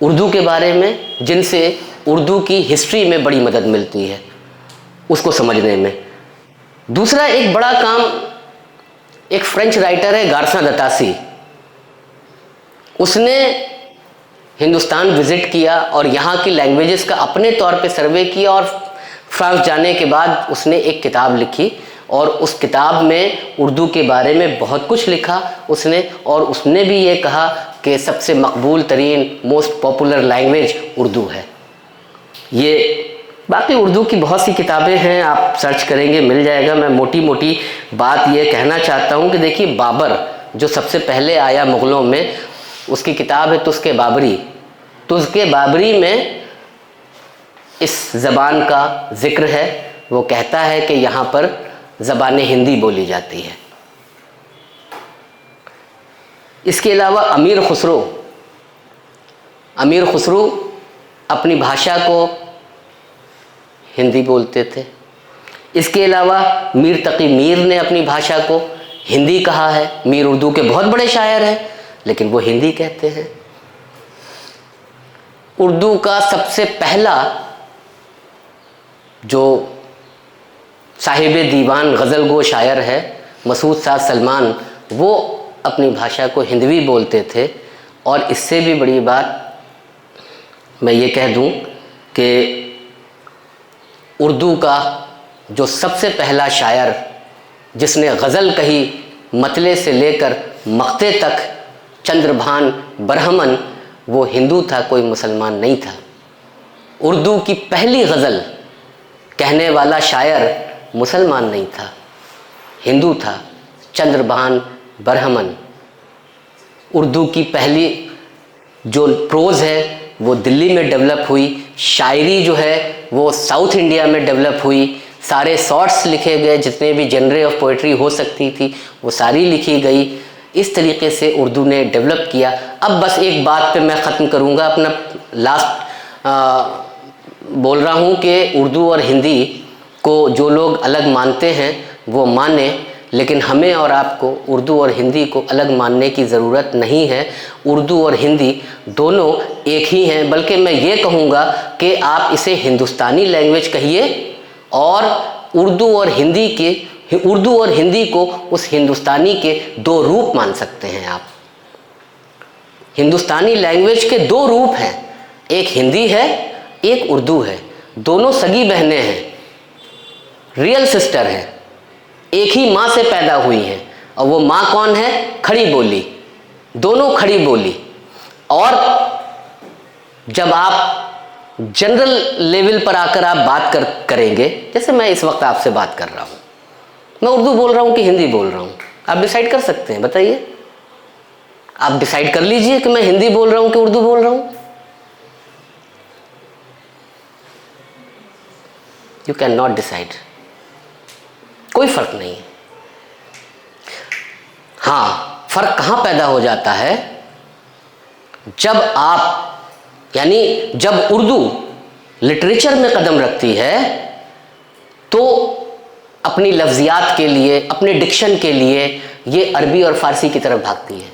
Speaker 2: उर्दू के बारे में, जिनसे उर्दू की हिस्ट्री में बड़ी मदद मिलती है उसको समझने में। दूसरा एक बड़ा काम, एक फ्रेंच राइटर है गार्सन दतासी, उसने हिंदुस्तान विजिट किया और यहाँ की लैंग्वेजेस का अपने तौर पे सर्वे किया। और फ्रांस जाने के बाद उसने एक किताब लिखी और उस किताब में उर्दू के बारे में बहुत कुछ लिखा उसने। और उसने भी ये कहा कि सबसे मकबूल तरीन, मोस्ट पॉपुलर लैंग्वेज उर्दू है। ये बाकी उर्दू की बहुत सी किताबें हैं, आप सर्च करेंगे मिल जाएगा। मैं मोटी मोटी बात ये कहना चाहता हूँ कि देखिए, बाबर जो सबसे पहले आया मुग़लों में, उसकी किताब है तुज़्के बाबरी। तुज़्के बाबरी में इस ज़बान का ज़िक्र है। वो कहता है कि यहाँ पर ज़बान हिंदी बोली जाती है। इसके अलावा अमीर खुसरो अपनी भाषा को हिंदी बोलते थे। इसके अलावा मीर तकी मीर ने अपनी भाषा को हिंदी कहा है। मीर उर्दू के बहुत बड़े शायर हैं, लेकिन वो हिंदी कहते हैं। उर्दू का सबसे पहला जो साहिब दीवान गज़ल गो शायर है मसूद साद सलमान, वो अपनी भाषा को हिंदवी बोलते थे। और इससे भी बड़ी बात मैं ये कह दूं कि उर्दू का जो सबसे पहला शायर जिसने गज़ल कही मतले से लेकर मक्ते तक, चंद्रभान बरहमन, वो हिंदू था, कोई मुसलमान नहीं था। उर्दू की पहली गज़ल कहने वाला शायर मुसलमान नहीं था, हिंदू था, चंद्रभान बरहमन। उर्दू की पहली जो प्रोज़ है वो दिल्ली में डेवलप हुई। शायरी जो है वो साउथ इंडिया में डेवलप हुई। सारे शॉर्ट्स लिखे गए, जितने भी जनरे ऑफ पोइट्री हो सकती थी वो सारी लिखी गई। इस तरीके से उर्दू ने डेवलप किया। अब बस एक बात पे मैं ख़त्म करूँगा, अपना लास्ट बोल रहा हूँ कि उर्दू और हिंदी को जो लोग अलग मानते हैं वो माने, लेकिन हमें और आपको उर्दू और हिंदी को अलग मानने की ज़रूरत नहीं है। उर्दू और हिंदी दोनों एक ही हैं, बल्कि मैं ये कहूँगा कि आप इसे हिंदुस्तानी लैंग्वेज कहिए और उर्दू और हिंदी को उस हिंदुस्तानी के दो रूप मान सकते हैं आप। हिंदुस्तानी लैंग्वेज के दो रूप हैं, एक हिंदी है, एक उर्दू है। दोनों सगी बहनें हैं, रियल सिस्टर हैं, एक ही माँ से पैदा हुई हैं। और वो माँ कौन है? खड़ी बोली, दोनों खड़ी बोली। और जब आप जनरल लेवल पर आकर आप बात करेंगे, जैसे मैं इस वक्त आपसे बात कर रहा हूँ, मैं उर्दू बोल रहा हूँ कि हिंदी बोल रहा हूँ, आप डिसाइड कर सकते हैं, बताइए। आप डिसाइड कर लीजिए कि मैं हिंदी बोल रहा हूँ कि उर्दू बोल रहा हूँ। यू कैन नॉट डिसाइड, कोई फर्क नहीं है। हाँ, फर्क कहाँ पैदा हो जाता है? जब जब उर्दू लिटरेचर में कदम रखती है तो अपनी लफ्जियात के लिए, अपने डिक्शन के लिए ये अरबी और फारसी की तरफ भागती है।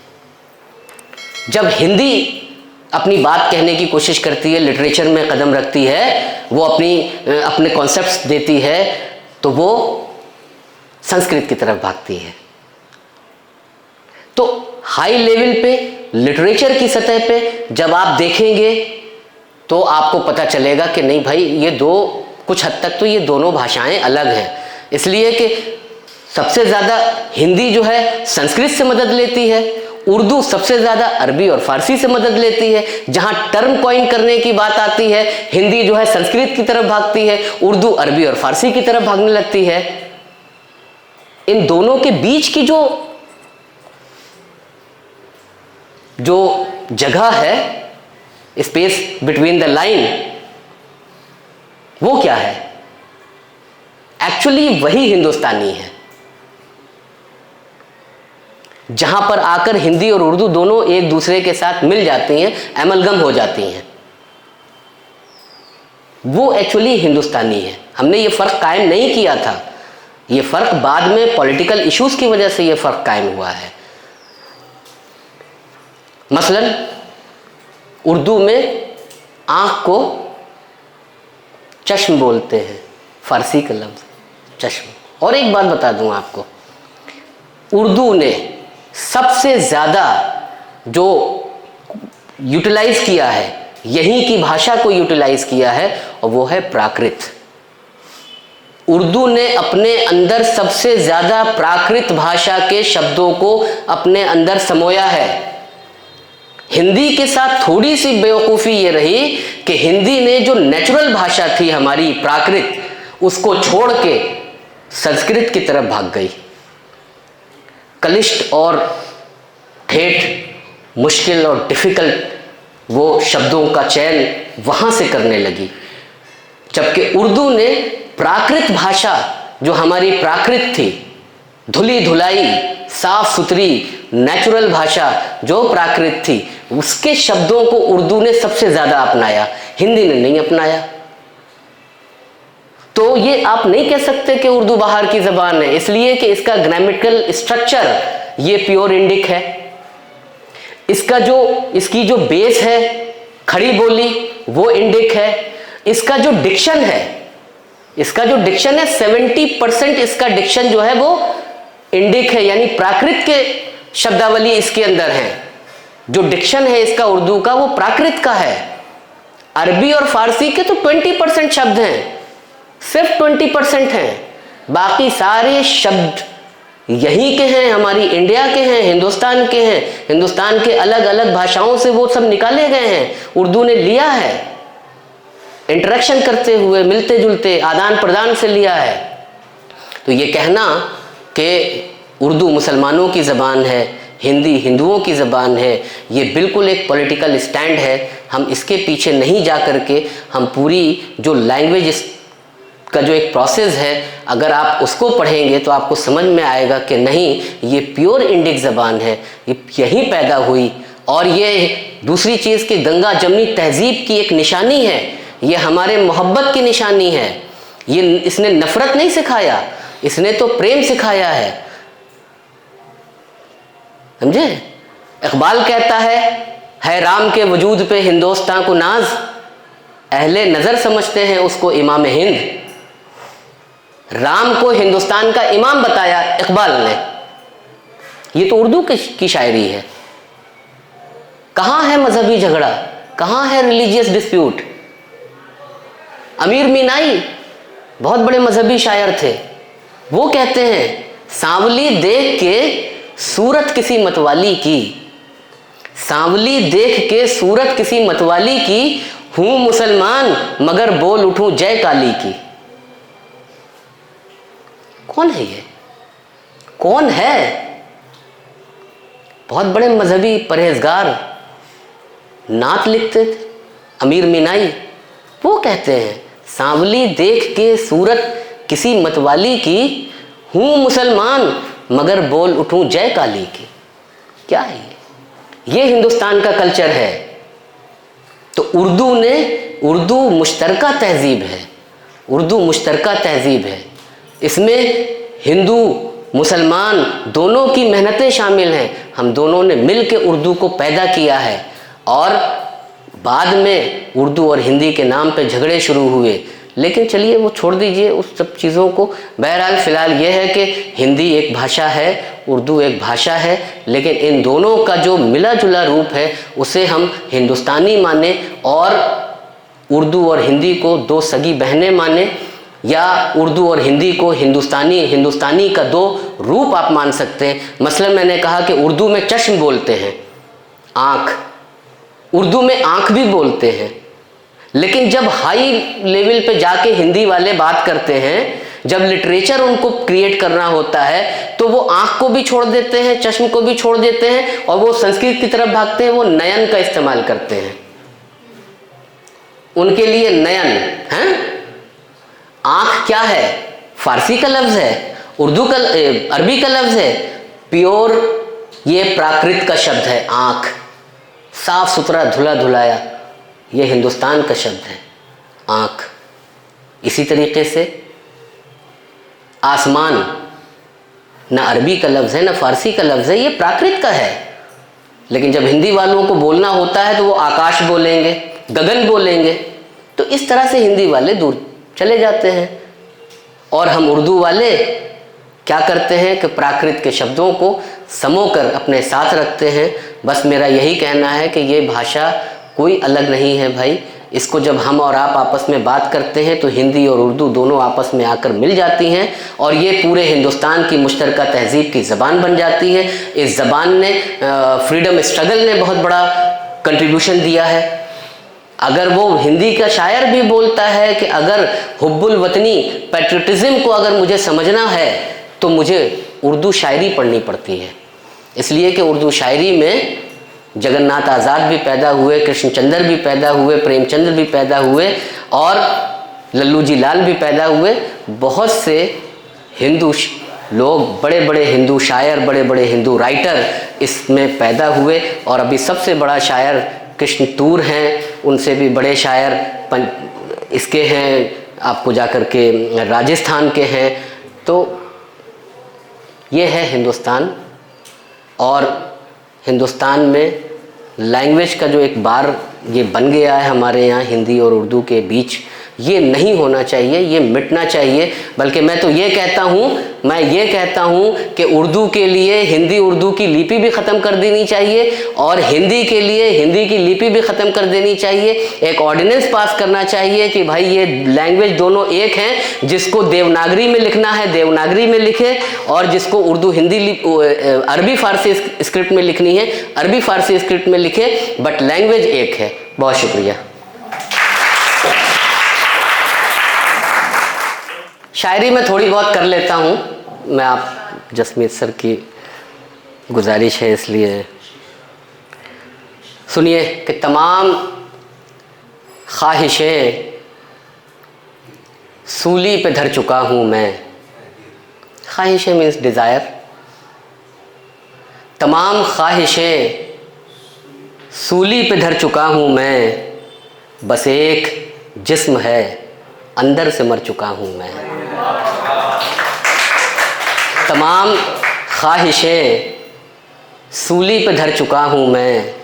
Speaker 2: जब हिंदी अपनी बात कहने की कोशिश करती है, लिटरेचर में कदम रखती है, वो अपने कॉन्सेप्ट्स देती है, तो वो संस्कृत की तरफ भागती है। तो हाई लेवल पे, लिटरेचर की सतह पे जब आप देखेंगे तो आपको पता चलेगा कि नहीं भाई, ये कुछ हद तक तो ये दोनों भाषाएं अलग हैं। इसलिए कि सबसे ज़्यादा हिंदी जो है संस्कृत से मदद लेती है, उर्दू सबसे ज़्यादा अरबी और फारसी से मदद लेती है। जहाँ टर्म कॉइन करने की बात आती है, हिंदी जो है संस्कृत की तरफ भागती है, उर्दू अरबी और फारसी की तरफ भागने लगती है। इन दोनों के बीच की जो जगह है, स्पेस बिटवीन द लाइन, वो क्या है? एक्चुअली वही हिंदुस्तानी है, जहां पर आकर हिंदी और उर्दू दोनों एक दूसरे के साथ मिल जाती हैं, एमलगम हो जाती हैं, वो एक्चुअली हिंदुस्तानी है। हमने ये फर्क कायम नहीं किया था, ये फर्क बाद में पॉलिटिकल इश्यूज की वजह से ये फर्क कायम हुआ है। मसलन उर्दू में आंख को चश्म बोलते हैं, फारसी का लफ्ज चश्म। और एक बात बता दूं आपको, उर्दू ने सबसे ज़्यादा जो यूटिलाइज किया है, यहीं की भाषा को यूटिलाइज किया है, और वो है प्राकृत। उर्दू ने अपने अंदर सबसे ज़्यादा प्राकृत भाषा के शब्दों को अपने अंदर समोया है। हिंदी के साथ थोड़ी सी बेवकूफ़ी ये रही कि हिंदी ने जो नेचुरल भाषा थी हमारी प्राकृत, उसको छोड़ के संस्कृत की तरफ भाग गई। कलिष्ट और ठेठ, मुश्किल और डिफ़िकल्ट वो शब्दों का चयन वहाँ से करने लगी। जबकि उर्दू ने प्राकृत भाषा, जो हमारी प्राकृत थी, धुली धुलाई, साफ सुथरी, नेचुरल भाषा जो प्राकृत थी, उसके शब्दों को उर्दू ने सबसे ज़्यादा अपनाया, हिंदी ने नहीं अपनाया। तो ये आप नहीं कह सकते कि उर्दू बाहर की ज़बान है, इसलिए कि इसका ग्रामेटिकल स्ट्रक्चर ये प्योर इंडिक है। इसकी जो बेस है, खड़ी बोली, वो इंडिक है। इसका जो डिक्शन है 70% इसका डिक्शन जो है वो इंडिक है, यानी प्राकृत के शब्दावली इसके अंदर है। जो डिक्शन है इसका उर्दू का, वो प्राकृत का है। अरबी और फारसी के तो 20% शब्द हैं, सिर्फ 20% हैं, बाकी सारे शब्द यहीं के हैं, हमारी इंडिया के हैं, हिंदुस्तान के हैं। हिंदुस्तान के अलग अलग भाषाओं से वो सब निकाले गए हैं, उर्दू ने लिया है, इंटरेक्शन करते हुए, मिलते जुलते, आदान प्रदान से लिया है। तो ये कहना कि उर्दू मुसलमानों की ज़बान है, हिंदी हिंदुओं की ज़बान है, ये बिल्कुल एक पॉलिटिकल स्टैंड है। हम इसके पीछे नहीं जा कर के हम पूरी जो लैंग्वेज का जो एक प्रोसेस है, अगर आप उसको पढ़ेंगे तो आपको समझ में आएगा कि नहीं, ये प्योर इंडिक ज़बान है, ये यहीं पैदा हुई। और ये दूसरी चीज़ कि गंगा जमनी तहजीब की एक निशानी है, ये हमारे मोहब्बत की निशानी है। ये इसने नफ़रत नहीं सिखाया, इसने तो प्रेम सिखाया है। समझे? इकबाल कहता है राम के वजूद पे हिंदुस्तान को नाज, अहले नज़र समझते हैं उसको इमाम हिंद। राम को हिंदुस्तान का इमाम बताया इकबाल ने। ये तो उर्दू की शायरी है। कहाँ है मजहबी झगड़ा, कहाँ है रिलीजियस डिस्प्यूट? अमीर मीनाई बहुत बड़े मजहबी शायर थे, वो कहते हैं सांवली देख के सूरत किसी मतवाली की, सांवली देख के सूरत किसी मतवाली की, हूं मुसलमान मगर बोल उठूं जय काली की। कौन है ये? कौन है? बहुत बड़े मजहबी परहेजगार नात लिखते थे अमीर मीनाई। वो कहते हैं सांवली देख के सूरत किसी मतवाली की, हूं मुसलमान मगर बोल उठूं जय काली की। क्या है ये हिंदुस्तान का कल्चर है। तो उर्दू मुश्तरका तहजीब है, उर्दू मुश्तरका तहजीब है। इसमें हिंदू मुसलमान दोनों की मेहनतें शामिल हैं। हम दोनों ने मिल के उर्दू को पैदा किया है और बाद में उर्दू और हिंदी के नाम पे झगड़े शुरू हुए। लेकिन चलिए वो छोड़ दीजिए उस सब चीज़ों को। बहरहाल फ़िलहाल ये है कि हिंदी एक भाषा है, उर्दू एक भाषा है, लेकिन इन दोनों का जो मिला जुला रूप है उसे हम हिंदुस्तानी माने और उर्दू और हिंदी को दो सगी बहनें माने, या उर्दू और हिंदी को हिंदुस्तानी का दो रूप आप मान सकते हैं। मसलन मैंने कहा कि उर्दू में चश्म बोलते हैं, आँख, उर्दू में आँख भी बोलते हैं। लेकिन जब हाई लेवल पे जाके हिंदी वाले बात करते हैं, जब लिटरेचर उनको क्रिएट करना होता है, तो वो आँख को भी छोड़ देते हैं, चश्म को भी छोड़ देते हैं और वो संस्कृत की तरफ भागते हैं। वो नयन का इस्तेमाल करते हैं। उनके लिए नयन है, आँख क्या है? फारसी का लफ्ज़ है, अरबी का लफ्ज़ है, प्योर ये प्राकृत का शब्द है। आँख साफ सुथरा धुला धुलाया, ये हिंदुस्तान का शब्द है आँख। इसी तरीके से आसमान ना अरबी का लफ्ज़ है ना फारसी का लफ्ज़ है, ये प्राकृत का है। लेकिन जब हिंदी वालों को बोलना होता है तो वो आकाश बोलेंगे, गगन बोलेंगे। तो इस तरह से हिंदी वाले दूर चले जाते हैं और हम उर्दू वाले क्या करते हैं कि प्राकृत के शब्दों को समोकर अपने साथ रखते हैं। बस मेरा यही कहना है कि ये भाषा कोई अलग नहीं है भाई। इसको जब हम और आप आपस में बात करते हैं तो हिंदी और उर्दू दोनों आपस में आकर मिल जाती हैं और ये पूरे हिंदुस्तान की मुश्तरका तहजीब की ज़बान बन जाती है। इस ज़बान ने फ्रीडम स्ट्रगल ने बहुत बड़ा कंट्रीब्यूशन दिया है। अगर वो हिंदी का शायर भी बोलता है कि अगर हुब्बुल वतनी पैट्रियटिज़म को अगर मुझे समझना है तो मुझे उर्दू शायरी पढ़नी पड़ती है। इसलिए कि उर्दू शायरी में जगन्नाथ आज़ाद भी पैदा हुए, कृष्णचंद्र भी पैदा हुए, प्रेमचंद्र भी पैदा हुए और लल्लू जी लाल भी पैदा हुए। बहुत से हिंदू लोग, बड़े बड़े हिंदू शायर, बड़े बड़े हिंदू राइटर इसमें पैदा हुए। और अभी सबसे बड़ा शायर कृष्ण तूर हैं, उनसे भी बड़े शायर इसके हैं, आपको जाकर के राजस्थान के हैं। तो ये है हिंदुस्तान। और हिंदुस्तान में लैंग्वेज का जो एक बार ये बन गया है हमारे यहाँ हिंदी और उर्दू के बीच, ये नहीं होना चाहिए, ये मिटना चाहिए। बल्कि मैं तो ये कहता हूँ कि उर्दू के लिए हिंदी उर्दू की लिपि भी ख़त्म कर देनी चाहिए और हिंदी के लिए हिंदी की लिपि भी ख़त्म कर देनी चाहिए। एक ऑर्डिनेंस पास करना चाहिए कि भाई ये लैंग्वेज दोनों एक हैं। जिसको देवनागरी में लिखना है देवनागरी में लिखे और जिसको उर्दू हिंदी अरबी फ़ारसी स्क्रिप्ट में लिखनी है अरबी फ़ारसी स्क्रिप्ट में लिखे, बट लैंग्वेज एक है। बहुत शुक्रिया। शायरी में थोड़ी बहुत कर लेता हूँ मैं, आप जसमीत सर की गुजारिश है इसलिए सुनिए कि तमाम ख्वाहिशें सूली पे धर चुका हूँ मैं। ख्वाहिशें मीन्स डिज़ायर। तमाम ख्वाहिशें सूली पे धर चुका हूँ मैं, बस एक जिस्म है अंदर से मर चुका हूँ मैं। तमाम ख्वाहिशें सूली पे धर चुका हूँ मैं,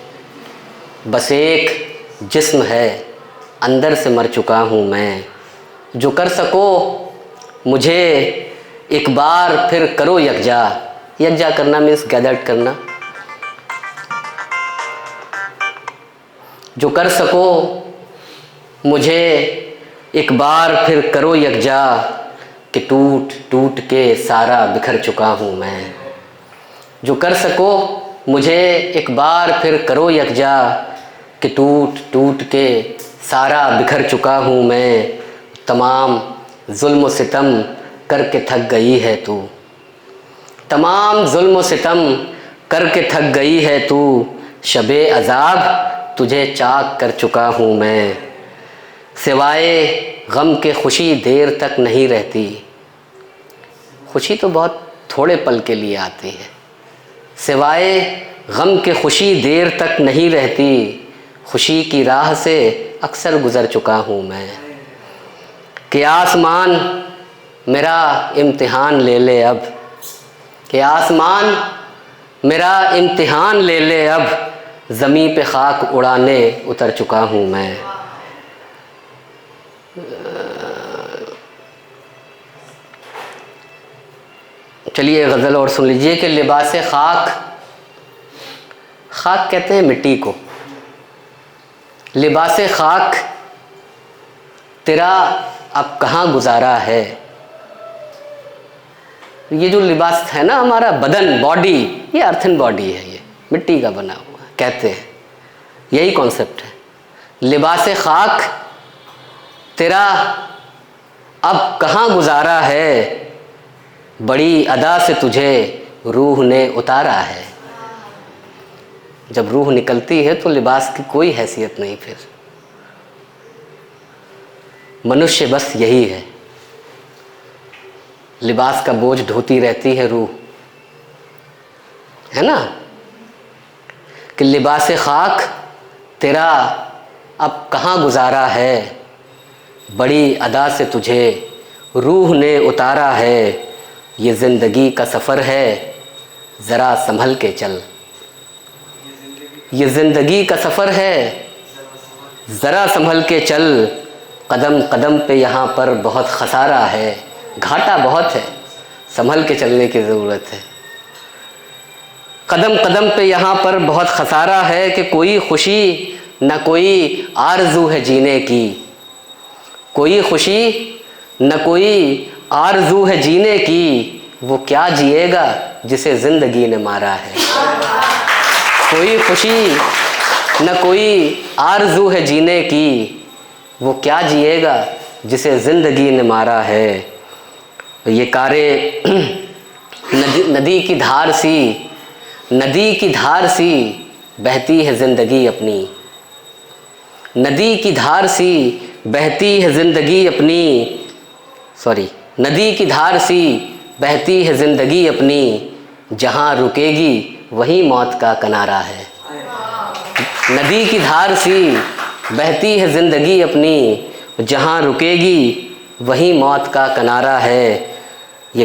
Speaker 2: बस एक जिस्म है अंदर से मर चुका हूँ मैं। जो कर सको मुझे एक बार फिर करो यकजा। यकजा करना मीन्स गैदर्ड करना। जो कर सको मुझे एक बार फिर करो यकजा, कि टूट टूट के सारा बिखर चुका हूँ मैं। जो कर सको मुझे एक बार फिर करो यकजा, कि टूट टूट के सारा बिखर चुका हूँ मैं। तमाम जुल्म सितम करके थक गई है तू, तमाम जुल्म सितम करके थक गई है तू। शबे अज़ाब तुझे चाक कर चुका हूँ मैं। सिवाय गम के खुशी देर तक नहीं रहती। खुशी तो बहुत थोड़े पल के लिए आती है। सिवाय गम के खुशी देर तक नहीं रहती। खुशी की राह से अक्सर गुज़र चुका हूँ मैं। कि आसमान मेरा इम्तिहान ले ले अब, कि आसमान मेरा इम्तिहान ले ले अब। ज़मीं पे खाक उड़ाने उतर चुका हूँ मैं। चलिए गज़ल और सुन लीजिए कि लिबास खाक, खाक कहते हैं मिट्टी को। लिबास खाक तेरा अब कहाँ गुजारा है। ये जो लिबास है ना हमारा बदन, बॉडी, ये अर्थन बॉडी है, ये मिट्टी का बना हुआ कहते हैं, यही कॉन्सेप्ट है। लिबास खाक तेरा अब कहाँ गुजारा है। बड़ी अदा से तुझे रूह ने उतारा है। जब रूह निकलती है तो लिबास की कोई हैसियत नहीं। फिर मनुष्य बस यही है, लिबास का बोझ ढोती रहती है रूह, है ना। कि लिबास खाक तेरा अब कहाँ गुजारा है। बड़ी अदा से तुझे रूह ने उतारा है। ये ज़िंदगी का सफ़र है ज़रा संभल के चल। ये ज़िंदगी का सफ़र है ज़रा संभल के चल। कदम कदम पे यहाँ पर बहुत खसारा है, घाटा बहुत है, संभल के चलने की ज़रूरत है। कदम कदम पे यहाँ पर बहुत खसारा है, कि कोई खुशी न कोई आरज़ू है जीने की। कोई खुशी न कोई आरज़ू है जीने की। वो क्या जिएगा जिसे ज़िंदगी ने मारा है। कोई खुशी न कोई आरज़ू है जीने की। वो क्या जिएगा जिसे ज़िंदगी ने मारा है। ये कारे नदी की धार सी, नदी की धार सी बहती है ज़िंदगी अपनी। नदी की धार सी बहती है ज़िंदगी अपनी। सॉरी, नदी की धार सी बहती है ज़िंदगी अपनी। जहाँ रुकेगी वही मौत का किनारा है। नदी की धार सी बहती है ज़िंदगी अपनी। जहाँ रुकेगी वही मौत का किनारा है। ये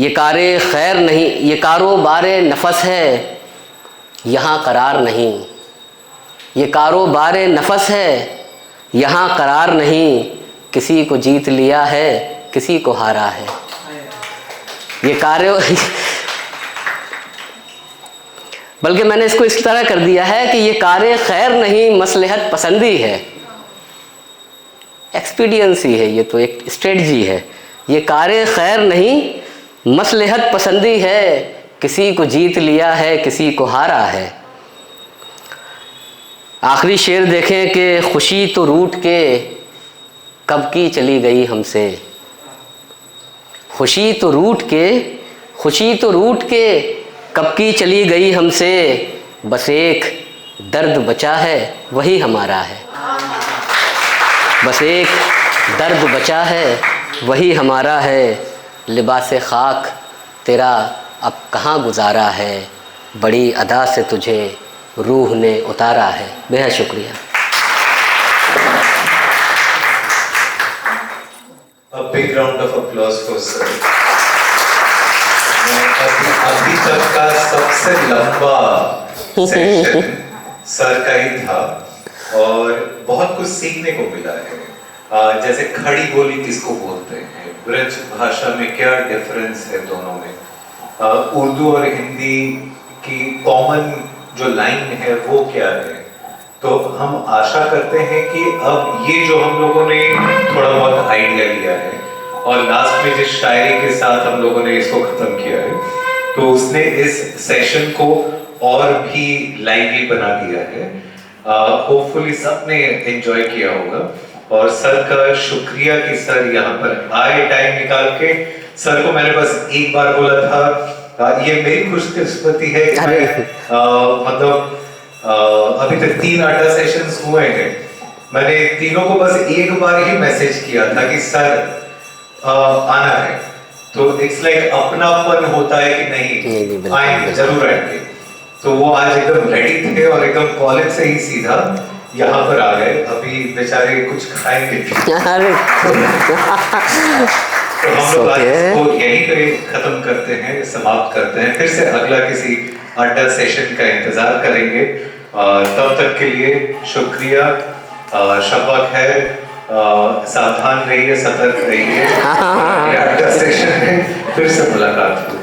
Speaker 2: कारे खैर नहीं, ये कारोबारे नफस है यहाँ करार नहीं। ये कारोबारे नफस है यहाँ करार नहीं। किसी को जीत लिया है किसी को हारा है। ये बल्कि मैंने इसको इस तरह कर दिया है कि ये कारे खैर नहीं मसलहत पसंदी है। एक्सपीडियंसी है, ये तो एक स्ट्रेटजी है। ये कारे खैर नहीं मसलहत पसंदी है। किसी को जीत लिया है किसी को हारा है। आखिरी शेर देखें कि खुशी तो रूठ के कब की चली गई हमसे। खुशी तो रूठ के कब की चली गई हमसे। बस एक दर्द बचा है वही हमारा है। बस एक दर्द बचा है वही हमारा है। लिबास खाक तेरा अब कहाँ गुजारा है। बड़ी अदा से तुझे रूह ने उतारा है। बेहद शुक्रिया।
Speaker 3: A big round of applause for sir.
Speaker 1: अभी तक का सबसे लंबा सेशन सर का ही था और बहुत कुछ सीखने को मिला है। जैसे खड़ी बोली किसको बोलते हैं, ब्रज भाषा में क्या डिफरेंस है दोनों में, उर्दू और हिंदी की कॉमन जो लाइन है वो क्या है। तो हम आशा करते हैं कि अब ये जो हम लोगों ने थोड़ा बहुत आइडिया लिया है और लास्ट में जिस शायरी के साथ हम लोगों ने इसको खत्म किया है, तो उसने इस सेशन को और भी लाइवली बना दिया है। होपफुली सबने एंजॉय किया होगा और सर का शुक्रिया कि सर यहाँ पर आए टाइम निकाल के। सर को मैंने बस एक बार बोला था, ये मेरी खुशकिस्मती है कि मतलब अभी तक 3 अड्डा सेशंस हुए हैं, मैंने तीनों को बस एक बार ही मैसेज किया था कि सर आना है। तो इट्स लाइक अपनापन होता है कि नहीं आएंगे, जरूर आएंगे। तो वो आज एकदम रेडी थे और एकदम कॉलेज से ही सीधा यहाँ पर आ गए। अभी बेचारे कुछ खाएंगे तो हम लोग आज इसको यहीं पे खत्म करते हैं, समाप्त करते हैं। फिर से अगला किसी अड्डा सेशन का इंतजार करेंगे। तब तक के लिए शुक्रिया, शब्बा खैर, सावधान रहिए, सतर्क रहिए। अड्डा सेशन में फिर से मुलाकात होगी।